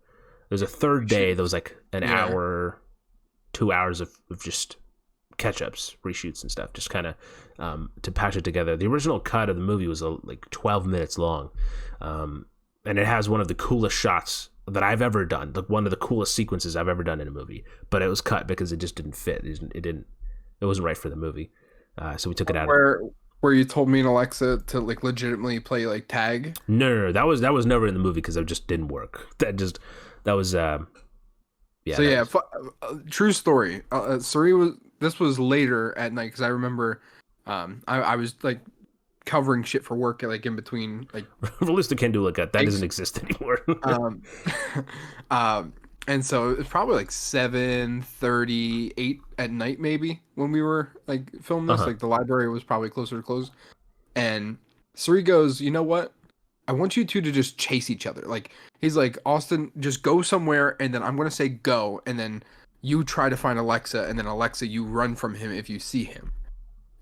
There's a third day that was an hour, 2 hours of just catch-ups, reshoots and stuff, just kind of to patch it together. The original cut of the movie was 12 minutes long, and it has one of the coolest shots that I've ever done, one of the coolest sequences I've ever done in a movie, but it was cut because it just didn't fit. It wasn't right for the movie, so we took it out. Where you told me and Alexa to legitimately play tag? No, that was never in the movie, because it just didn't work. That was true story. This was later at night, because I remember I was covering shit for work in between release the Can-Do Look At that doesn't exist anymore. And so it was probably 7:38 at night maybe when we were filming this. The library was probably closer to close, and Suri goes, you know what, I want you two to just chase each other. He's like, Austin, just go somewhere, and then I'm gonna say go, and then you try to find Alexa, and then Alexa, you run from him if you see him.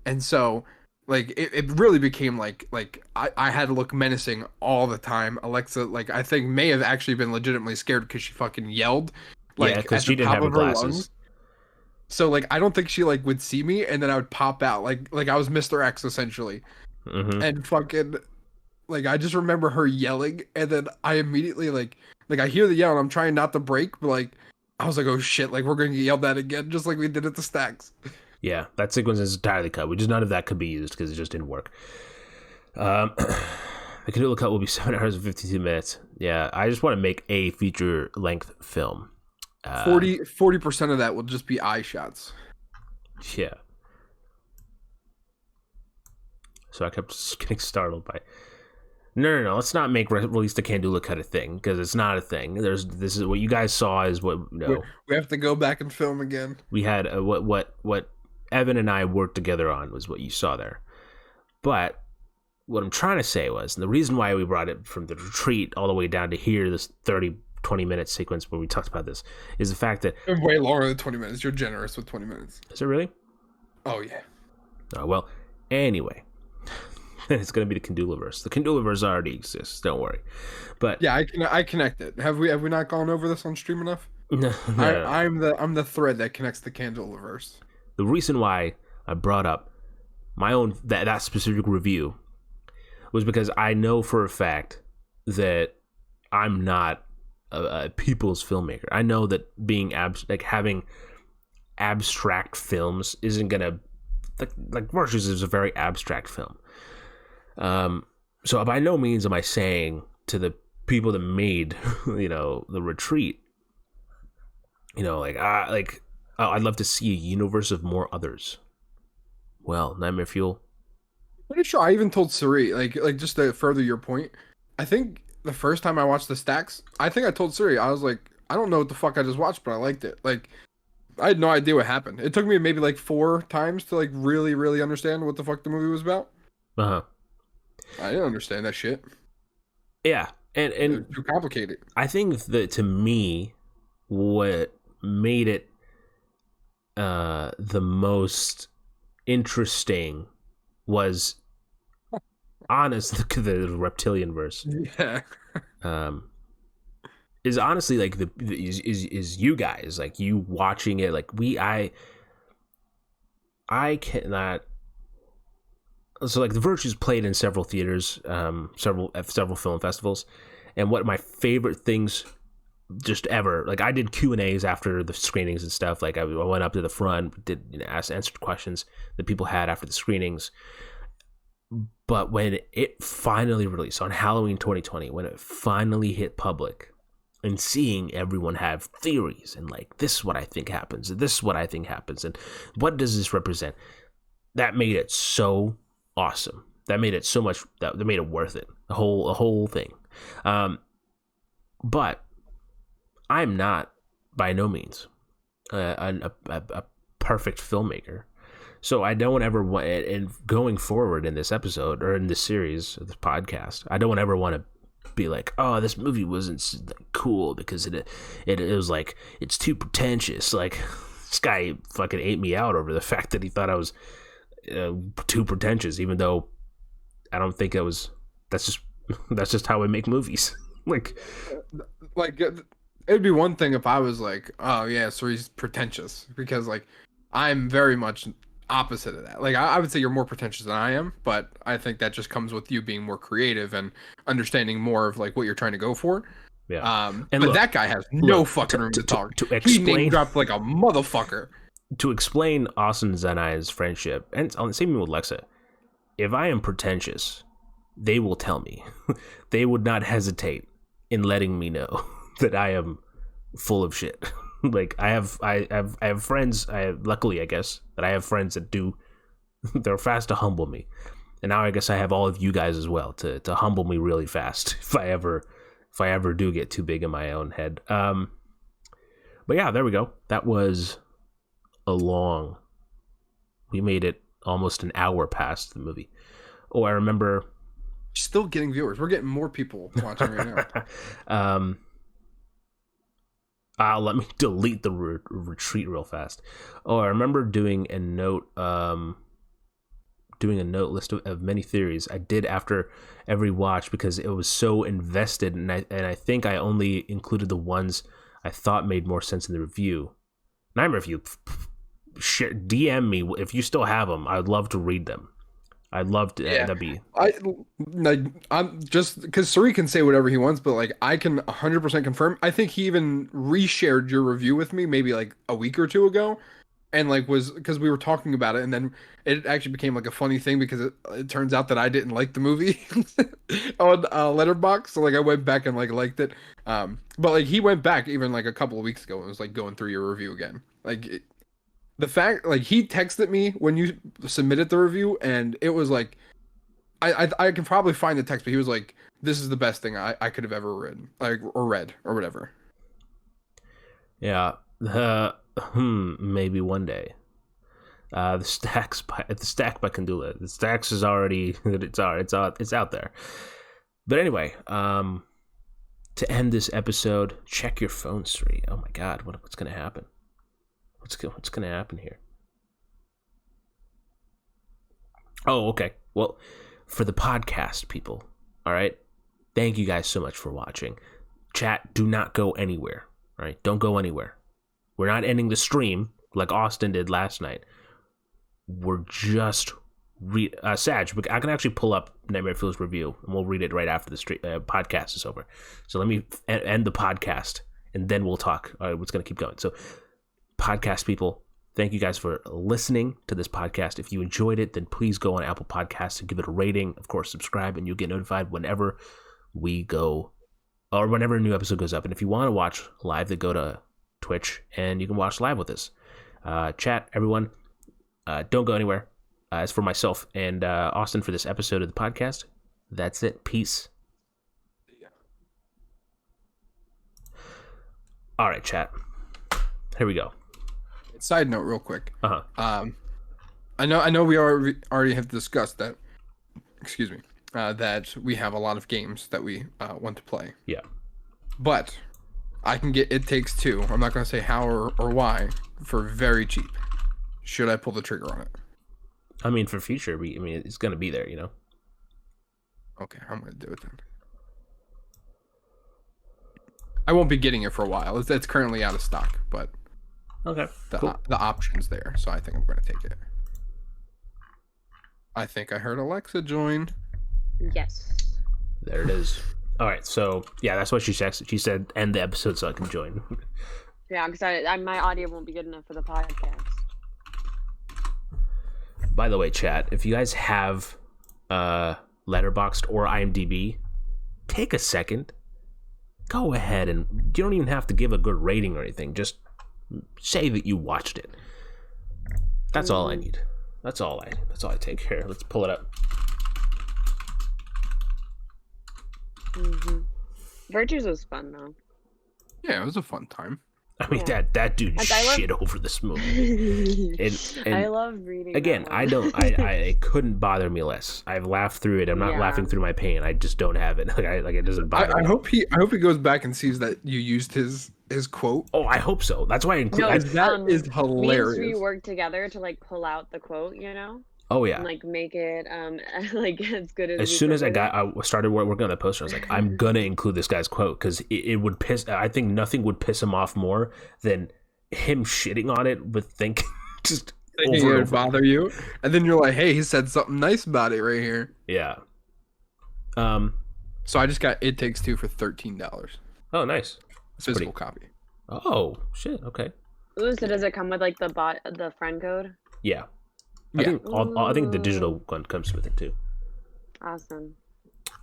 And so it really became I had to look menacing all the time. Alexa, I think may have actually been legitimately scared because she fucking yelled. Because she didn't have her glasses. Lungs. So I don't think she would see me, and then I would pop out like I was Mr. X essentially. Mm-hmm. And fucking I just remember her yelling, and then I immediately I hear the yell, and I'm trying not to break, but I was like, oh shit, we're gonna get yelled at again, just like we did at the Stacks. Yeah, that sequence is entirely cut. None of that could be used because it just didn't work. The Can-Do cut will be 7 hours and 52 minutes. Yeah, I just want to make a feature-length film. 40% of that will just be eye shots. Yeah. So I kept just getting startled by... No. Let's not make release the Can-Do cut a thing, because it's not a thing. This is what you guys saw is what... We have to go back and film again. We had what Evan and I worked together on was what you saw there. But what I'm trying to say was, and the reason why we brought it from the retreat all the way down to here, this 20 minute sequence where we talked about this, is the fact that... Way longer than 20 minutes. You're generous with 20 minutes. Is it really? Oh, yeah. Oh, well, anyway. It's going to be the Can-Do-Verse. The Can-Do-Verse already exists. Don't worry. But yeah, I connect it. Have we not gone over this on stream enough? No. I'm the thread that connects the Can-Do-Verse. The reason why I brought up my own that specific review was because I know for a fact that I'm not a people's filmmaker. I know that being having abstract films isn't gonna like Marshes is a very abstract film. So by no means am I saying to the people that made the retreat Oh, I'd love to see a universe of more others. Well, Nightmare Fuel. Pretty sure I even told Suri, like just to further your point, I think the first time I watched the stacks, I think I told Suri, I was like, I don't know what the fuck I just watched, but I liked it. Like, I had no idea what happened. It took me maybe like 4 times to like really, really understand what the fuck the movie was about. Uh-huh. I didn't understand that shit. Yeah, It was and too complicated. I think that to me, what made it the most interesting was honest the reptilian verse. Yeah. Is honestly like is you guys, like you watching it, like I cannot. So like the Virtues played in several theaters, several film festivals, and what my favorite things just ever, like I did Q&As after the screenings and stuff. Like I went up to the front, answered questions that people had after the screenings. But when it finally released on Halloween 2020, when it finally hit public, and seeing everyone have theories and like, this is what I think happens, and this is what I think happens, and what does this represent, that made it so awesome. That made it so much, that made it worth it, the whole thing. But I'm not, by no means, a perfect filmmaker. So I don't ever want, and going forward in this episode or in this series, this podcast, I don't ever want to be like, oh, this movie wasn't cool because it was like, it's too pretentious. Like, this guy fucking ate me out over the fact that he thought I was too pretentious, even though I don't think it was. That's just how we make movies. like It'd be one thing if I was like, oh yeah, so he's pretentious, because like I'm very much opposite of that. Like I would say you're more pretentious than I am, but I think that just comes with you being more creative and understanding more of like what you're trying to go for. Yeah. And but look, that guy has no fucking room to talk. To explain, he name dropped like a motherfucker. To explain Austin and I's friendship, and same with Lexa, if I am pretentious, they will tell me. They would not hesitate in letting me know that I am full of shit. Like I have friends. Luckily, I guess, that I have friends that do. They're fast to humble me, and now I guess I have all of you guys as well to humble me really fast if I ever do get too big in my own head. But yeah, there we go. That was we made it almost an hour past the movie. Oh, I remember. Still getting viewers. We're getting more people watching right now. Let me delete the retreat real fast. Oh, I remember doing a note list of many theories I did after every watch, because it was so invested, and I think I only included the ones I thought made more sense in the review. Nightmare Review, DM me if you still have them. I'd love to read them. I'd love to. Yeah. That'd be. I'm just because Suri can say whatever he wants, but like I can 100% confirm. I think he even reshared your review with me maybe like a week or two ago, and like was because we were talking about it, and then it actually became like a funny thing because it turns out that I didn't like the movie on Letterboxd, so like I went back and like liked it. But like he went back even like a couple of weeks ago and was like going through your review again, like. The fact, like, he texted me when you submitted the review, and it was like, I can probably find the text, but he was like, "This is the best thing I could have ever read, like, or read, or whatever." Yeah, maybe one day. The Stack by Kandula. The Stacks is already it's out there. But anyway, to end this episode, check your phone, Sri. Oh my God, what's gonna happen? What's going to happen here? Oh, okay. Well, for the podcast people, all right? Thank you guys so much for watching. Chat, do not go anywhere, all right? Don't go anywhere. We're not ending the stream like Austin did last night. We're just... Sag, I can actually pull up Nightmare Fuel's review, and we'll read it right after the podcast is over. So let me end the podcast, and then we'll talk. All right, what's going to keep going? So... podcast people, thank you guys for listening to this podcast. If you enjoyed it, then please go on Apple Podcasts and give it a rating. Of course, subscribe, and you'll get notified whenever we go, or whenever a new episode goes up. And if you want to watch live, then go to Twitch, and you can watch live with us. Chat, everyone, don't go anywhere. As for myself and Austin for this episode of the podcast, that's it. Peace. Yeah. All right, chat. Here we go. Side note, real quick. Uh-huh. I know we already have discussed that. Excuse me. That we have a lot of games that we want to play. Yeah. But I can get It Takes Two. I'm not going to say how or why for very cheap. Should I pull the trigger on it? I mean, for future, it's going to be there, you know? Okay, I'm going to do it then. I won't be getting it for a while. It's currently out of stock, but okay, the option's there, so I think I'm going to take it. I think I heard Alexa join. Yes. There it is. All right, so yeah, that's what she said. She said end the episode so I can join. Yeah, because my audio won't be good enough for the podcast. By the way, chat, if you guys have Letterboxd or IMDb, take a second. Go ahead, and you don't even have to give a good rating or anything. Just say that you watched it. That's all I need. That's all I take. Here, let's pull it up. Mm-hmm. Virtues was fun though. Yeah, it was a fun time. I mean, that dude shit over this movie. and I love reading. Again, it couldn't bother me less. I've laughed through it. I'm not laughing through my pain. I just don't have it. Like it doesn't bother me. I hope he goes back and sees that you used his quote. Oh, I hope so. That's why I include that is hilarious. Me and Sri worked together to like pull out the quote, you know. Oh yeah. And, like make it like as good as. As soon as I started working on the poster, I was like, I'm gonna include this guy's quote because it would piss. I think nothing would piss him off more than him shitting on it with thinking just thinking it would bother you, and then you're like, hey, he said something nice about it right here. Yeah. So I just got It Takes Two for $13. Oh, nice. Physical copy. Oh shit. Okay. Ooh, so does it come with like the friend code? Yeah. I think the digital one comes with it too. Awesome.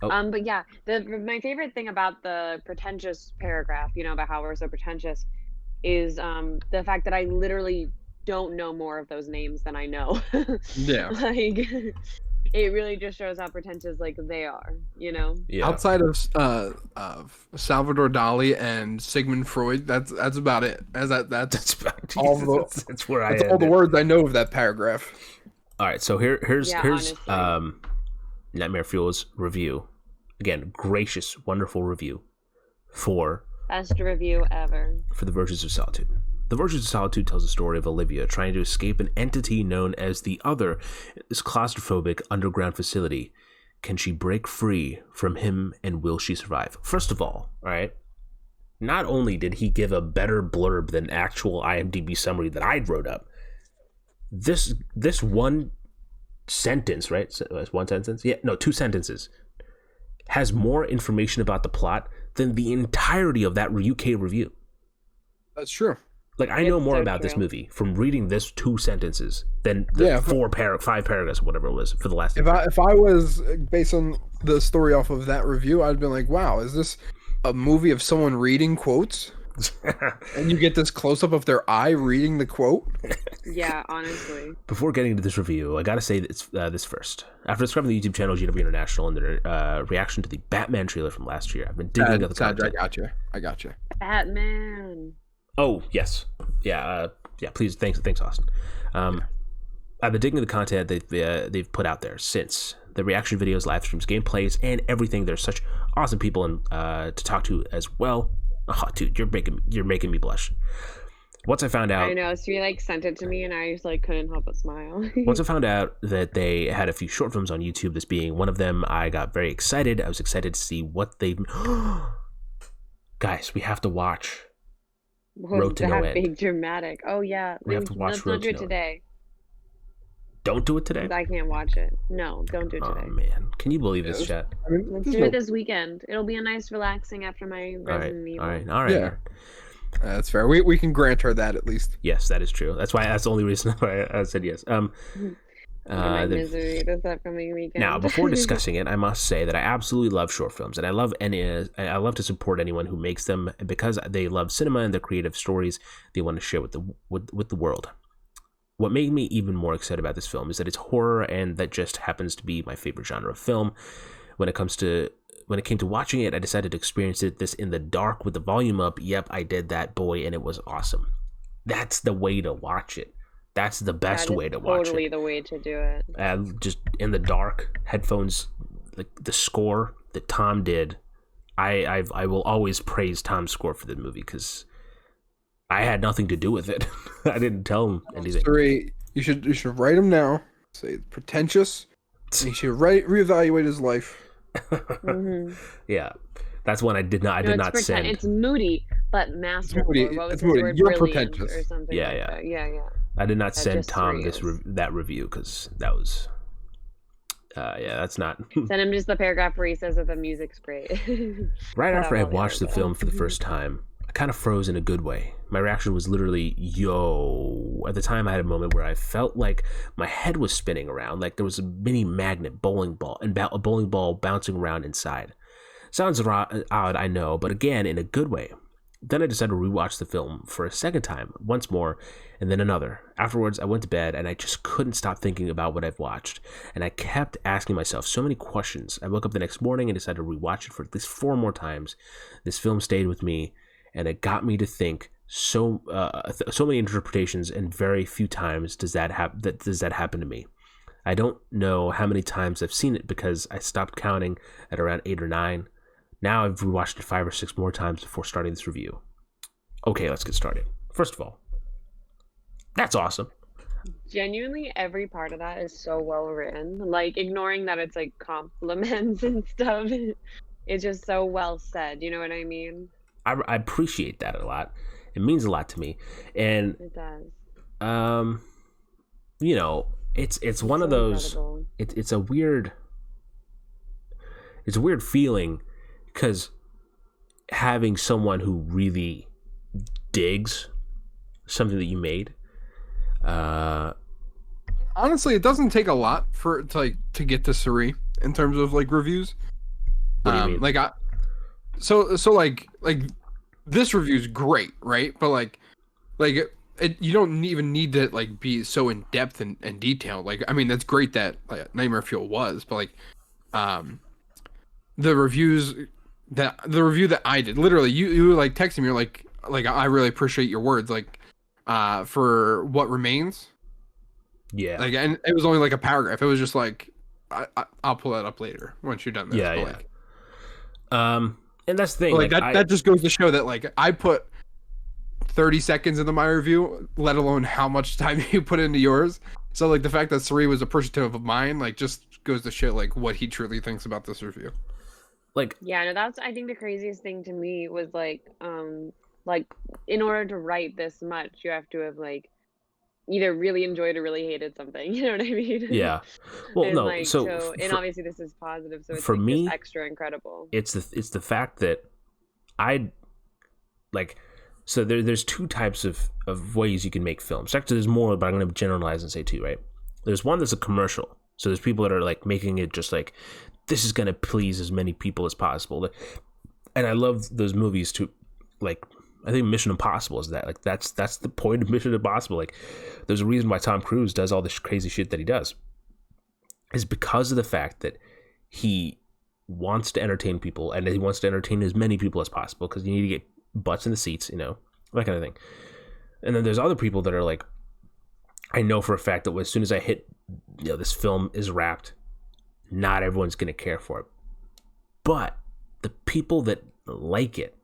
Oh. But yeah, my favorite thing about the pretentious paragraph, you know, about how we're so pretentious, is the fact that I literally don't know more of those names than I know. Yeah. Like, it really just shows how pretentious like they are, you know. Yeah. Outside of Salvador Dali and Sigmund Freud, that's about it. That's about all that's where that's all the words I know of that paragraph. All right, so here's Nightmare Fuel's review. Again, gracious, wonderful review for best review ever for The Virtues of Solitude. The Virtues of Solitude tells the story of Olivia trying to escape an entity known as the Other in this claustrophobic underground facility. Can she break free from him, and will she survive? First of all right, not only did he give a better blurb than actual IMDb summary that I'd wrote up, this one sentence, right? One sentence? Yeah, no, two sentences, has more information about the plot than the entirety of that UK review. That's true. Like, I know more about this movie from reading this two sentences than the 5 paragraphs, whatever it was, for the last. If I was based on the story off of that review, I'd been like, wow, is this a movie of someone reading quotes? And you get this close up of their eye reading the quote? Yeah, honestly. Before getting into this review, I gotta say this first. After describing the YouTube channel GW International and their reaction to the Batman trailer from last year, I've been digging into the content. I got you. Batman. Oh yes, yeah. Please, thanks, Austin. I've been digging the content they've put out there since the reaction videos, live streams, gameplays, and everything. There's such awesome people to talk to as well. Oh, dude, you're making me blush. Once I found out, I know. So you like sent it to me, and I just like couldn't help but smile. Once I found out that they had a few short films on YouTube, this being one of them, I got very excited. I was excited to see what they've. Guys, we have to watch. Road to No End. Big dramatic. Oh yeah, we have to watch Road to No End. Today. Don't do it today. I can't watch it. No, don't do it today. Oh man, can you believe this, chat? Let's do it this weekend. It'll be a nice, relaxing after my Resident Evil. All right. Yeah. That's fair. We can grant her that at least. Yes, that is true. That's the only reason why I said yes. My misery this upcoming weekend. Now, before discussing it, I must say that I absolutely love short films, and I love to support anyone who makes them because they love cinema and their creative stories they want to share with the world. What made me even more excited about this film is that it's horror, and that just happens to be my favorite genre of film. When it came to watching it, I decided to experience this in the dark with the volume up. Yep, I did that, boy, and it was awesome. That's the way to watch it. That's the best way to watch it. Totally the way to do it. Just in the dark, headphones, like the score that Tom did. I will always praise Tom's score for the movie because I had nothing to do with it. I didn't tell him anything. Sorry, you should write him now. Say pretentious. And he should reevaluate his life. Mm-hmm. Yeah, that's one I did not send. It's moody, but masterful. It's moody. You're pretentious or something. Yeah. That. Yeah. I did not send Tom that review because that was, that's not. Send him just the paragraph where he says that the music's great. Right after I had watched the film for the first time, I kind of froze in a good way. My reaction was literally, yo. At the time, I had a moment where I felt like my head was spinning around, like there was a mini magnet bowling ball and a bowling ball bouncing around inside. Sounds odd, I know, but again, in a good way. Then I decided to rewatch the film for a second time, once more, and then another. Afterwards, I went to bed, and I just couldn't stop thinking about what I've watched, and I kept asking myself so many questions. I woke up the next morning and decided to rewatch it for at least 4 more times. This film stayed with me, and it got me to think so many interpretations, and very few times does that happen to me. I don't know how many times I've seen it because I stopped counting at around 8 or 9. Now I've rewatched it 5 or 6 more times before starting this review. Okay, let's get started. First of all, that's awesome. Genuinely, every part of that is so well written. Like, ignoring that it's like compliments and stuff. It's just so well said. You know what I mean? I appreciate that a lot. It means a lot to me, and it does. It's one of those. It's a weird feeling. Because having someone who really digs something that you made, honestly, it doesn't take a lot to get to Suri in terms of like reviews. What do you mean? Like this review is great, right? But like you don't even need to like be so in depth and detailed. Like, I mean, that's great that Nightmare Fuel was, but like, the review that I did, literally, you like texted me, you're like I really appreciate your words, like, for What Remains. Yeah. Like, and it was only like a paragraph. It was just like, I'll pull that up later once you're done this. Yeah, but, yeah. Like, and that's the thing. Like that just goes to show that like I put 30 seconds into my review, let alone how much time you put into yours. So like the fact that Suri was appreciative of mine, like, just goes to show like what he truly thinks about this review. Like, yeah, no, that's, I think the craziest thing to me was like in order to write this much, you have to have like either really enjoyed or really hated something. You know what I mean? Yeah. Well, and no. Like, and obviously this is positive, so it's for like me, just extra incredible. It's the fact that I like. So there's 2 types of ways you can make films. Actually, there's more, but I'm going to generalize and say 2, right? There's one that's a commercial. So there's people that are like making it just like, this is going to please as many people as possible. And I love those movies too. Like, I think Mission Impossible is that. Like, that's the point of Mission Impossible. Like, there's a reason why Tom Cruise does all this crazy shit that he does. Is because of the fact that he wants to entertain people, and he wants to entertain as many people as possible, because you need to get butts in the seats, you know, that kind of thing. And then there's other people that are like, I know for a fact that as soon as I hit, this film is wrapped, not everyone's going to care for it. But the people that like it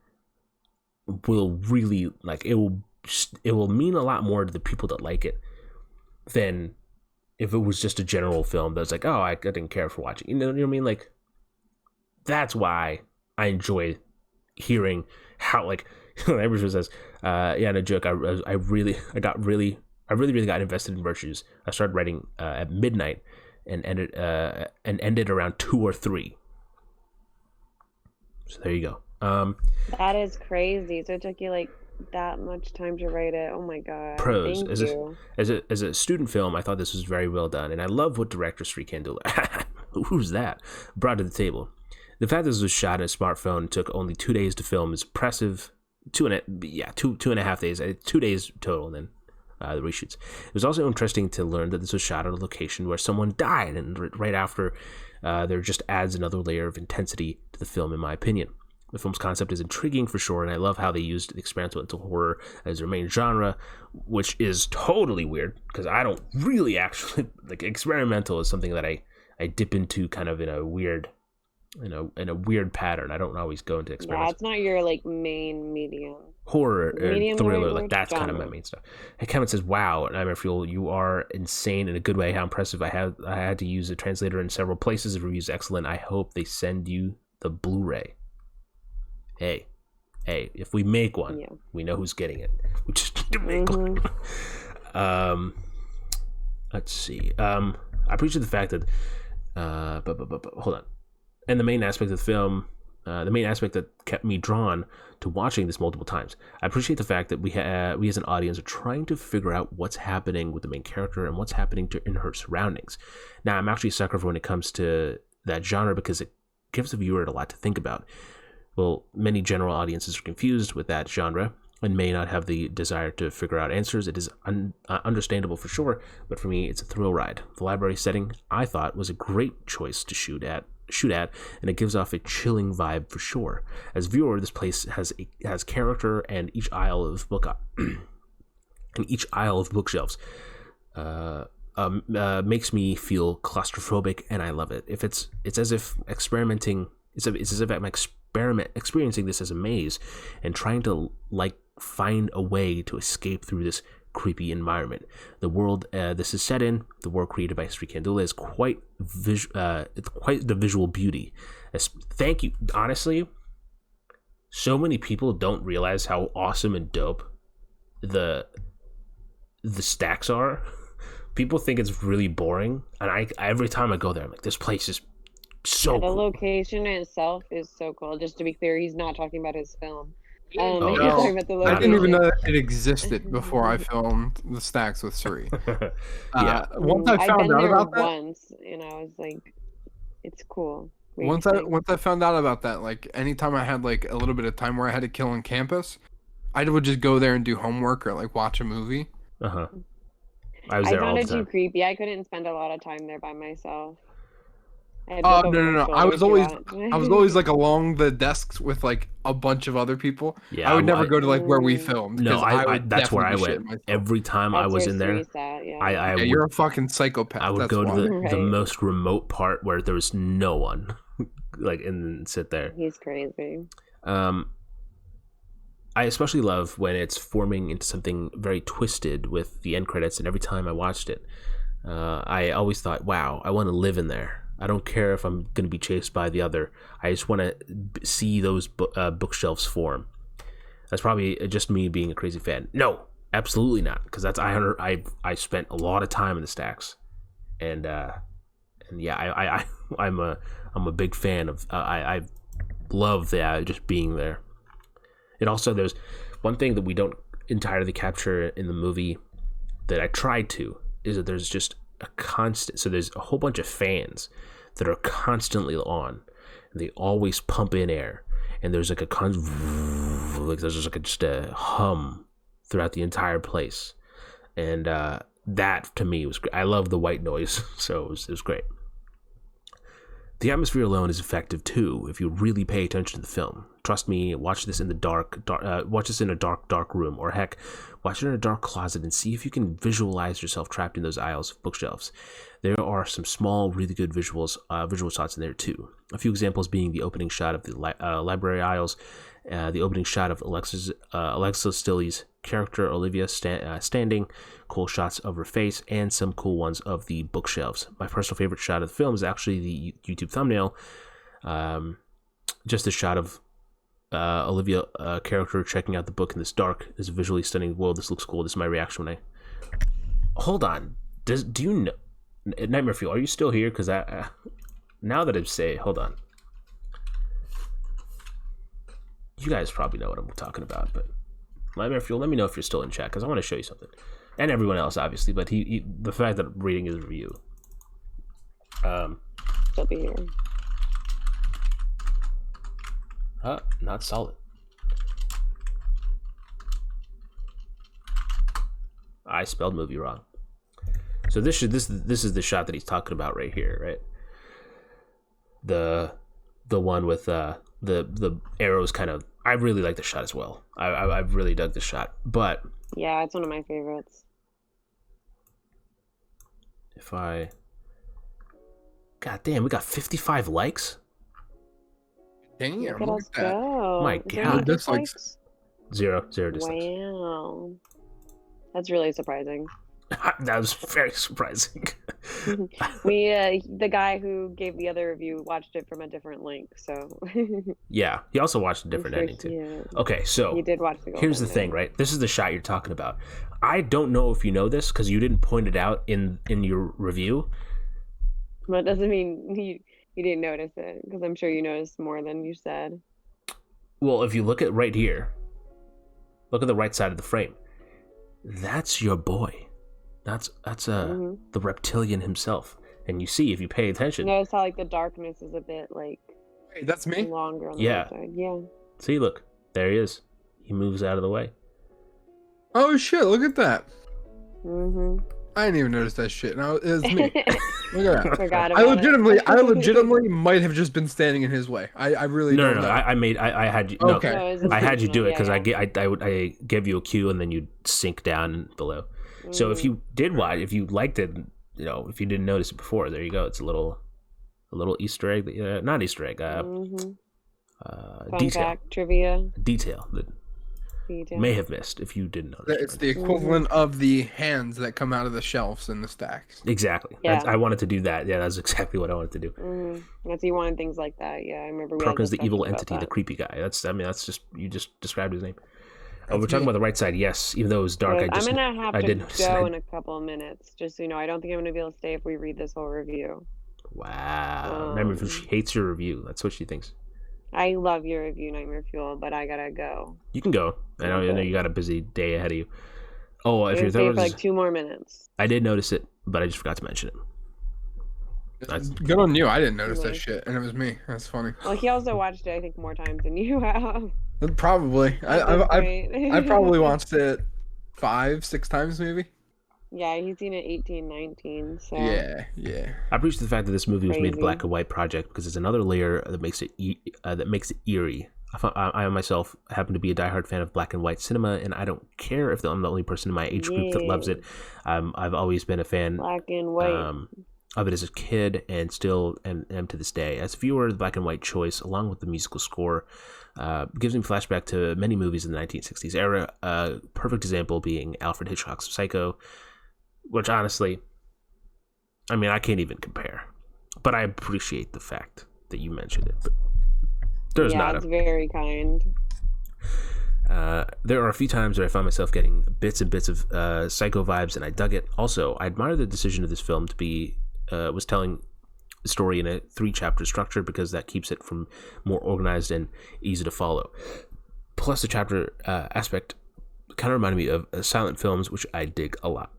will really, like, it will mean a lot more to the people that like it than if it was just a general film that's like, oh, I didn't care for watching. You know what I mean? Like, that's why I enjoy hearing how, like, everyone says, no joke. I really got invested in Virtues. I started writing at midnight and ended around 2 or 3. So there you go. That is crazy. So it took you like that much time to write it. Oh my god. Pros. Thank you. As a student film, I thought this was very well done, and I love what director Srikandula, who's that, brought to the table. The fact that this was shot in a smartphone, took only 2 days to film, is impressive. Two and a half days, 2 days total, and then the reshoots. It was also interesting to learn that this was shot at a location where someone died, and right after, there just adds another layer of intensity to the film, in my opinion. The film's concept is intriguing for sure, and I love how they used experimental horror as their main genre, which is totally weird, because I don't really actually, like, experimental is something that I dip into kind of in a weird pattern. I don't always go into experimental. Yeah, it's not your, like, main medium. Horror and thriller, like, that's genre. kind of my main stuff. Hey, Kevin says, wow, Nightmare Fuel, you are insane in a good way. How impressive. I had to use a translator in several places. The review's excellent. I hope they send you the Blu-ray. Hey, if we make one, we know who's getting it. We just need to make one. Let's see. I appreciate the fact that, hold on. And the main aspect of the film, the main aspect that kept me drawn to watching this multiple times. I appreciate the fact that we as an audience are trying to figure out what's happening with the main character and what's happening in her surroundings. Now, I'm actually a sucker for when it comes to that genre because it gives the viewer a lot to think about. Well, many general audiences are confused with that genre and may not have the desire to figure out answers. It is understandable for sure, but for me, it's a thrill ride. The library setting, I thought, was a great choice to shoot at, and it gives off a chilling vibe for sure. As a viewer, this place has character, and each aisle of bookshelves makes me feel claustrophobic, and I love it. It's as if experimenting. It's as if I'm experiencing this as a maze and trying to find a way to escape through this creepy environment. The world this is set in, the world created by Srikandula, is quite the visual beauty. Thank you. Honestly, so many people don't realize how awesome and dope the stacks are. People think it's really boring, and I every time I go there, I'm like, this place is so the cool. Location itself is so cool. Just to be clear, he's not talking about his film. He's No. talking about the I location. didn't even know it existed before I filmed the stacks with Suri. Once I found out about that, once, and I was like, "It's cool." Once I found out about that, like anytime I had like a little bit of time where I had to kill on campus, I would just go there and do homework or like watch a movie. I was there all the time. I found it too creepy. I couldn't spend a lot of time there by myself. No. I was always like along the desks with like a bunch of other people. Yeah, I would never go to like where we filmed. No, that's where I went. Every time I was in there, you're a fucking psychopath. I would go to the most remote part where there was no one, like, and sit there. He's crazy. I especially love when it's forming into something very twisted with the end credits, and every time I watched it, I always thought, wow, I want to live in there. I don't care if I'm going to be chased by the other. I just want to see those bookshelves form. That's probably just me being a crazy fan. No, absolutely not, because I spent a lot of time in the stacks, and yeah, I'm a big fan of. I love just being there. And also, there's one thing that we don't entirely capture in the movie that I tried to, is that there's just a constant. So there's a whole bunch of fans that are constantly on, and they always pump in air, and there's like there's just a hum throughout the entire place, and that to me was great. I love the white noise, so it was great. The atmosphere alone is effective too if you really pay attention to the film. Trust me, watch this in the dark. Watch this in a dark room, or heck, watch it in a dark closet and see if you can visualize yourself trapped in those aisles of bookshelves. There are some small, really good visual shots in there too. A few examples being the opening shot of the library aisles, the opening shot of Alexa Stilley's character Olivia standing, cool shots of her face, and some cool ones of the bookshelves. My personal favorite shot of the film is actually the YouTube thumbnail. Just a shot of Olivia character checking out the book in this visually stunning. Whoa, this looks cool. This is my reaction when hold on. Do you know Nightmare Fuel? Are you still here? Because now that I hold on. You guys probably know what I'm talking about, but Nightmare Fuel, let me know if you're still in chat because I want to show you something. And everyone else, obviously, but he the fact that I'm reading his review. She'll be here. Not solid. I spelled movie wrong. So this is the shot that he's talking about right here, right? The one with the arrows kind of. I really like the shot as well. I really dug the shot, but yeah, it's one of my favorites. God damn, we got 55 likes. Damn, Look at us go. My God, that's like zero dislikes. Wow, that's really surprising. That was very surprising. The guy who gave the other review watched it from a different link, so. Yeah, he also watched a different ending too. Yeah. Okay, so he did watch the. Here's the thing, right? This is the shot you're talking about. I don't know if you know this because you didn't point it out in your review. Well, it doesn't mean you didn't notice it because I'm sure you noticed more than you said. Well, if you look at right here, look at the right side of the frame. That's your boy. That's the reptilian himself. And you see, if you pay attention. Notice how like the darkness is a bit like. Wait, that's me. Longer on the right side. Yeah. See, look, there he is. He moves out of the way. Oh shit! Look at that. Mhm. I didn't even notice that shit. Now it's me. Look at that. Forgot I about legitimately might have just been standing in his way. I really no. don't know. I had you. Okay. No, I had you do it because yeah. I gave you a cue and then you sink down below. So if you did watch, if you liked it, if you didn't notice it before, there you go. It's a little Easter egg, not Easter egg. Fun Detail, fact, trivia. Detail that may have missed if you didn't notice. It's the equivalent of the hands that come out of the shelves in the stacks. Exactly. Yeah. I wanted to do that. Yeah, that's exactly what I wanted to do. That's you wanted things like that. Yeah, I remember. Perkins, the evil entity, the creepy guy. That's just you just described his name. We're talking about the right side, yes. Even though it was dark, I'm gonna have to notice go it. in a couple of minutes, just so you know. I don't think I'm gonna be able to stay if we read this whole review. Wow. Remember, she hates your review. That's what she thinks. I love your review, Nightmare Fuel, but I gotta go. You can go. I know you got a busy day ahead of you. Oh, if you're stay for like 2 more minutes. I did notice it, but I just forgot to mention it. That's good on you. I didn't notice that shit, and it was me. That's funny. Well, he also watched it, I think, more times than you have. Probably. I probably watched it 5-6 times, maybe. Yeah, he's seen it 18, 19. So yeah. I appreciate the fact that this movie was made a black and white project because it's another layer that makes it eerie. I myself happen to be a diehard fan of black and white cinema, and I don't care if I'm the only person in my age group that loves it. I've always been a fan. Black and white. Of it as a kid and still am to this day. As a viewer, the black and white choice, along with the musical score, gives me flashback to many movies in the 1960s era. Perfect example being Alfred Hitchcock's Psycho, which honestly, I mean, I can't even compare. But I appreciate the fact that you mentioned it. But there's it's very kind. There are a few times where I found myself getting bits and bits of Psycho vibes, and I dug it. Also, I admire the decision of this film to be was telling the story in a 3-chapter structure because that keeps it from more organized and easy to follow. Plus, the chapter aspect kind of reminded me of silent films, which I dig a lot.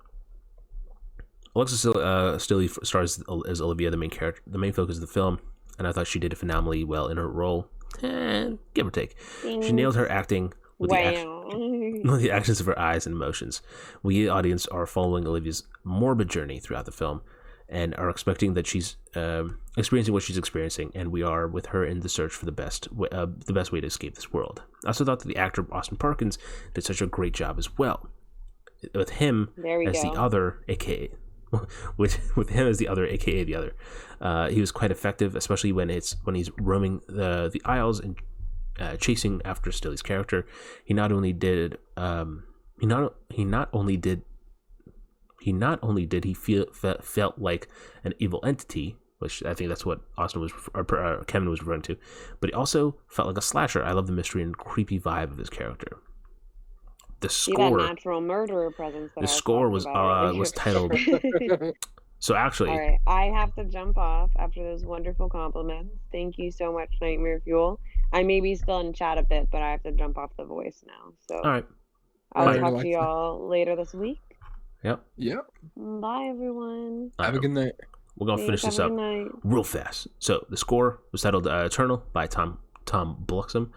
Alexis Stilley stars as Olivia, the main character, the main focus of the film, and I thought she did phenomenally well in her role, give or take. She nailed her acting with the actions of her eyes and emotions. We, the audience, are following Olivia's morbid journey throughout the film and are expecting that she's experiencing what she's experiencing, and we are with her in the search for the best way to escape this world. I also thought that the actor Austin Parkins did such a great job as well. With him as the other, aka with him as the other, aka the other, he was quite effective, especially when he's roaming the aisles and chasing after Stilley's character. He not only did he felt like an evil entity, which I think that's what Kevin was referring to, but he also felt like a slasher. I love the mystery and creepy vibe of his character. The score, that natural murderer presence. The score was titled. So actually, all right, I have to jump off after those wonderful compliments. Thank you so much, Nightmare Fuel. I may be still in chat a bit, but I have to jump off the voice now. So all right, I'll right, talk to Alexa. y'all later this week. Yep. Bye, everyone. Have a good night. We're gonna finish this up real fast. So the score was titled "Eternal" by Tom Bluxham,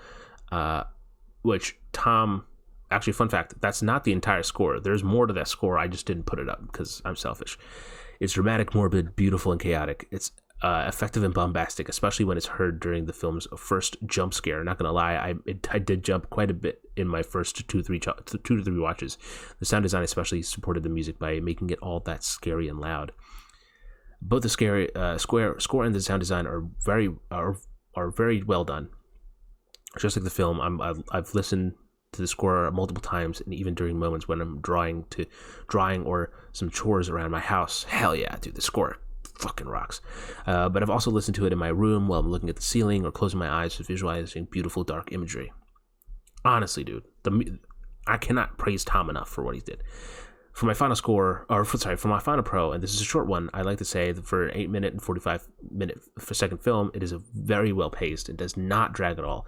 which Tom. Actually, fun fact: that's not the entire score. There's more to that score. I just didn't put it up because I'm selfish. It's dramatic, morbid, beautiful, and chaotic. It's effective and bombastic, especially when it's heard during the film's first jump scare. Not gonna lie, I did jump quite a bit in my first two to three watches. The sound design especially supported the music by making it all that scary and loud. Both the score and the sound design are very well done. Just like the film, I've listened to the score multiple times, and even during moments when I'm drawing or some chores around my house. Hell yeah, dude, the score fucking rocks. But I've also listened to it in my room while I'm looking at the ceiling or closing my eyes to visualizing beautiful dark imagery. Honestly, dude, I cannot praise Tom enough for what he did. For my final for my final pro, and this is a short one, I like to say that for an 8-minute and 45-second film, it is a very well paced and does not drag at all.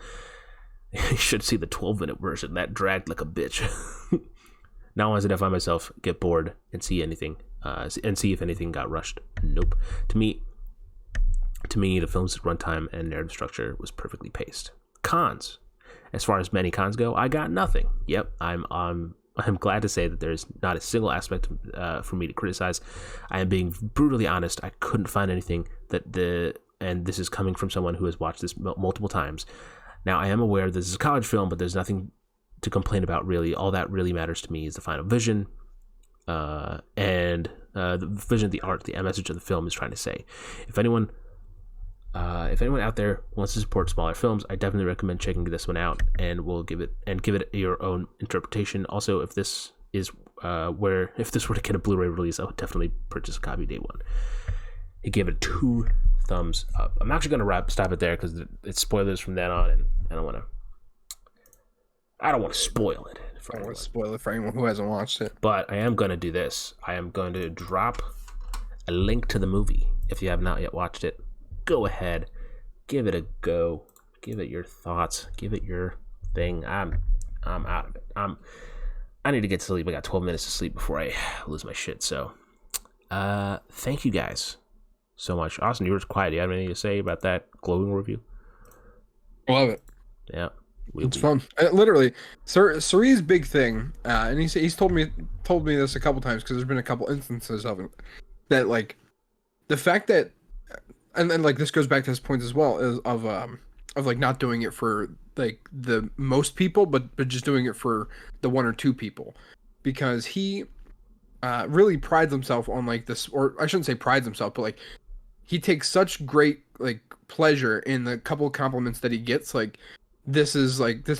You should see the 12-minute version. That dragged like a bitch. Not once did I find myself get bored and see if anything got rushed. Nope. To me, the film's runtime and narrative structure was perfectly paced. Cons. As far as many cons go, I got nothing. Yep, I'm glad to say that there's not a single aspect for me to criticize. I am being brutally honest. I couldn't find anything and this is coming from someone who has watched this multiple times. Now, I am aware this is a college film, but there's nothing to complain about, really. All that really matters to me is the final vision and the vision, the art, the message of the film is trying to say. If anyone out there wants to support smaller films, I definitely recommend checking this one out, and we'll give it your own interpretation. Also, if this were to get a Blu-ray release, I would definitely purchase a copy day one. He gave it 2 thumbs up. I'm actually gonna stop it there because it's spoilers from then on, and I don't want to spoil it. I don't want to spoil it for anyone who hasn't watched it. But I am gonna do this. I am going to drop a link to the movie. If you have not yet watched it, go ahead, give it a go, give it your thoughts, give it your thing. I'm out of it. I need to get to sleep. I got 12 minutes to sleep before I lose my shit. So, thank you guys so much. Austin, you were quiet. Do you have anything to say about that glowing review? Love it. Yeah, it's fun. Literally, Suri's big thing, and he's told me this a couple times because there's been a couple instances of it that, like, the fact that, and then, like, this goes back to his point as well, is of like not doing it for like the most people, but just doing it for the 1 or 2 people, because he really prides himself on, like, this, or I shouldn't say prides himself, but like he takes such great, like, pleasure in the couple of compliments that he gets. Like, this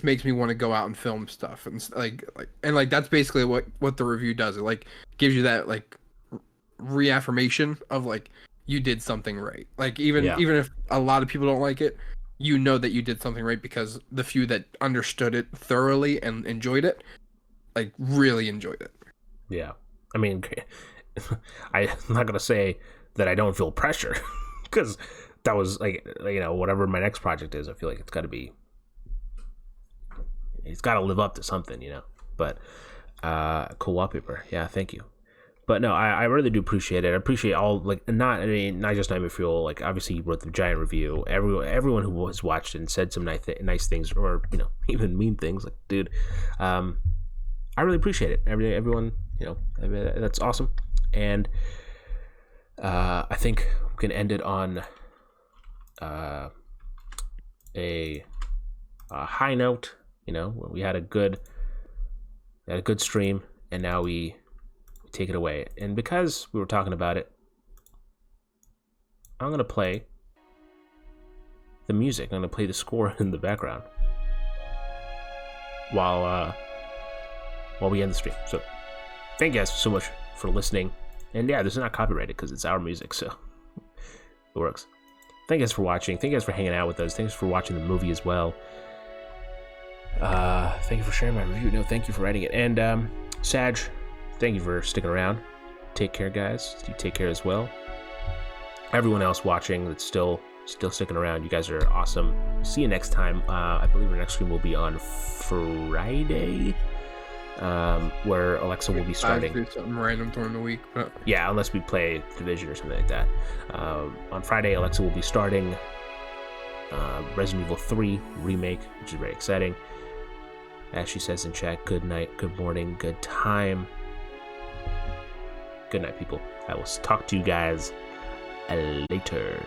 makes me want to go out and film stuff, and like that's basically what the review does. It, like, gives you that, like, reaffirmation of, like, you did something right. Like, even if a lot of people don't like it, you know that you did something right because the few that understood it thoroughly and enjoyed it, like, really enjoyed it. Yeah. I mean, I'm not gonna say that I don't feel pressure, because that was, like, you know, whatever my next project is, I feel like it's got to live up to something, you know. But cool wallpaper, yeah, thank you. But no, I really do appreciate it. I appreciate all, like, not just Nightmare Fuel. Like, obviously, you wrote the giant review. Everyone who has watched it and said some nice things, or, you know, even mean things. Like, dude, I really appreciate it. Everyone, you know, that's awesome. And I think we can end it on a high note. You know, we had a good stream, and now we take it away. And because we were talking about it, I'm gonna play the music. I'm gonna play the score in the background while we end the stream. So thank you guys so much for listening. And yeah, this is not copyrighted because it's our music, so it works. Thank you guys for watching. Thank you guys for hanging out with us. Thanks for watching the movie as well. Thank you for sharing my review. No, thank you for writing it. And Sag, thank you for sticking around. Take care, guys. You take care as well. Everyone else watching that's still sticking around, you guys are awesome. See you next time. I believe our next stream will be on Friday. where Alexa will be starting. Do something random during the week, but yeah, unless we play Division or something like that. On Friday, Alexa will be starting Resident Evil 3 remake, which is very exciting. As she says in chat, good night, good morning, good time. Good night, people. I will talk to you guys later.